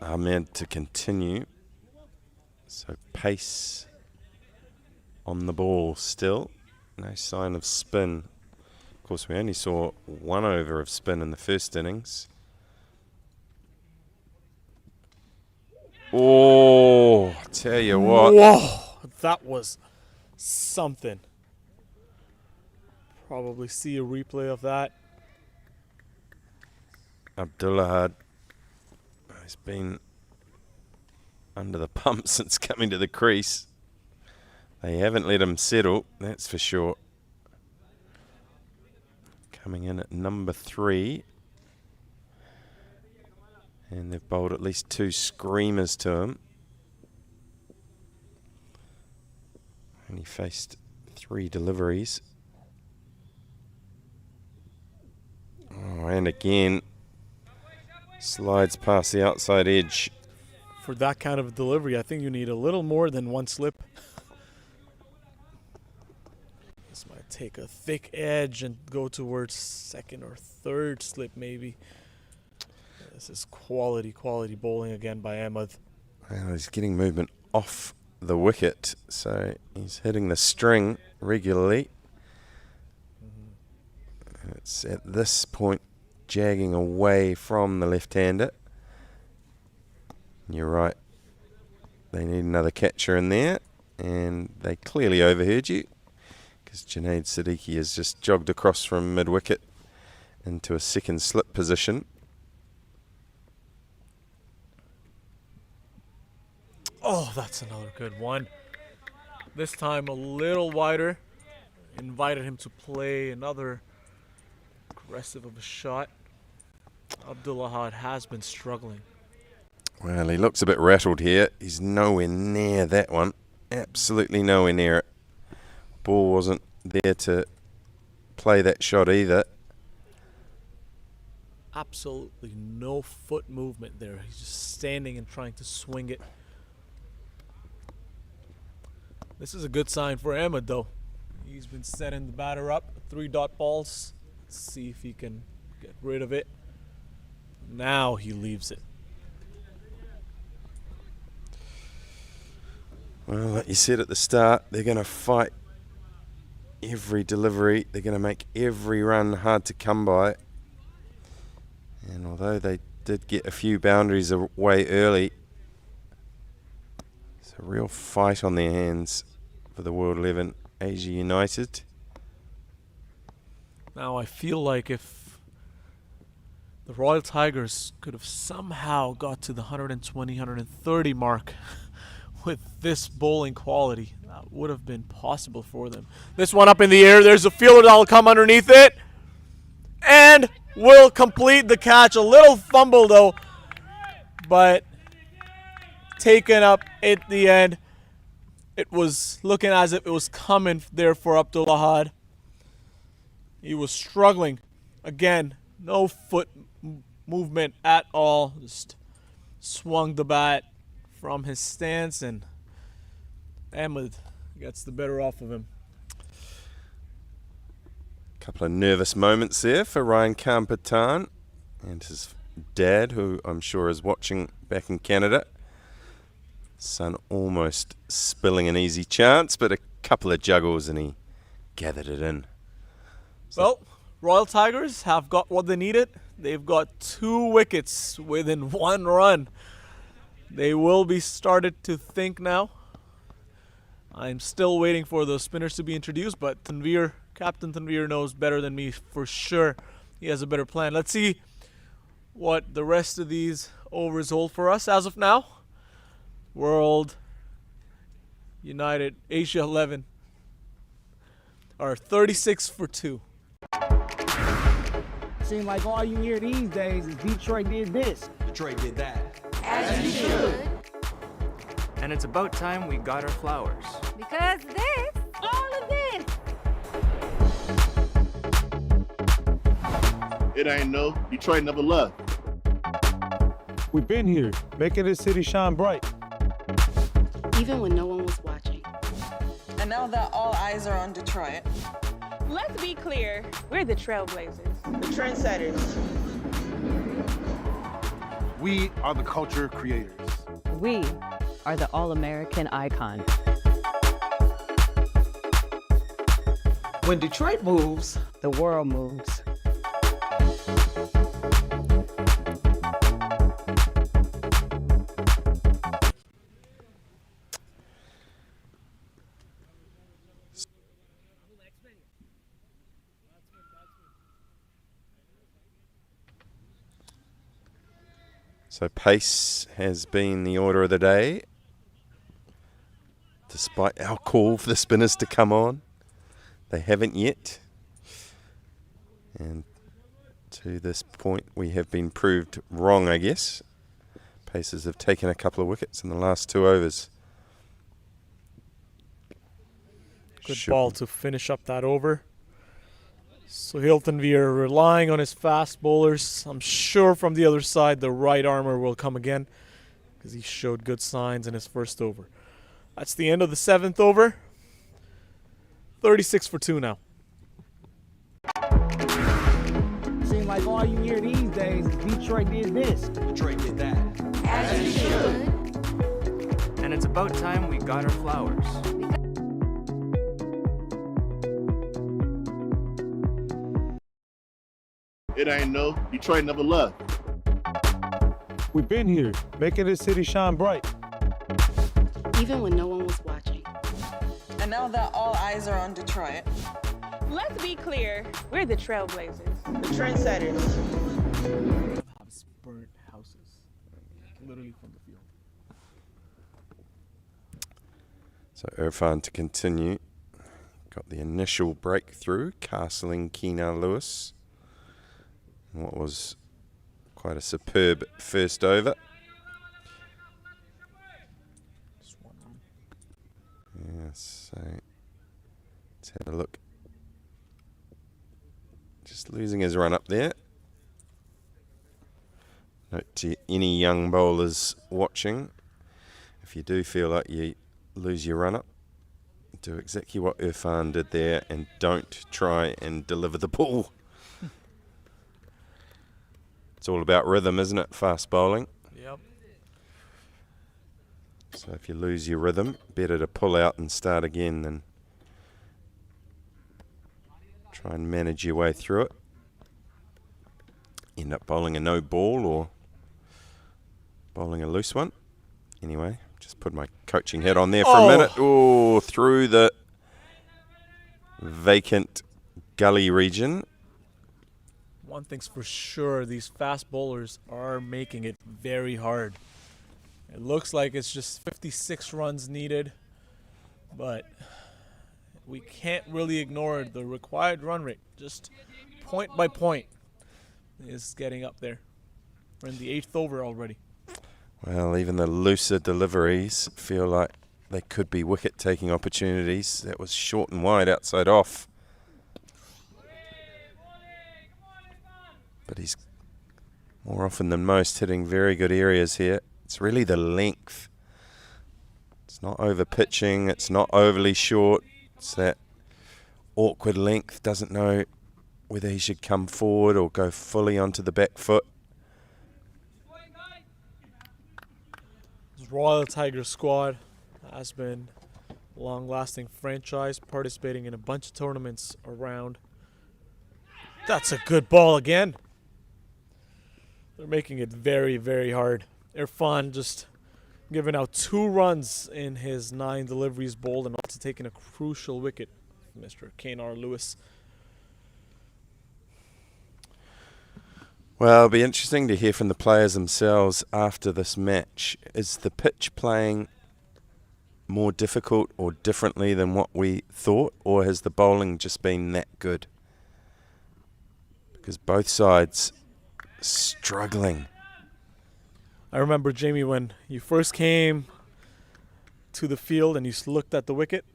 S6: Ahmed to continue. So pace on the ball still. No sign of spin. Of course, we only saw 1 over of spin in the first innings. Oh, I tell you what.
S4: Whoa, that was something. Probably see a replay of that.
S6: Abdullah has been under the pump since coming to the crease. They haven't let him settle, that's for sure. Coming in at number 3. And they've bowled at least 2 screamers to him. And he faced 3 deliveries. Oh, and again, slides past the outside edge.
S4: For that kind of delivery, I think you need a little more than 1 slip. This might take a thick edge and go towards 2nd or 3rd slip maybe. This is quality bowling again by Ahmed.
S6: Well, he's getting movement off the wicket, so he's hitting the string regularly. It's at this point jagging away from the left-hander. You're right. They need another catcher in there, and they clearly overheard you because Junaid Siddiqui has just jogged across from mid-wicket into a 2nd slip position.
S4: Oh, that's another good one. This time a little wider. Invited him to play another aggressive of a shot. Abdullah has been struggling.
S6: Well, he looks a bit rattled here. He's nowhere near that one. Absolutely nowhere near it. Ball wasn't there to play that shot either.
S4: Absolutely no foot movement there. He's just standing and trying to swing it. This is a good sign for Ahmed though. He's been setting the batter up. 3 dot balls. Let's see if he can get rid of it. Now he leaves it.
S6: Well, like you said at the start, they're going to fight every delivery. They're going to make every run hard to come by. And although they did get a few boundaries away early, it's a real fight on their hands for the World 11 Asia United.
S4: Now I feel like if the Royal Tigers could have somehow got to the 120, 130 mark with this bowling quality, that would have been possible for them. This one up in the air. There's a fielder that will come underneath it and will complete the catch. A little fumble though, but taken up at the end. It was looking as if it was coming there for Abdullah. He was struggling. Again, no foot movement at all. Just swung the bat from his stance, and Ahmed gets the better off of him.
S6: Couple of nervous moments there for Ryan Khan Patan and his dad, who I'm sure is watching back in Canada. Son almost spilling an easy chance, but a couple of juggles and he gathered it in.
S4: Well, Royal Tigers have got what they needed. They've got 2 wickets within 1 run. They will be started to think now. I'm still waiting for the spinners to be introduced, but Captain Tanveer knows better than me for sure. He has a better plan. Let's see what the rest of these overs hold for us as of now. World United Asia 11 are 36 for 2.
S15: Seems like all you hear these days is Detroit did this.
S8: Detroit did that.
S17: As you should.
S8: And it's about time we got our flowers.
S10: Because all of this.
S16: It ain't no Detroit never left.
S14: We've been here, making this city shine bright.
S17: Even when no one was watching.
S11: And now that all eyes are on Detroit,
S18: Let's be clear, we're the trailblazers.
S11: the trendsetters.
S21: We are the culture creators.
S19: We are the All-American icon.
S15: When Detroit moves,
S19: The world moves.
S6: So pace has been the order of the day. Despite our call for the spinners to come on, they haven't yet. And to this point, we have been proved wrong, I guess. Pacers have taken a couple of wickets in the last 2 overs.
S4: Good ball to finish up that over. So Hilton, we are relying on his fast bowlers. I'm sure from the other side, the right armour will come again because he showed good signs in his first over. That's the end of the 7th over. 36 for 2 now.
S15: seems like all you hear these days is Detroit did this.
S8: Detroit did that.
S17: As you should.
S8: And it's about time we got our flowers.
S16: It ain't no Detroit never left.
S14: We've been here, making this city shine bright.
S17: Even when no one was watching.
S11: And now that all eyes are on Detroit,
S18: Let's be clear, we're the trailblazers.
S11: the trendsetters.
S4: Burnt houses, literally from the field.
S6: So Irfan to continue. Got the initial breakthrough, castling Keenan Lewis. What was quite a superb first over. Yes, so let's have a look. Just losing his run up there. Note to any young bowlers watching, if you do feel like you lose your run up, do exactly what Irfan did there and don't try and deliver the ball. It's all about rhythm, isn't it? Fast bowling.
S4: Yep.
S6: So if you lose your rhythm, better to pull out and start again than try and manage your way through it. End up bowling a no ball or bowling a loose one. Anyway, just put my coaching hat on there for a minute. Oh, through the vacant gully region.
S4: One thing's for sure, these fast bowlers are making it very hard. It looks like it's just 56 runs needed, but we can't really ignore the required run rate. Just point by point is getting up there. We're in the 8th over already.
S6: Well, even the looser deliveries feel like they could be wicket-taking opportunities. That was short and wide outside off. But he's more often than most hitting very good areas here. It's really the length. It's not over pitching. It's not overly short. It's that awkward length. Doesn't know whether he should come forward or go fully onto the back foot.
S4: This Royal Tiger squad has been a long-lasting franchise, participating in a bunch of tournaments around. That's a good ball again. They're making it very, very hard. Irfan just giving out 2 runs in his 9 deliveries bowled and also taking a crucial wicket, Mr. Keenan Lewis.
S6: Well, it'll be interesting to hear from the players themselves after this match. Is the pitch playing more difficult or differently than what we thought, or has the bowling just been that good? Because both sides struggling.
S4: I remember, Jamie, when you first came to the field and you looked at the wicket.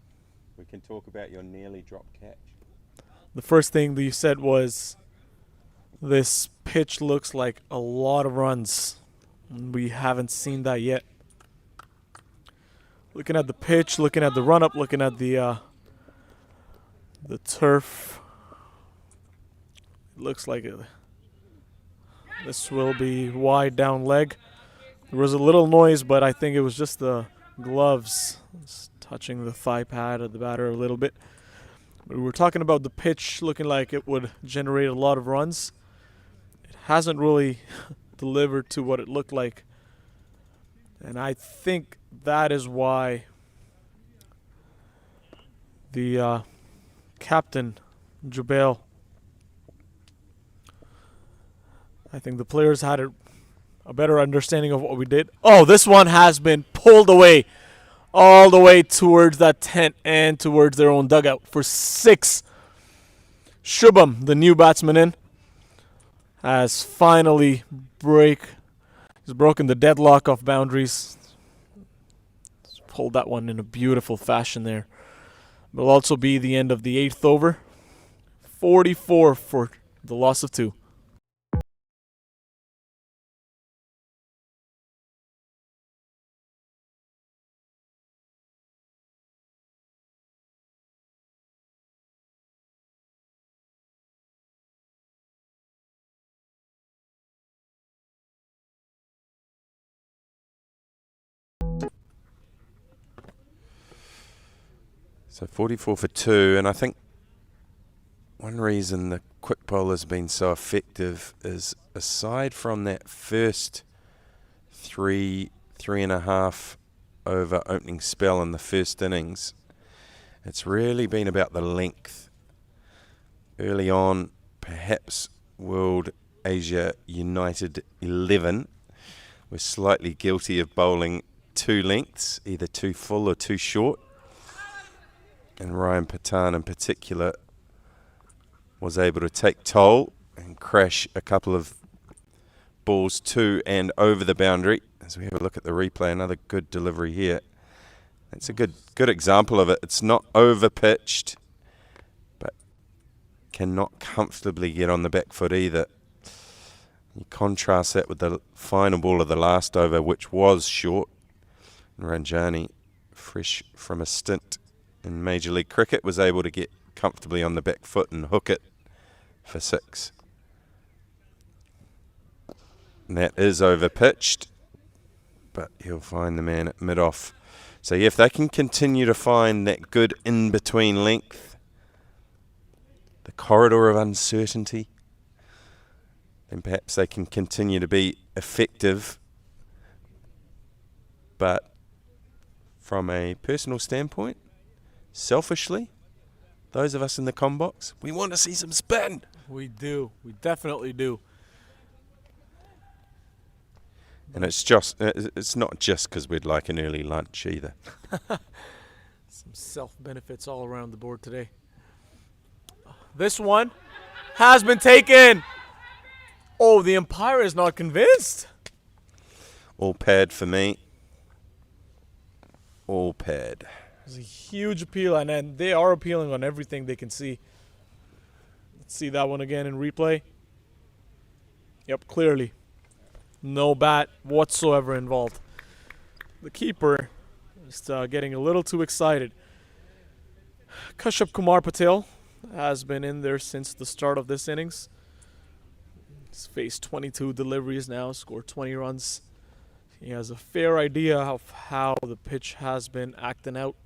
S6: We can talk about your nearly dropped catch.
S4: The first thing that you said was, this pitch looks like a lot of runs. We haven't seen that yet. Looking at the pitch, looking at the run-up, looking at the turf. It looks like This will be wide down leg. There was a little noise, but I think it was just the gloves touching the thigh pad of the batter a little bit. We were talking about the pitch looking like it would generate a lot of runs. It hasn't really delivered to what it looked like. And I think that is why the captain, Jubail, I think the players had a better understanding of what we did. Oh, this one has been pulled away all the way towards that tent and towards their own dugout for 6. Shubham, the new batsman in, has finally he's broken the deadlock of boundaries. He's pulled that one in a beautiful fashion there. Will also be the end of the 8th over. 44 for the loss of 2.
S6: So 44 for 2, and I think one reason the quick bowler's been so effective is, aside from that first 3.5 over opening spell in the first innings, it's really been about the length. Early on, perhaps World Asia United 11 were slightly guilty of bowling 2 lengths, either too full or too short. And Ryan Patan in particular was able to take toll and crash a couple of balls to and over the boundary. As we have a look at the replay, another good delivery here. It's a good example of it. It's not over pitched, but cannot comfortably get on the back foot either. You contrast that with the final ball of the last over, which was short. And Ranjani, fresh from a stint in Major League Cricket, was able to get comfortably on the back foot and hook it for 6. And that is over pitched, but he'll find the man at mid-off. So yeah, if they can continue to find that good in-between length, the corridor of uncertainty, then perhaps they can continue to be effective. But from a personal standpoint, selfishly, those of us in the comm box, we want to see some spin.
S4: We do. We definitely do.
S6: And it's not just because we'd like an early lunch either.
S4: Some self-benefits all around the board today. This one has been taken. Oh, the umpire is not convinced.
S6: All pad for me. All pad.
S4: It's a huge appeal, and they are appealing on everything they can see. Let's see that one again in replay. Yep, clearly. No bat whatsoever involved. The keeper is getting a little too excited. Kashyap Kumar Patel has been in there since the start of this innings. He's faced 22 deliveries now, scored 20 runs. He has a fair idea of how the pitch has been acting out.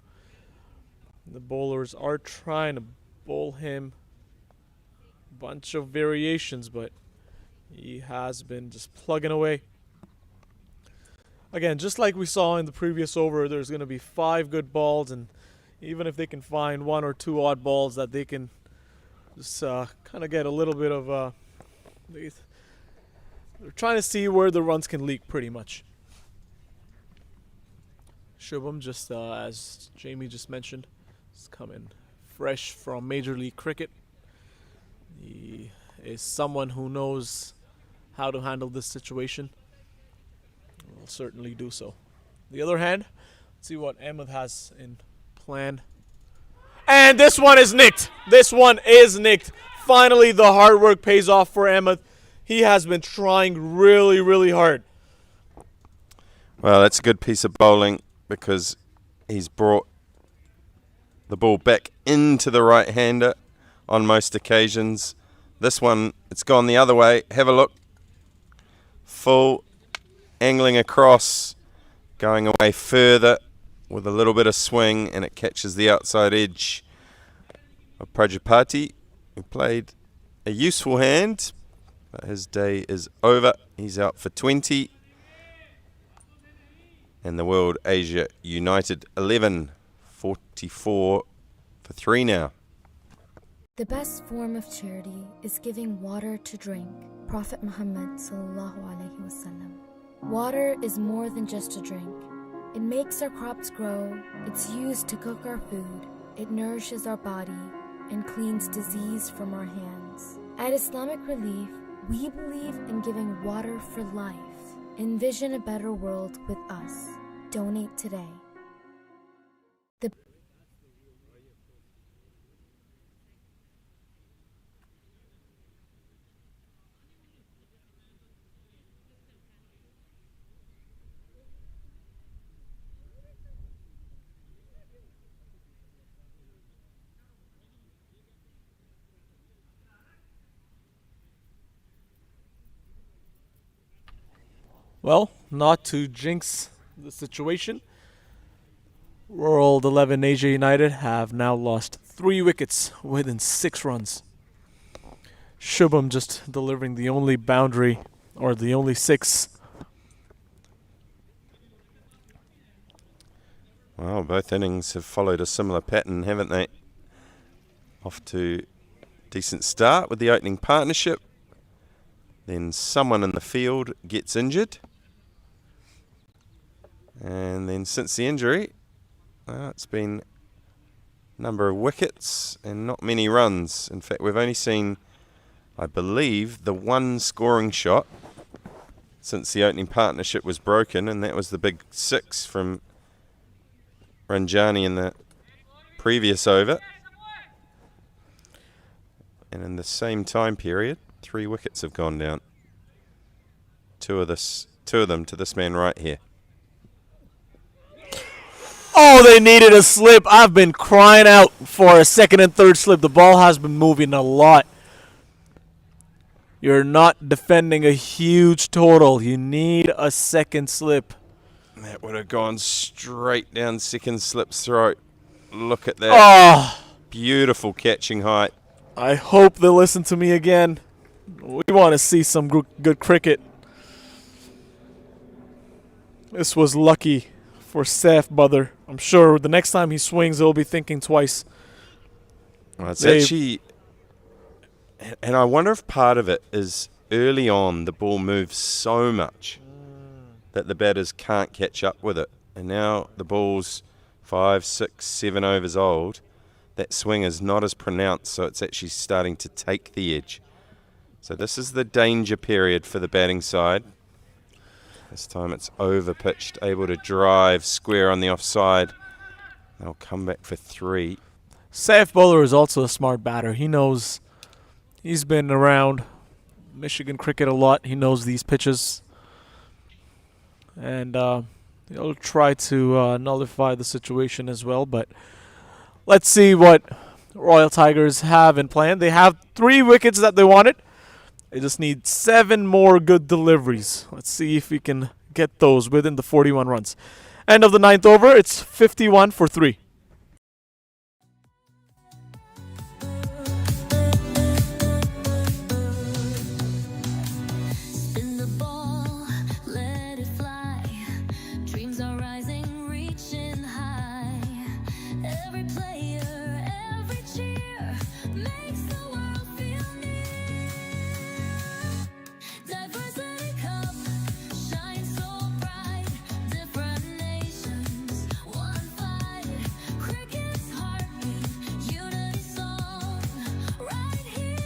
S4: The bowlers are trying to bowl him a bunch of variations, but he has been just plugging away. Again, just like we saw in the previous over, there's going to be 5 good balls, and even if they can find 1 or 2 odd balls that they can just kind of get a little bit of they're trying to see where the runs can leak pretty much. Shubham, just as Jamie just mentioned, is coming fresh from Major League Cricket. He is someone who knows how to handle this situation. Will certainly do so. The other hand, let's see what Ahmed has in plan. And this one is nicked. This one is nicked. Finally, the hard work pays off for Ahmed. He has been trying really, really hard.
S6: Well, that's a good piece of bowling because he's brought the ball back into the right-hander on most occasions. This one, it's gone the other way. Have a look. full, angling across, going away further with a little bit of swing, and it catches the outside edge of Prajapati, who played a useful hand, but his day is over. He's out for 20. And the World Asia United 11, 44 for 3 now.
S1: The best form of charity is giving water to drink. Prophet Muhammad sallallahu alaihi wasallam. Water is more than just a drink. It makes our crops grow, it's used to cook our food, it nourishes our body, and cleans disease from our hands. At Islamic Relief, we believe in giving water for life. Envision a better world with us. Donate today.
S4: Well, not to jinx the situation, World 11 Asia United have now lost 3 wickets within 6 runs. Shubham just delivering the only boundary, or the only 6.
S6: Well, both innings have followed a similar pattern, haven't they? Off to a decent start with the opening partnership. Then someone in the field gets injured. And then since the injury, it's been a number of wickets and not many runs. In fact, we've only seen, I believe, the 1 scoring shot since the opening partnership was broken, and that was the big 6 from Ranjani in the previous over. And in the same time period, 3 wickets have gone down. 2 of them to this man right here.
S4: Oh, they needed a slip. I've been crying out for a second and third slip. The ball has been moving a lot. You're not defending a huge total. You need a second slip.
S6: That would have gone straight down second slip's throat. Look at that.
S4: Oh.
S6: Beautiful catching height.
S4: I hope they listen to me again. We want to see some good cricket. This was lucky for Saif Badr. I'm sure the next time he swings, he'll be thinking twice.
S6: Well, it's actually, and I wonder if part of it is early on the ball moves so much that the batters can't catch up with it. And now the ball's 5, 6, 7 overs old. That swing is not as pronounced, so it's actually starting to take the edge. So this is the danger period for the batting side. This time it's over-pitched, able to drive square on the offside. They'll come back for 3.
S4: Saif Bowler is also a smart batter. He knows, he's been around Michigan cricket a lot. He knows these pitches. And he'll try to nullify the situation as well. But let's see what Royal Tigers have in plan. They have 3 wickets that they wanted. They just need 7 more good deliveries. Let's see if we can get those within the 41 runs. End of the 9th over. It's 51 for 3.
S1: Spin the ball, let it fly. Dreams are rising, reaching high. Every player, every cheer makes the world feel near. Diversity Cup shines so bright. Different nations, one fight. Cricket's heartbeat, unity song. Right here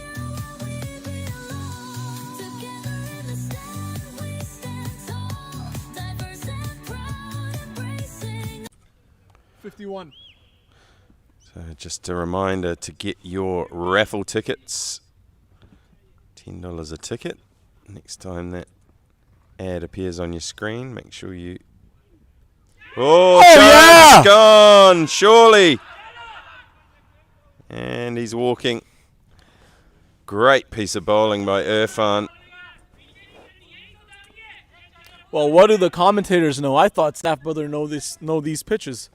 S1: where we belong. Together in the stand, we stand tall. Diverse and proud, embracing.
S4: 51.
S6: So just a reminder to get your raffle tickets. $10 a ticket. Next time that ad appears on your screen, make sure you... Oh, chance gone, surely. And he's walking. Great piece of bowling by Irfan.
S4: Well, what do the commentators know? I thought Staff Brother know these pitches.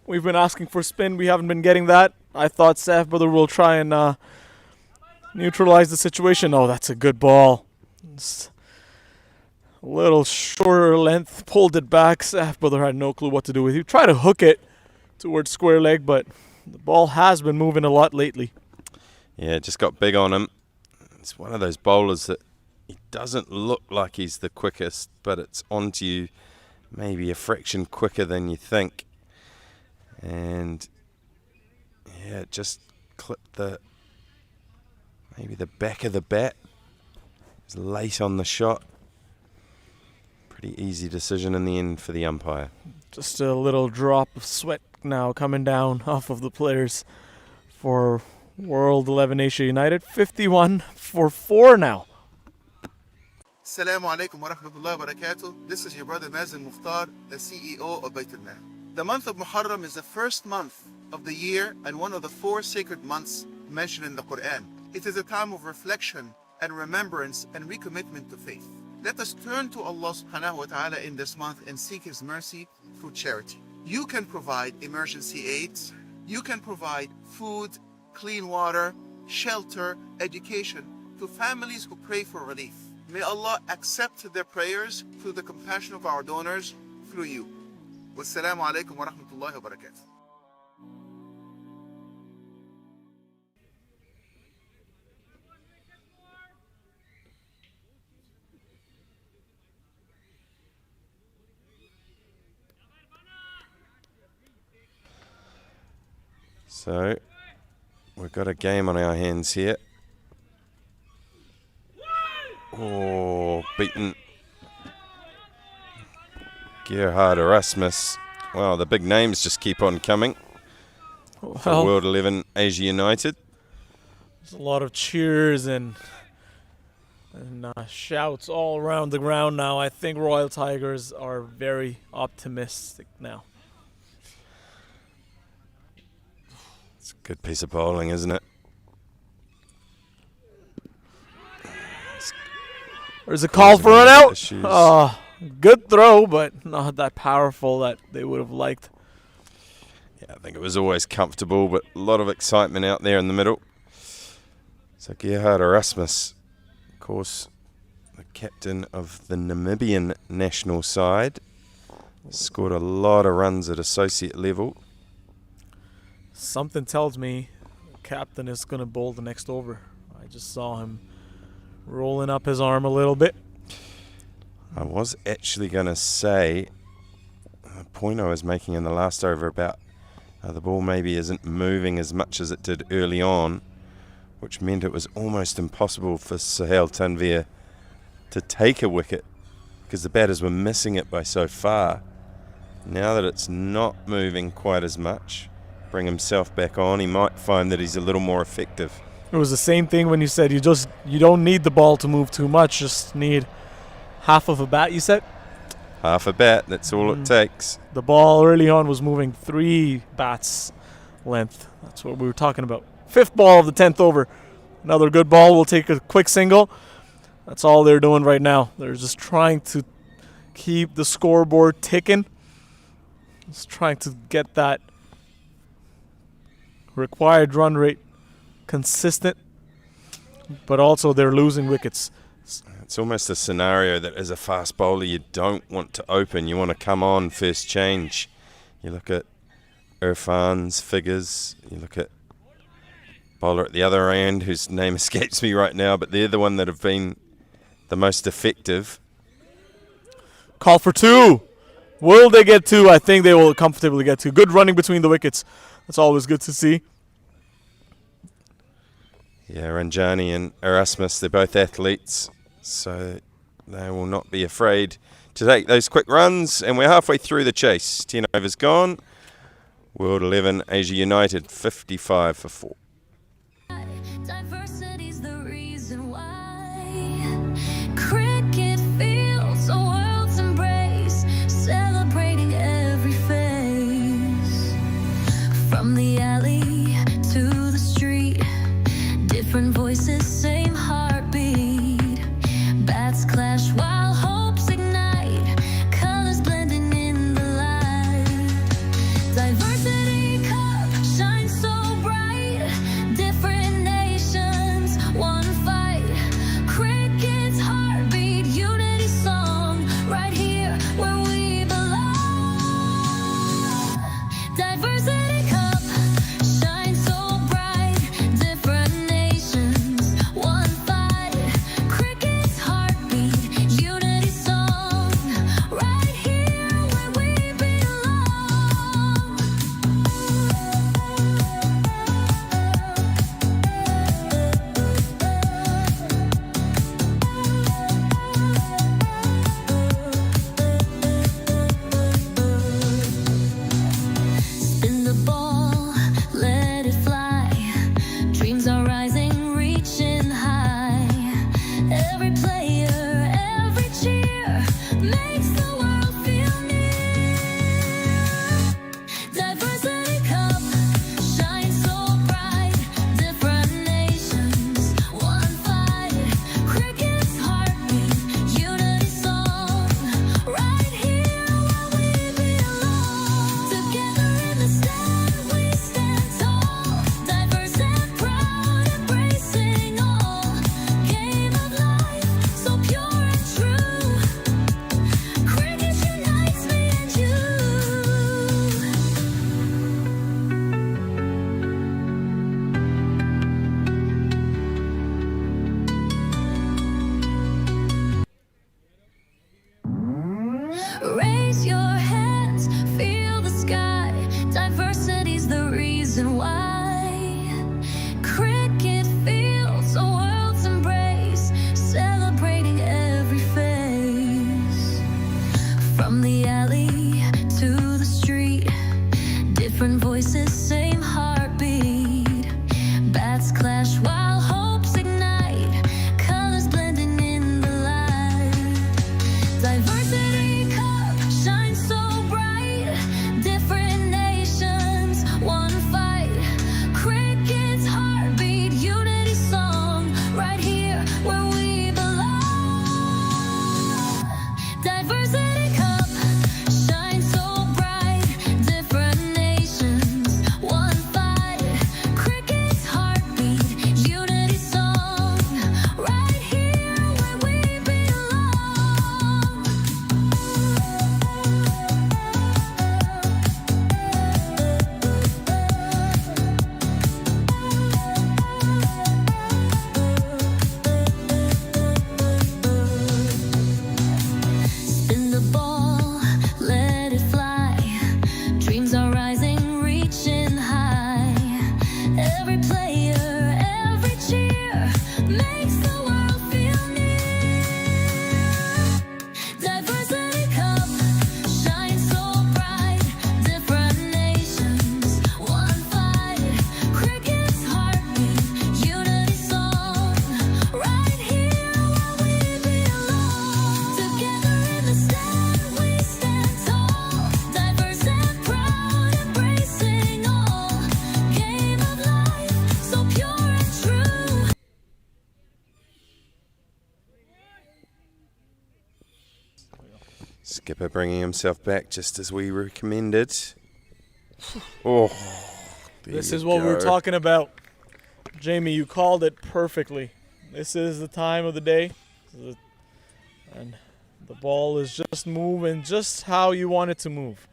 S4: We've been asking for spin. We haven't been getting that. I thought Staff Brother will try and neutralize the situation. Oh, that's a good ball. It's a little shorter length. Pulled it back. Staff Brother had no clue what to do with it. He tried to hook it towards square leg, but the ball has been moving a lot lately.
S6: Yeah, just got big on him. It's one of those bowlers that he doesn't look like he's the quickest, but it's onto you maybe a fraction quicker than you think. And yeah, it just clipped maybe the back of the bat. It was late on the shot. Pretty easy decision in the end for the umpire.
S4: Just a little drop of sweat now coming down off of the players for World 11 Asia United. 51 for 4 now.
S9: Assalamu alaikum wa rahmatullahi wa barakatuh. This is your brother Mazen Mukhtar, the CEO of Bayt al-Mal. The month of Muharram is the first month of the year and one of the 4 sacred months mentioned in the Quran. It is a time of reflection and remembrance and recommitment to faith. Let us turn to Allah subhanahu wa ta'ala in this month and seek His mercy through charity. You can provide emergency aids. You can provide food, clean water, shelter, education to families who pray for relief. May Allah accept their prayers through the compassion of our donors through you. Wassalamu alaikum wa rahmatullahi wa barakatuh.
S6: So, we've got a game on our hands here. Oh, beaten. Gerhard Erasmus. Wow, the big names just keep on coming for World 11 Asia United.
S4: There's a lot of cheers and shouts all around the ground now. I think Royal Tigers are very optimistic now.
S6: It's a good piece of bowling, isn't it?
S4: There's a call for an out. Good throw, but not that powerful that they would have liked.
S6: Yeah, I think it was always comfortable, but a lot of excitement out there in the middle. So Gerhard Erasmus, of course, the captain of the Namibian national side, scored a lot of runs at associate level.
S4: Something tells me the captain is going to bowl the next over. I just saw him rolling up his arm a little bit.
S6: I was actually going to say the point I was making in the last over about the ball maybe isn't moving as much as it did early on, which meant it was almost impossible for Sohail Tanvir to take a wicket because the batters were missing it by so far. Now that it's not moving quite as much, bring himself back on, he might find that he's a little more effective.
S4: It was the same thing when you said you don't need the ball to move too much, just need half of a bat, you said?
S6: Half a bat, that's all it takes.
S4: The ball early on was moving 3 bats length. That's what we were talking about. 5th ball of the 10th over. Another good ball. We'll take a quick single. That's all they're doing right now. They're just trying to keep the scoreboard ticking. Just trying to get that required run rate consistent. But also they're losing wickets.
S6: It's almost a scenario that as a fast bowler you don't want to open. You want to come on first change. You look at Irfan's figures. You look at bowler at the other end whose name escapes me right now, but they're the one that have been the most effective.
S4: Call for 2. Will they get 2? I think they will comfortably get 2. Good running between the wickets. That's always good to see.
S6: Yeah, Ranjani and Erasmus, they're both athletes, so they will not be afraid to take those quick runs. And we're halfway through the chase. 10 overs gone. World 11 Asia United, 55 for 4.
S1: Diversity's the reason why cricket feels a world's embrace, celebrating every phase. From the alley to the street, different voices, same heartbeat. Bats clash while hopes ignite. reason why cricket feels a world's embrace, celebrating every face. From the alley to the street, different voices, same heartbeat. Bats clash while hopes ignite, colors blending in the light. Diversity cup shines so bright, different nations, one fight. Cricket's heartbeat, unity song, right here where we belong. Diversity cup shines so bright, different nations, one fight. Cricket's heartbeat, unity song, right here where we belong. Spin the ball, let it fly. Dreams are rising, reaching high. Every player, every cheer makes the world feel near. Diversity cup shines so bright, different nations, one fight. Cricket's heartbeat, unity song, right here where we belong. Together in the stand, we stand tall, diverse and proud, embracing all. Game of life, so pure and true.
S6: Skipper bringing himself back just as we recommended. Oh, there
S4: This
S6: you
S4: is what we were
S6: go.
S4: talking about. Jamie, you called it perfectly. This is the time of the day. And the ball is just moving just how you want it to move.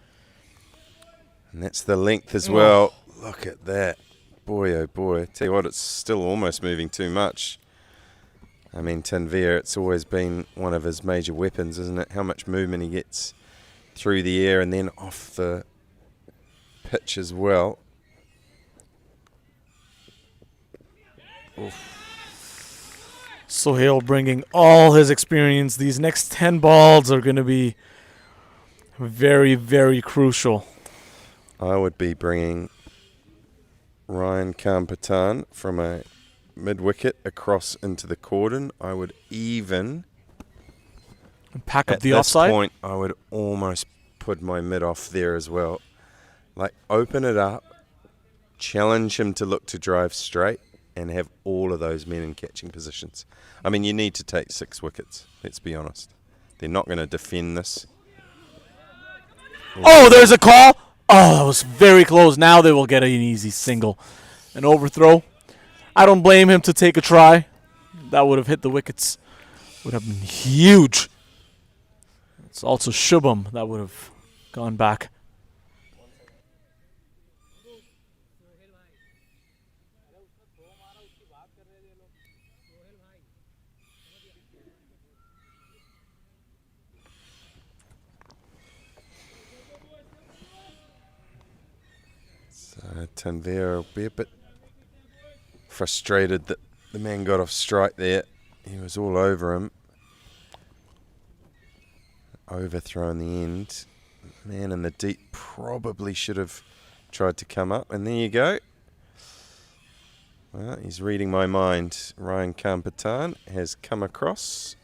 S6: And that's the length as well. Look at that. Boy, oh boy. Tell you what, it's still almost moving too much. I mean, Tanvir, it's always been one of his major weapons, isn't it? How much movement he gets through the air and then off the pitch as well.
S4: Sohail bringing all his experience. These next 10 balls are going to be very, very crucial.
S6: I would be bringing Ryan Kampatan from a mid-wicket across into the cordon. I would even...
S4: Pack up
S6: at
S4: the
S6: this
S4: offside?
S6: point, I would almost put my mid off there as well. Like, open it up, challenge him to look to drive straight, and have all of those men in catching positions. I mean, you need to take 6 wickets, let's be honest. They're not going to defend this.
S4: Oh, there's a call. Oh, that was very close. Now they will get an easy single. An overthrow. I don't blame him to take a try. That would have hit the wickets. Would have been huge. It's also Shubham that would have gone back.
S6: Tanvir will be a bit frustrated that the man got off strike there. He was all over him. Overthrow in the end. Man in the deep probably should have tried to come up. And there you go. Well, he's reading my mind. Ryan Kampatan has come across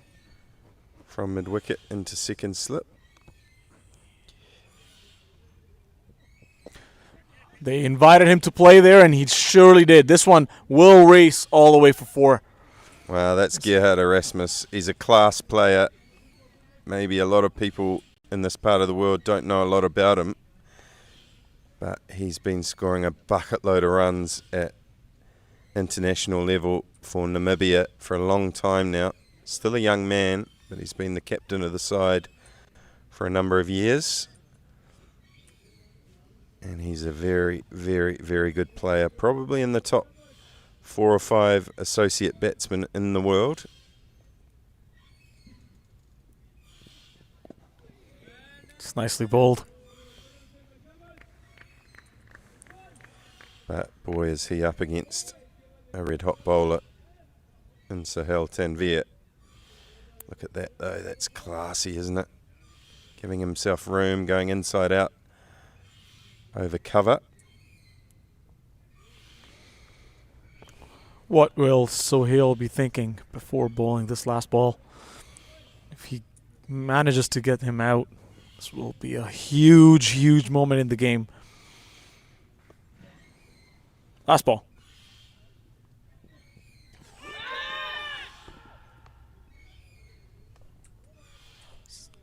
S6: from mid-wicket into second slip.
S4: They invited him to play there, and he surely did. This one will race all the way for 4.
S6: Wow, that's Gerhard Erasmus. He's a class player. Maybe a lot of people in this part of the world don't know a lot about him, but he's been scoring a bucket load of runs at international level for Namibia for a long time now. Still a young man, but he's been the captain of the side for a number of years. And he's a very, very, very good player. Probably in the top 4 or 5 associate batsmen in the world.
S4: It's nicely bowled.
S6: But boy, is he up against a red-hot bowler in Sahel Tanvir. Look at that, though. That's classy, isn't it? Giving himself room, going inside out over cover.
S4: What will Sohail be thinking before bowling this last ball? If he manages to get him out, this will be a huge, huge moment in the game. Last ball.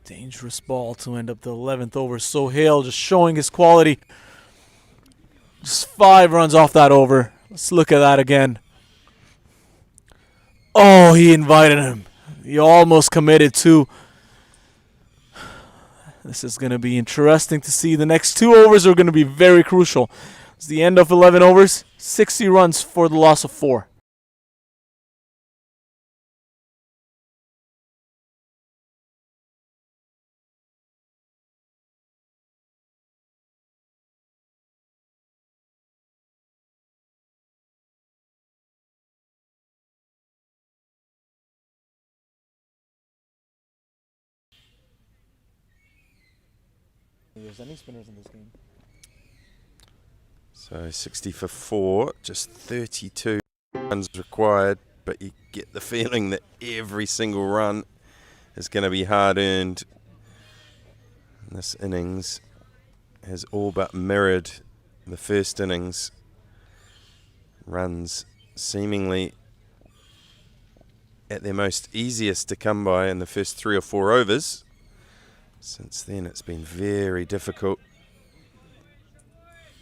S4: Dangerous ball to end up the 11th over. Sohail just showing his quality. Just 5 runs off that over. Let's look at that again. Oh, he invited him. He almost committed too. This is going to be interesting to see. The next 2 overs are going to be very crucial. It's the end of 11 overs. 60 runs for the loss of 4. There's any spinners in this game.
S6: So 60 for 4, just 32 runs required, but you get the feeling that every single run is going to be hard earned. And this innings has all but mirrored the first innings. Runs seemingly at their most easiest to come by in the first 3 or 4 overs. Since then it's been very difficult.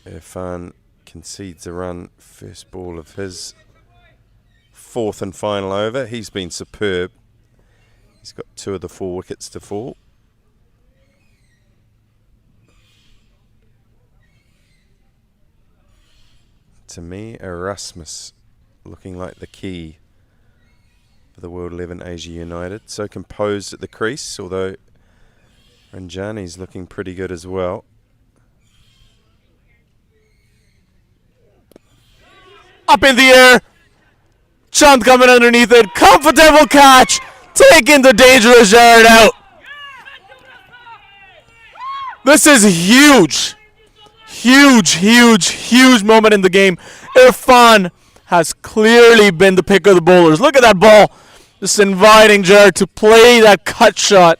S6: Irfan concedes a run, first ball of his 4th and final over. He's been superb. He's got 2 of the 4 wickets to fall. To me, Erasmus looking like the key for the World 11 Asia United. So composed at the crease, although Ranjani's looking pretty good as well.
S4: Up in the air. Chand coming underneath it. Comfortable catch. Taking the dangerous yard out. This is huge. Huge, huge, huge moment in the game. Irfan has clearly been the pick of the bowlers. Look at that ball. Just inviting Jared to play that cut shot.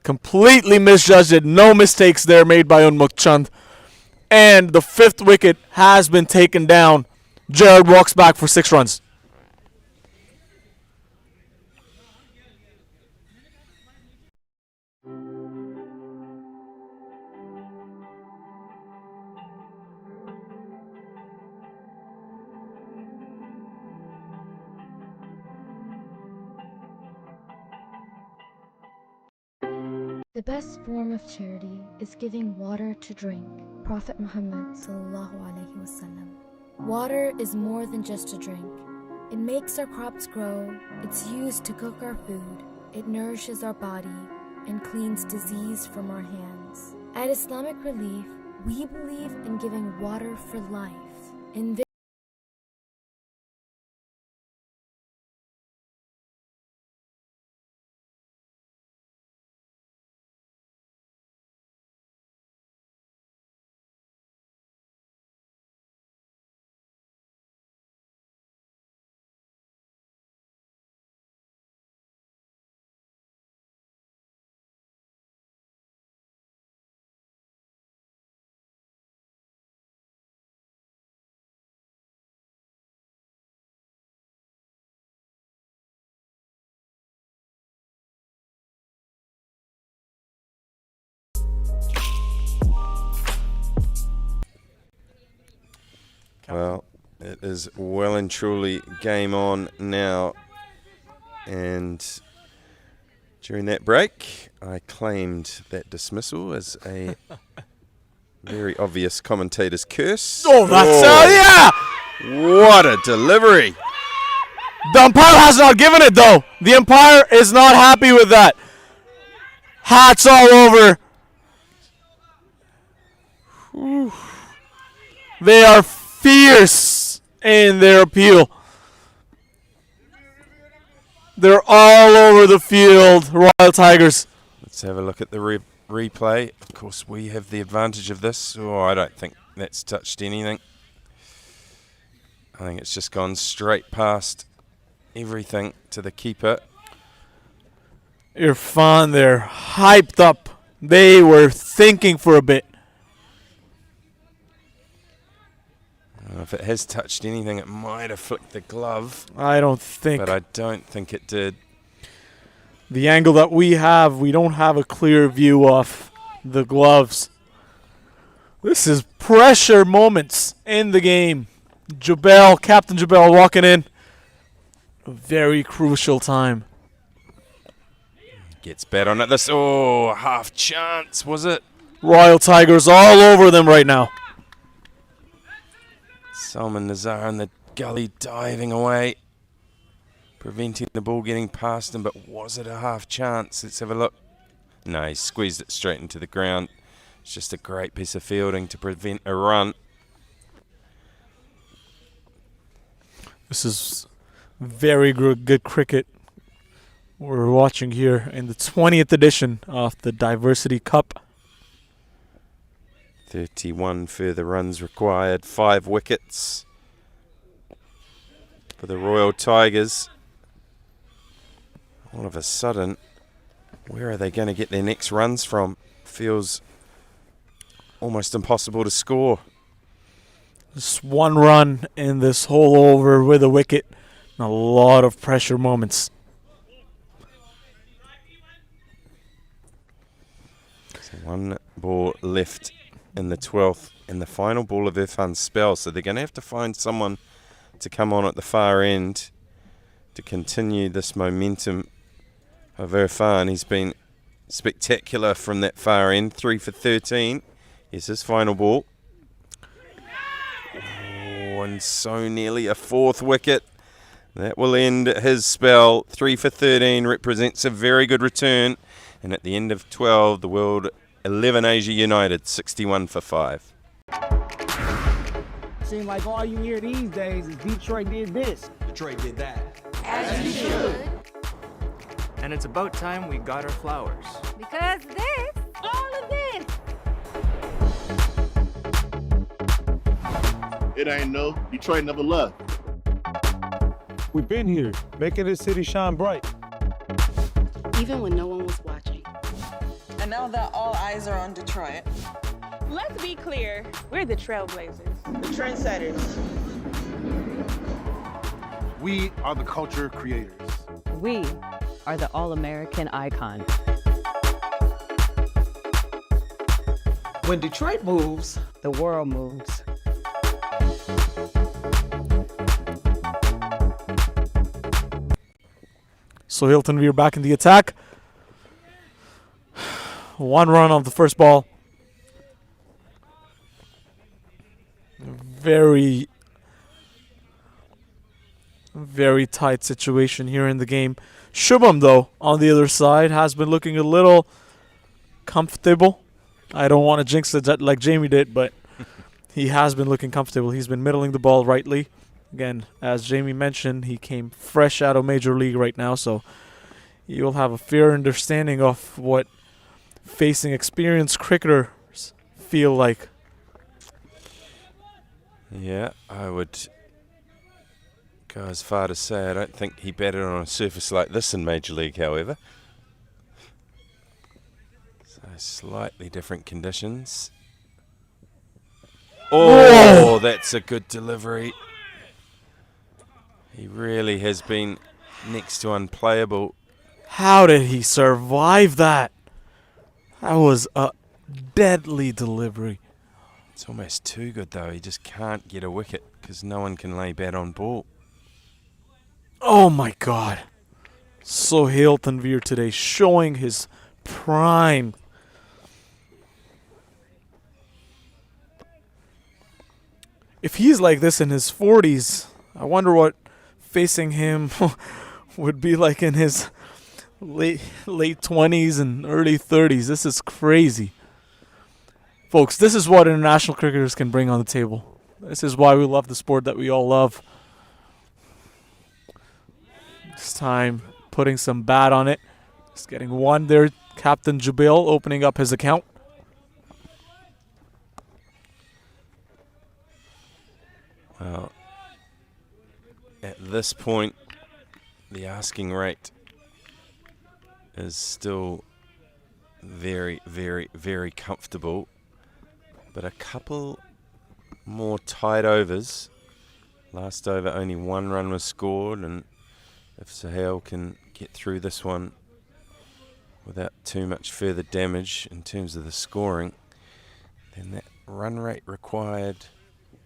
S4: Completely misjudged it. No mistakes there made by Unmukt Chand. And the 5th wicket has been taken down. Jared walks back for 6 runs.
S2: The best form of charity is giving water to drink. Prophet Muhammad sallallahu alaihi wasallam. Water is more than just a drink. It makes our crops grow, it's used to cook our food, it nourishes our body, and cleans disease from our hands. At Islamic Relief, we believe in giving water for life. In this
S6: Well, it is well and truly game on now. And during that break, I claimed that dismissal as a very obvious commentator's curse.
S4: Oh, that's yeah!
S6: What a delivery!
S4: The umpire has not given it though. The umpire is not happy with that. Hats all over. Whew. They are fierce in their appeal. They're all over the field, Royal Tigers.
S6: Let's have a look at the replay. Of course, we have the advantage of this. Oh, I don't think that's touched anything. I think it's just gone straight past everything to the keeper.
S4: Irfan, they're hyped up. They were thinking for a bit.
S6: If it has touched anything, it might have flicked the glove.
S4: I don't think.
S6: But I don't think it did.
S4: The angle that we have, we don't have a clear view of the gloves. This is pressure moments in the game. Jubel, Captain Jubel walking in. A very crucial time.
S6: Gets bet on it. This, oh, half chance, was it?
S4: Royal Tigers all over them right now.
S6: Salman Nazar in the gully diving away, preventing the ball getting past him, but was it a half chance? Let's have a look. No, he squeezed it straight into the ground. It's just a great piece of fielding to prevent a run.
S4: This is very good cricket we're watching here in the 20th edition of the Diversity Cup.
S6: 31 further runs required, 5 wickets for the Royal Tigers. All of a sudden, where are they going to get their next runs from? Feels almost impossible to score.
S4: Just one run in this whole over with a wicket and a lot of pressure moments.
S6: So one ball left in the 12th and the final ball of Irfan's spell. So they're going to have to find someone to come on at the far end to continue this momentum of Irfan. He's been spectacular from that far end. 3 for 13. Here's his final ball. Oh, and so nearly a 4th wicket. That will end his spell. 3 for 13 represents a very good return. And at the end of 12, the world 11 Asia United, 61 for 5.
S15: Seems like all you hear these days is Detroit did this.
S8: Detroit did that.
S18: As you should.
S8: And it's about time we got our flowers.
S18: Because this, all of this.
S16: It ain't no Detroit never left.
S14: We've been here, making this city shine bright.
S17: Even when no one was watching.
S11: And now that all eyes are on Detroit,
S18: Let's be clear, we're the trailblazers.
S11: the trendsetters.
S21: We are the culture creators.
S19: We are the all-American icon.
S11: When Detroit moves,
S19: The world moves.
S4: So Hilton Veer back in the attack. 1 run on the first ball. Very tight situation here in the game. Shubham, though, on the other side, has been looking a little comfortable. I don't want to jinx it like Jamie did, but he has been looking comfortable. He's been middling the ball rightly. Again, as Jamie mentioned, he came fresh out of Major League right now, so you'll have a fair understanding of what facing experienced cricketers feel like.
S6: Yeah, I would go as far to say I don't think he batted on a surface like this in Major League, however. So slightly different conditions. Oh, that's a good delivery. He really has been next to unplayable.
S4: How did he survive that? That was a deadly delivery.
S6: It's almost too good, though. He just can't get a wicket because no one can lay bat on ball.
S4: Oh, my God. So Hilton Veer today showing his prime. If he's like this in his 40s, I wonder what facing him would be like in his late 20s and early 30s. This is crazy. Folks, this is what international cricketers can bring on the table. This is why we love the sport that we all love. This time, putting some bat on it. Just getting one there. Captain Jubil opening up his account.
S6: Well, at this point, the asking rate is still very, very, very comfortable. But a couple more tight overs. Last over, only one run was scored, and if Sohail can get through this one without too much further damage in terms of the scoring, then that run rate required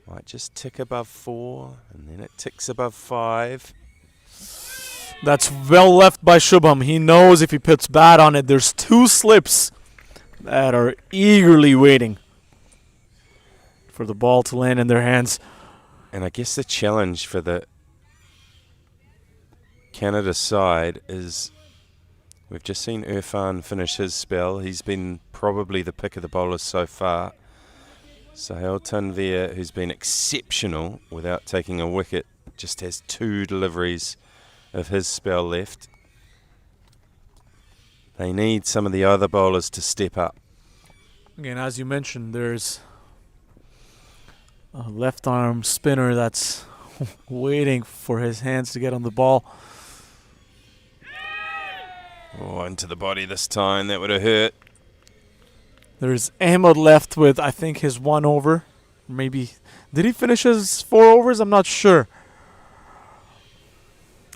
S6: might just tick above 4, and then it ticks above 5.
S4: That's well left by Shubham. He knows if he puts bat on it, there's 2 slips that are eagerly waiting for the ball to land in their hands.
S6: And I guess the challenge for the Canada side is we've just seen Irfan finish his spell. He's been probably the pick of the bowlers so far. Sohail Tanveer, who's been exceptional without taking a wicket, just has 2 deliveries of his spell left. They need some of the other bowlers to step up.
S4: Again, as you mentioned, there's a left arm spinner that's waiting for his hands to get on the ball.
S6: Oh, into the body this time. That would have hurt.
S4: There's Ahmed left with, I think, his 1 over. Maybe. Did he finish his 4 overs? I'm not sure.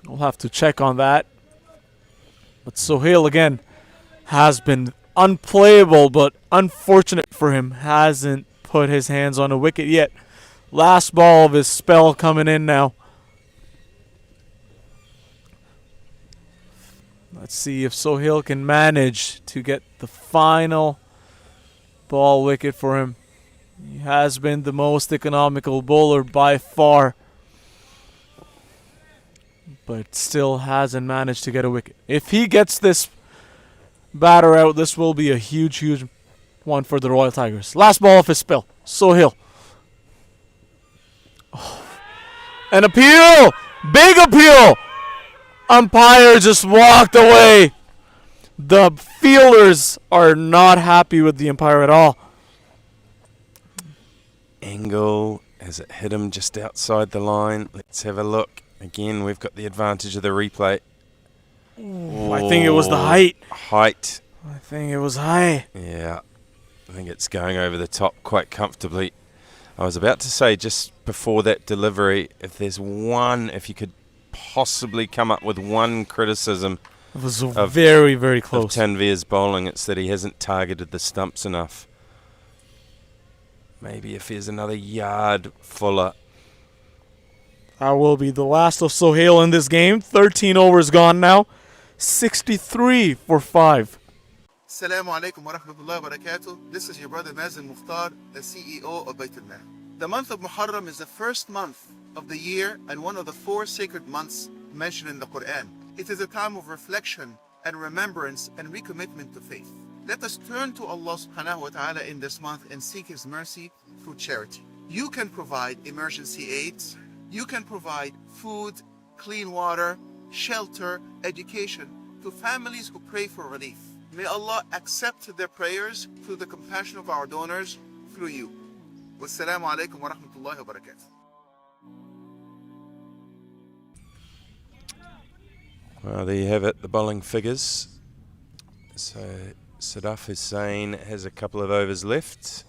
S4: We'll have to check on that. But Sohail, again, has been unplayable, but unfortunate for him. Hasn't put his hands on a wicket yet. Last ball of his spell coming in now. Let's see if Sohail can manage to get the final ball wicket for him. He has been the most economical bowler by far, but still hasn't managed to get a wicket. If he gets this batter out, this will be a huge, huge one for the Royal Tigers. Last ball of his spell. Sohail. Oh. An appeal! Big appeal! Umpire just walked away. The fielders are not happy with the umpire at all.
S6: Angle, has it hit him just outside the line? Let's have a look. Again, we've got the advantage of the replay.
S4: Ooh, I think it was the height.
S6: Height.
S4: I think it was high.
S6: Yeah, I think it's going over the top quite comfortably. I was about to say just before that delivery, if you could possibly come up with one criticism
S4: it was very, very close.
S6: Of Tanveer's bowling, it's that he hasn't targeted the stumps enough. Maybe if there's another yard fuller.
S4: That will be the last of Sohail in this game. 13 overs gone now. 63 for 5.
S9: Assalamu alaikum wa rahmatullahi wa barakatuh. This is your brother Mazen Mukhtar, the CEO of Bayt al-Mal. The month of Muharram is the first month of the year and one of the 4 sacred months mentioned in the Quran. It is a time of reflection and remembrance and recommitment to faith. Let us turn to Allah subhanahu wa ta'ala in this month and seek His mercy through charity. You can provide emergency aids. You can provide food, clean water, shelter, education to families who pray for relief. May Allah accept their prayers through the compassion of our donors through you. Wassalamu alaikum wa rahmatullahi wa barakatuh.
S6: Well, there you have it, the bowling figures. So Sadaf Hussain has a couple of overs left.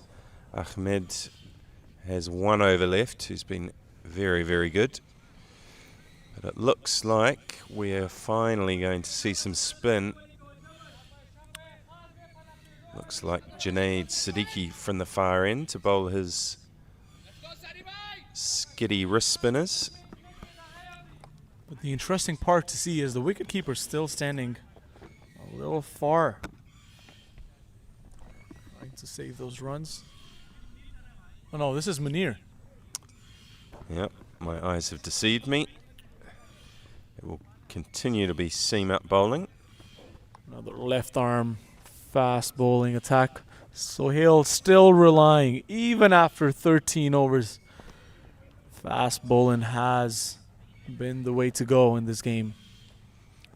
S6: Ahmed has 1 over left, who's been very, very good. But it looks like we're finally going to see some spin. Looks like Junaid Siddiqui from the far end to bowl his skiddy wrist spinners.
S4: But the interesting part to see is the wicketkeeper still standing a little far, trying to save those runs. Oh no, this is Munir.
S6: Yep, my eyes have deceived me. It will continue to be seam-up bowling.
S4: Another left arm fast bowling attack. Sohail still relying, even after 13 overs, Fast bowling has been the way to go in this game.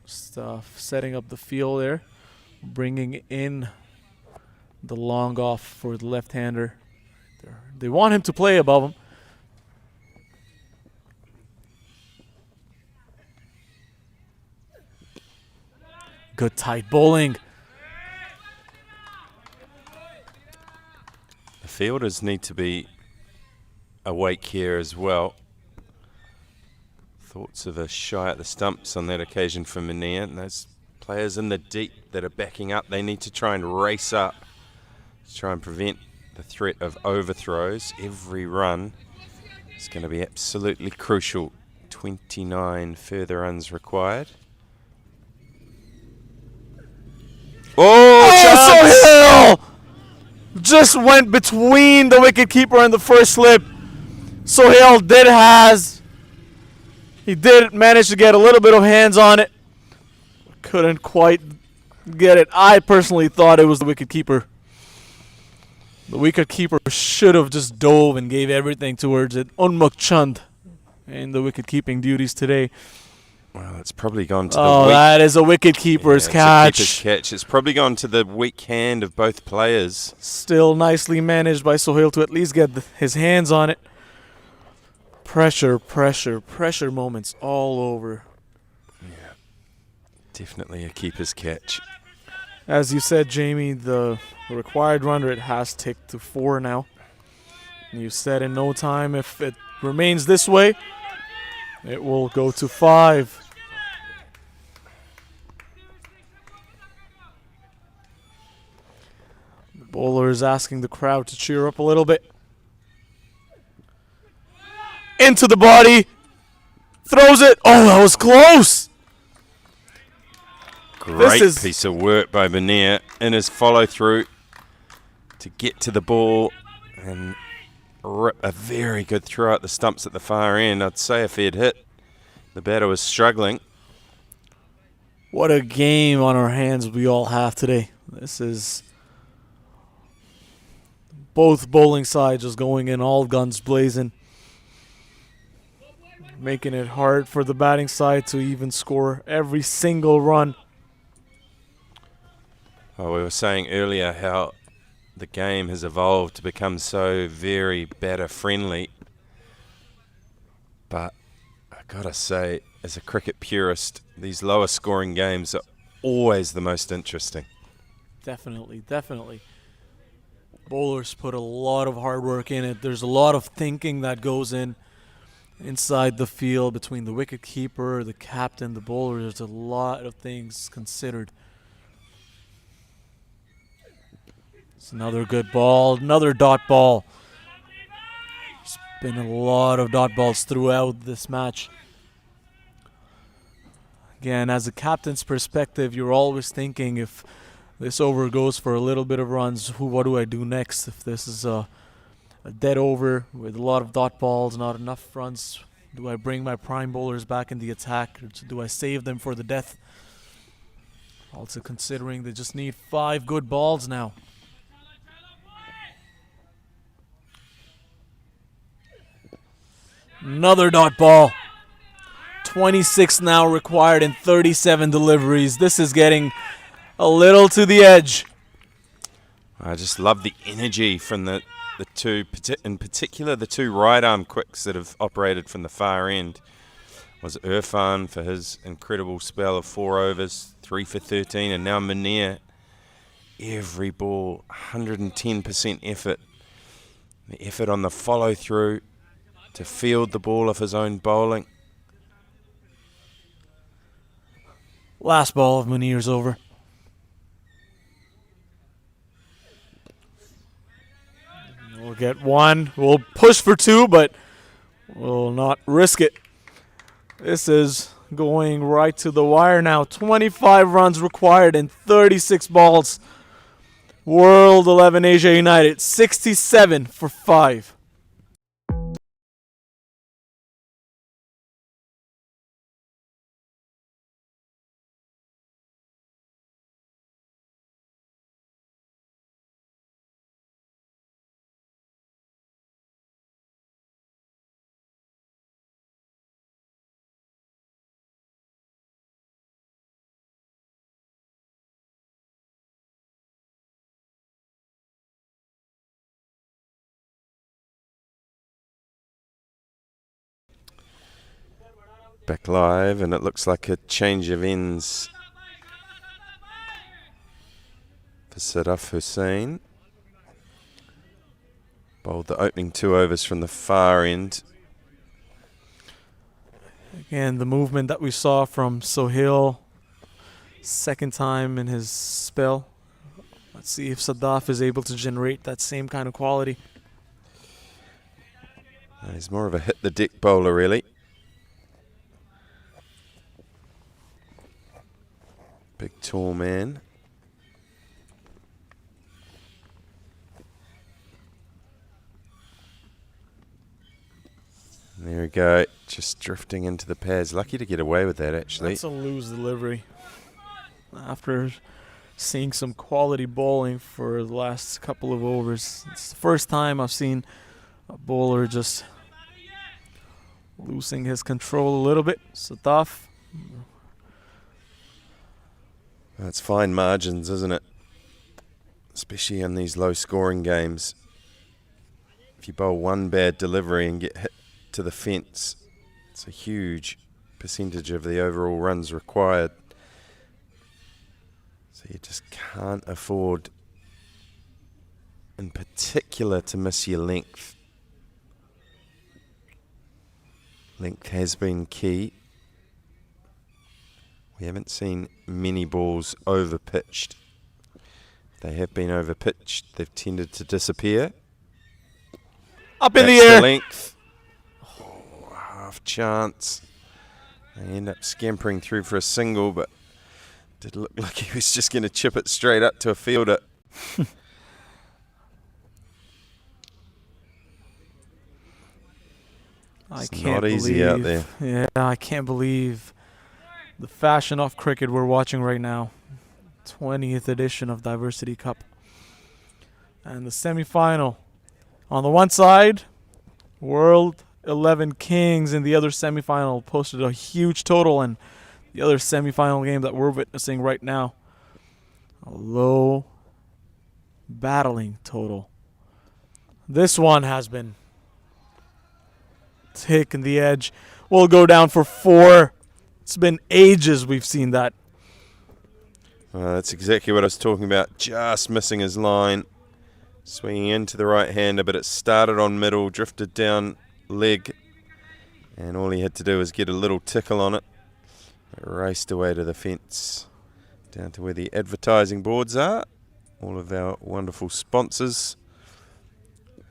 S4: Just setting up the field there, bringing in the long off for the left-hander. They want him to play above him. Good tight bowling.
S6: The fielders need to be awake here as well. Thoughts of a shy at the stumps on that occasion for Munir. And those players in the deep that are backing up, they need to try and race up to try and prevent the threat of overthrows. Every run is going to be absolutely crucial. 29 further runs required.
S4: Oh, Sohail just went between the wicketkeeper and the first slip. Sohail he did manage to get a little bit of hands on it. Couldn't quite get it. I personally thought it was the wicketkeeper. The wicketkeeper should have just dove and gave everything towards it. Unmuk Chand in the wicket-keeping duties today.
S6: Well, it's probably gone to the
S4: weak. That is a wicket-keeper's catch.
S6: It's a keeper's catch. It's probably gone to the weak hand of both players.
S4: Still nicely managed by Sohail to at least get his hands on it. Pressure moments all over.
S6: Yeah, definitely a keeper's catch.
S4: As you said, Jamie, the required run rate has ticked to 4 now. You said in no time, if it remains this way, it will go to 5. The bowler is asking the crowd to cheer up a little bit. Into the body. Throws it. Oh, that was close.
S6: Great piece of work by Munir in his follow-through to get to the ball and rip a very good throw at the stumps at the far end. I'd say if he had hit, the batter was struggling.
S4: What a game on our hands we all have today. This is both bowling sides just going in all guns blazing, making it hard for the batting side to even score every single run.
S6: Well, we were saying earlier how the game has evolved to become so very batter-friendly. But I gotta say, as a cricket purist, these lower-scoring games are always the most interesting.
S4: Definitely. Bowlers put a lot of hard work in it. There's a lot of thinking that goes inside the field between the wicketkeeper, the captain, the bowler. There's a lot of things considered. It's another good ball, another dot ball. There's been a lot of dot balls throughout this match. Again, as a captain's perspective, you're always thinking, if this over goes for a little bit of runs, what do I do next? If this is a dead over with a lot of dot balls, not enough runs, do I bring my prime bowlers back in the attack, or do I save them for the death? Also considering they just need 5 good balls now. Another dot ball. 26 now required in 37 deliveries. This is getting a little to the edge.
S6: I just love the energy from the two, in particular the 2 right arm quicks that have operated from the far end. Was Irfan for his incredible spell of 4 overs, 3 for 13, and now Munir. Every ball, 110% effort. The effort on the follow through to field the ball off his own bowling.
S4: Last ball of Munir's over. We'll get 1. We'll push for 2, but we'll not risk it. This is going right to the wire now. 25 runs required in 36 balls. World 11 Asia United, 67 for 5.
S6: Back live, and it looks like a change of ends for Sadaf Hussain. Bowled the opening 2 overs from the far end.
S4: Again, the movement that we saw from Sohail, second time in his spell. Let's see if Sadaf is able to generate that same kind of quality.
S6: He's more of a hit the deck bowler, really. Big tall man. And there we go, just drifting into the pads. Lucky to get away with that, actually.
S4: That's a loose delivery. After seeing some quality bowling for the last couple of overs, it's the first time I've seen a bowler just losing his control a little bit. Sadaf.
S6: That's fine margins, isn't it? Especially in these low-scoring games. If you bowl one bad delivery and get hit to the fence, it's a huge percentage of the overall runs required. So you just can't afford, in particular, to miss your length. Length has been key. We haven't seen many balls over-pitched. If they have been over-pitched, they've tended to disappear.
S4: Up in
S6: That's
S4: the air.
S6: Length. Oh, half chance. They end up scampering through for a single, but did look like he was just going to chip it straight up to a fielder.
S4: It's
S6: not easy out there.
S4: Yeah, I can't believe the fashion of cricket we're watching right now. 20th edition of Diversity Cup. And the semi-final. On the one side, World 11 Kings in the other semi-final posted a huge total, and the other semi-final game that we're witnessing right now, a low battling total. This one has been taking the edge. We'll go down for 4. It's been ages we've seen that.
S6: That's exactly what I was talking about. Just missing his line. Swinging into the right-hander, but it started on middle, drifted down leg, and all he had to do was get a little tickle on it. It raced away to the fence, down to where the advertising boards are. All of our wonderful sponsors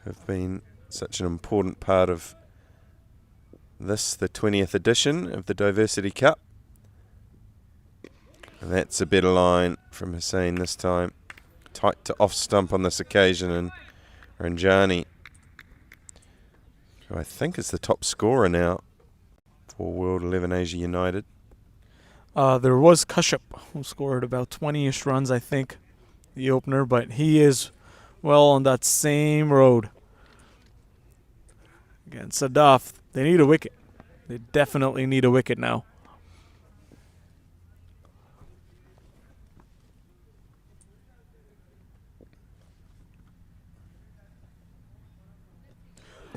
S6: have been such an important part of this, the 20th edition of the Diversity Cup. And that's a better line from Hussain this time. Tight to off stump on this occasion, and Ranjani, who I think is the top scorer now for World 11 Asia United.
S4: There was Kashyap, who scored about 20-ish runs, I think, the opener, but he is well on that same road. Again, Sadaf, they need a wicket. They definitely need a wicket now.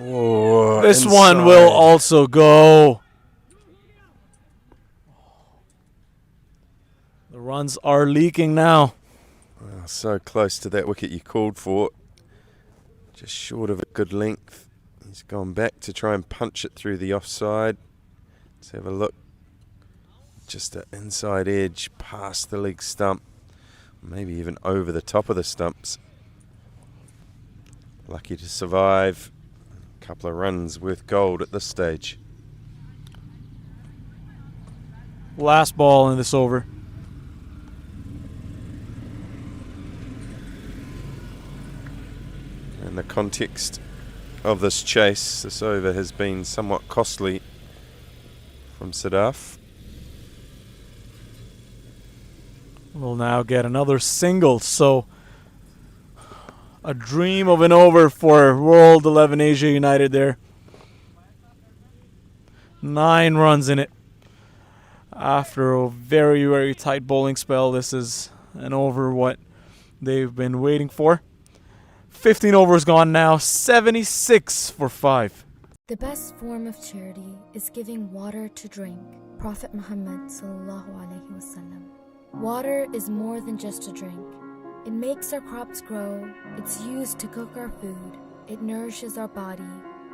S6: Oh,
S4: this
S6: inside.
S4: one will also go. The runs are leaking now.
S6: Oh, so close to that wicket you called for. Just short of a good length. He's gone back to try and punch it through the offside. Let's have a look. Just an inside edge past the leg stump. Maybe even over the top of the stumps. Lucky to survive. Couple of runs worth gold at this stage.
S4: Last ball in this over.
S6: In the context of this chase, this over has been somewhat costly from Sadaf.
S4: We'll now get another single, so a dream of an over for World 11 Asia United there. 9 runs in it. After a very, very tight bowling spell, this is an over what they've been waiting for. 15 overs gone now, 76 for 5.
S2: The best form of charity is giving water to drink. Prophet Muhammad ﷺ. Water is more than just a drink. It makes our crops grow, it's used to cook our food, it nourishes our body,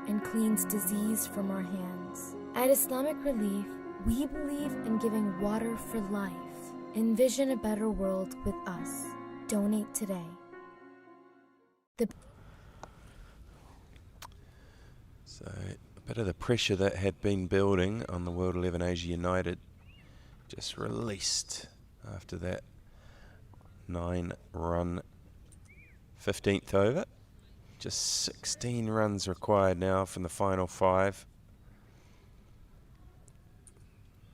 S2: and cleans disease from our hands. At Islamic Relief, we believe in giving water for life. Envision a better world with us. Donate today.
S6: So a bit of the pressure that had been building on the World 11 Asia United just released after that 9-run 15th over. Just 16 runs required now from the final 5.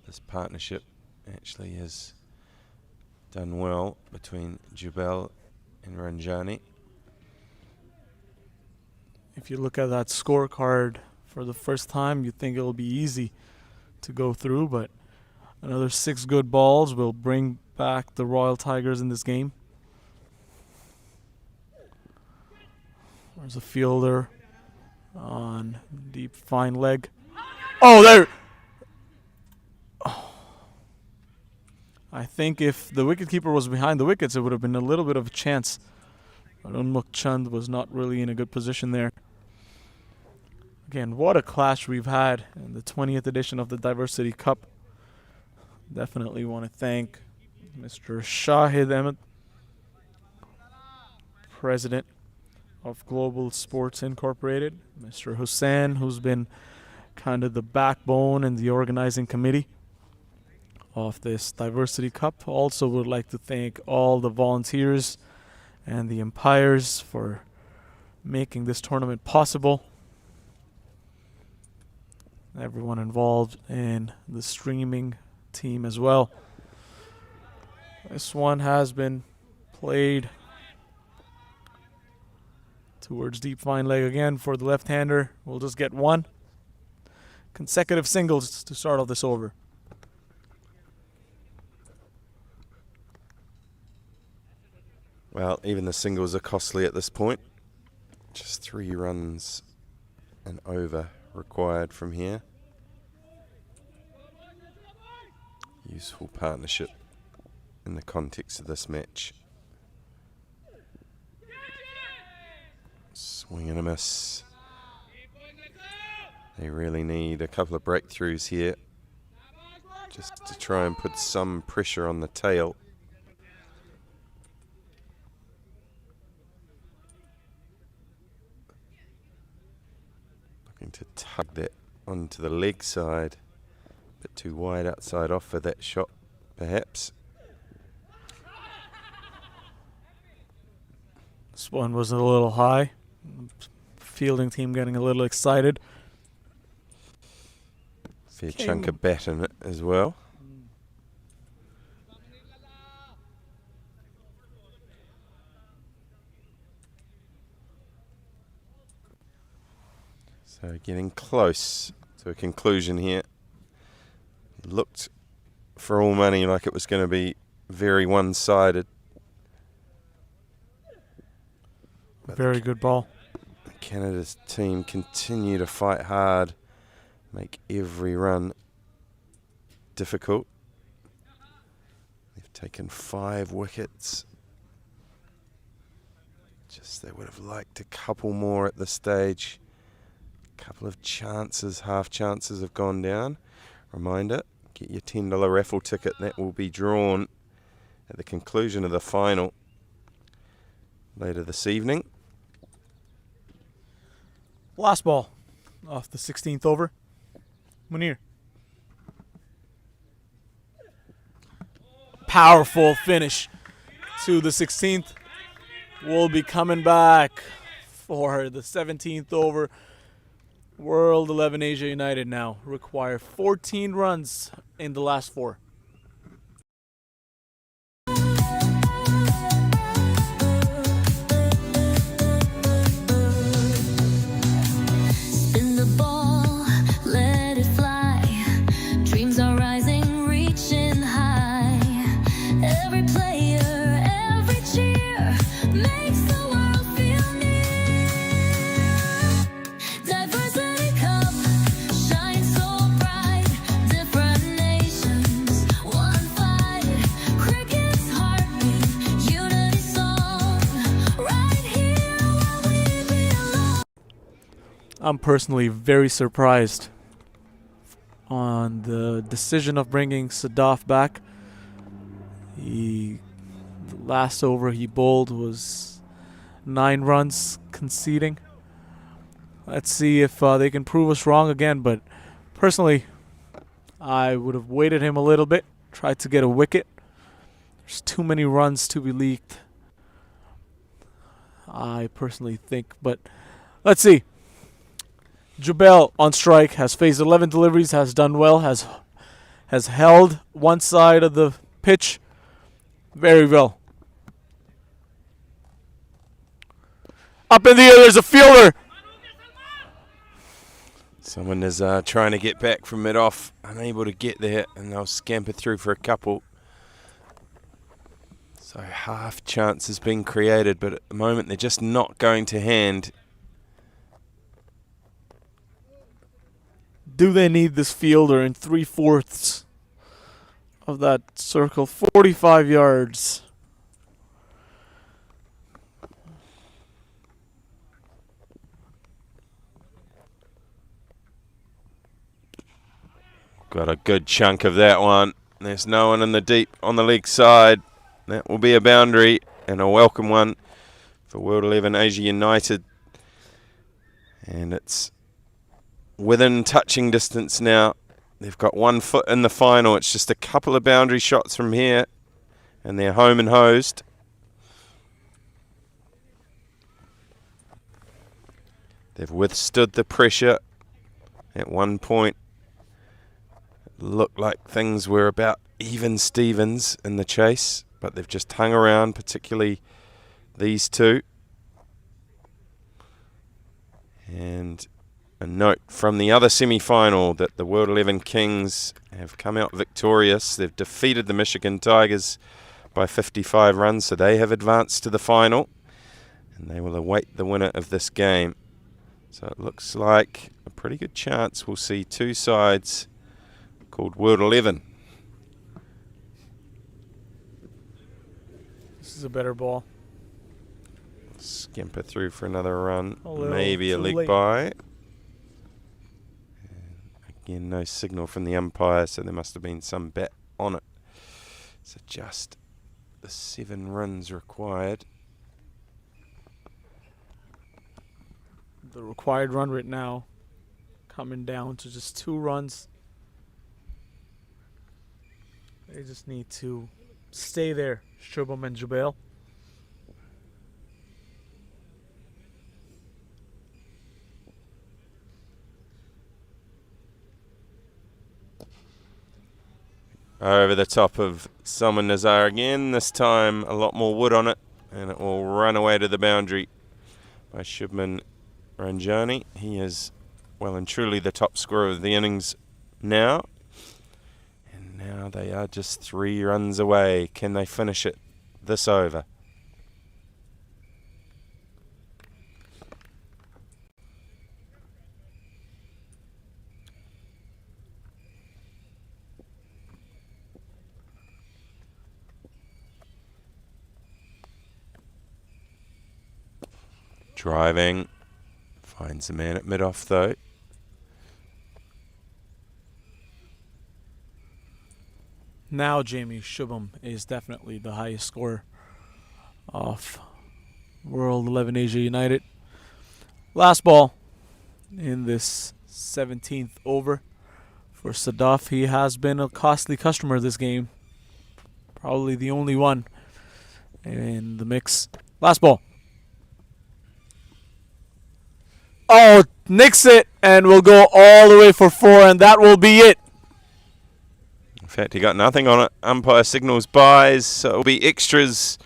S6: This partnership actually has done well between Jubel and Ranjani.
S4: If you look at that scorecard for the first time, you think it'll be easy to go through, but another 6 good balls will bring back the Royal Tigers in this game. There's a fielder on deep fine leg. Oh, there! Oh. I think if the wicketkeeper was behind the wickets, it would have been a little bit of a chance. But Unmuk Chand was not really in a good position there. Again, what a clash we've had in the 20th edition of the Diversity Cup. Definitely want to thank Mr. Shahid Ahmed, President of Global Sports Incorporated, Mr. Hussain, who's been kind of the backbone and the organizing committee of this Diversity Cup. Also would like to thank all the volunteers and the umpires for making this tournament possible. Everyone involved in the streaming team as well. This one has been played towards deep fine leg again for the left-hander. We'll just get 1 consecutive singles to start off this over.
S6: Well, even the singles are costly at this point. Just 3 runs and over required from here. Useful partnership in the context of this match. Swing and a miss. They really need a couple of breakthroughs here just to try and put some pressure on the tail. Looking to tug that onto the leg side. A bit too wide outside off for that shot, perhaps.
S4: This one was a little high. Fielding team getting a little excited.
S6: Fair chunk of bat in it as well. So getting close to a conclusion here. It looked for all money like it was going to be very one-sided.
S4: Very good ball.
S6: Canada's team continue to fight hard, make every run difficult. They've taken 5 wickets. Just they would have liked a couple more at this stage. A couple of chances, half chances have gone down. Reminder, get your $10 raffle ticket. That will be drawn at the conclusion of the final later this evening.
S4: Last ball off the 16th over. Munir. Powerful finish to the 16th. We'll be coming back for the 17th over. World 11 Asia United now require 14 runs in the last 4.
S1: Spin the ball, let it fly. Dreams are rising, reaching high. Every player, every cheer makes the world feel near. Diversity Cup,
S4: I'm personally very surprised on the decision of bringing Sadaf back. The last over he bowled was 9 runs conceding. Let's see if they can prove us wrong again, but personally, I would have waited him a little bit, tried to get a wicket. There's too many runs to be leaked, I personally think, but let's see. Jubel on strike, has faced 11 deliveries, has done well, has held one side of the pitch very well. Up in the air, there's a fielder.
S6: Someone is trying to get back from mid-off, unable to get there, and they'll scamper through for a couple. So half chance has been created, but at the moment they're just not going to hand.
S4: Do they need this fielder in 3/4 of that circle? 45 yards.
S6: Got a good chunk of that one. There's no one in the deep on the leg side. That will be a boundary and a welcome one for World 11 Asia United. And it's within touching distance now. They've got 1 foot in the final. It's just a couple of boundary shots from here, and they're home and hosed. They've withstood the pressure. At one point, it looked like things were about even Stevens in the chase, but they've just hung around, particularly these two. And a note from the other semi-final that the World 11 Kings have come out victorious. They've defeated the Michigan Tigers by 55 runs, so they have advanced to the final, and they will await the winner of this game. So it looks like a pretty good chance we'll see 2 sides called World 11.
S4: This is a better ball.
S6: Scamper through for another run.
S4: little
S6: Maybe a
S4: too
S6: leg
S4: late.
S6: by. And again, no signal from the umpire, so there must have been some bet on it. So just the 7 runs required.
S4: The required run rate now coming down to just 2 runs. They just need to stay there, Shubham and Jubel.
S6: Over the top of Salman Nazar again, this time a lot more wood on it, and it will run away to the boundary by Shubman Ranjani. He is well and truly the top scorer of the innings now. And now they are just 3 runs away. Can they finish it this over? Driving, finds the man at mid-off though.
S4: Now Jamie Shubham is definitely the highest scorer of World 11 Asia United. Last ball in this 17th over for Sadaf. He has been a costly customer this game. Probably the only one in the mix. Last ball. Oh, nicks it, and we'll go all the way for 4, and that will be it.
S6: In fact, he got nothing on it. Umpire signals buys, so it'll be extras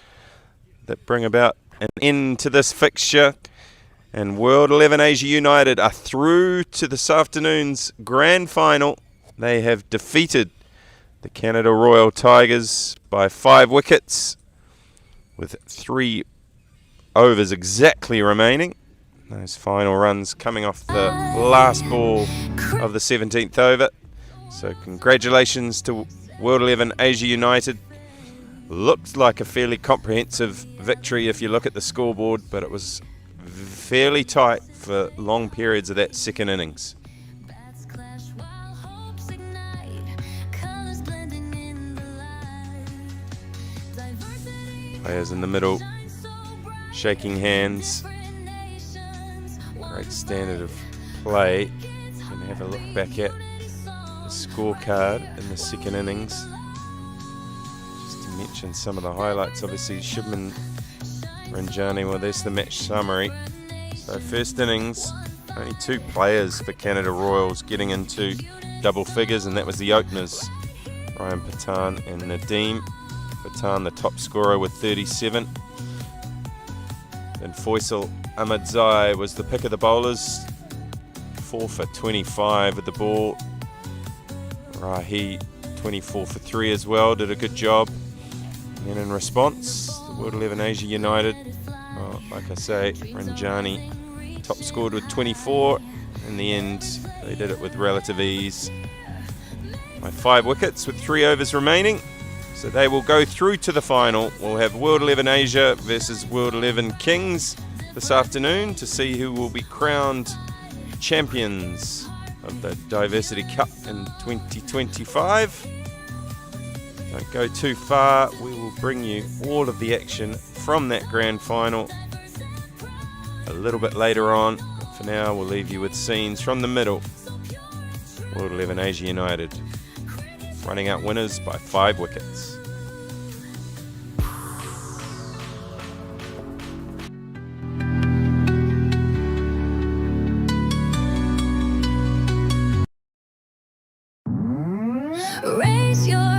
S6: that bring about an end to this fixture. And World 11 Asia United are through to this afternoon's grand final. They have defeated the Canada Royal Tigers by 5 wickets with 3 overs exactly remaining. Those final runs coming off the last ball of the 17th over. So congratulations to World 11 Asia United. Looked like a fairly comprehensive victory if you look at the scoreboard, but it was fairly tight for long periods of that second innings. Players in the middle shaking hands. Great standard of play. Going to have a look back at the scorecard in the second innings. Just to mention some of the highlights. Obviously, Shubman Ranjani, well, there's the match summary. So first innings, only 2 players for Canada Royals getting into double figures, and that was the openers, Ryan Patan and Nadeem. Patan, the top scorer with 37. Then Faisal Ahmadzai was the pick of the bowlers, 4 for 25 with the ball. Rahi, 24 for 3 as well, did a good job. And in response, the World 11 Asia United, like I say, Ranjani top scored with 24. In the end, they did it with relative ease by 5 wickets with 3 overs remaining. So they will go through to the final. We'll have World 11 Asia versus World 11 Kings this afternoon to see who will be crowned champions of the Diversity Cup in 2025. Don't go too far. We will bring you all of the action from that grand final a little bit later on. But for now, we'll leave you with scenes from the middle. World 11 Asia United running out winners by 5 wickets.
S1: Raise your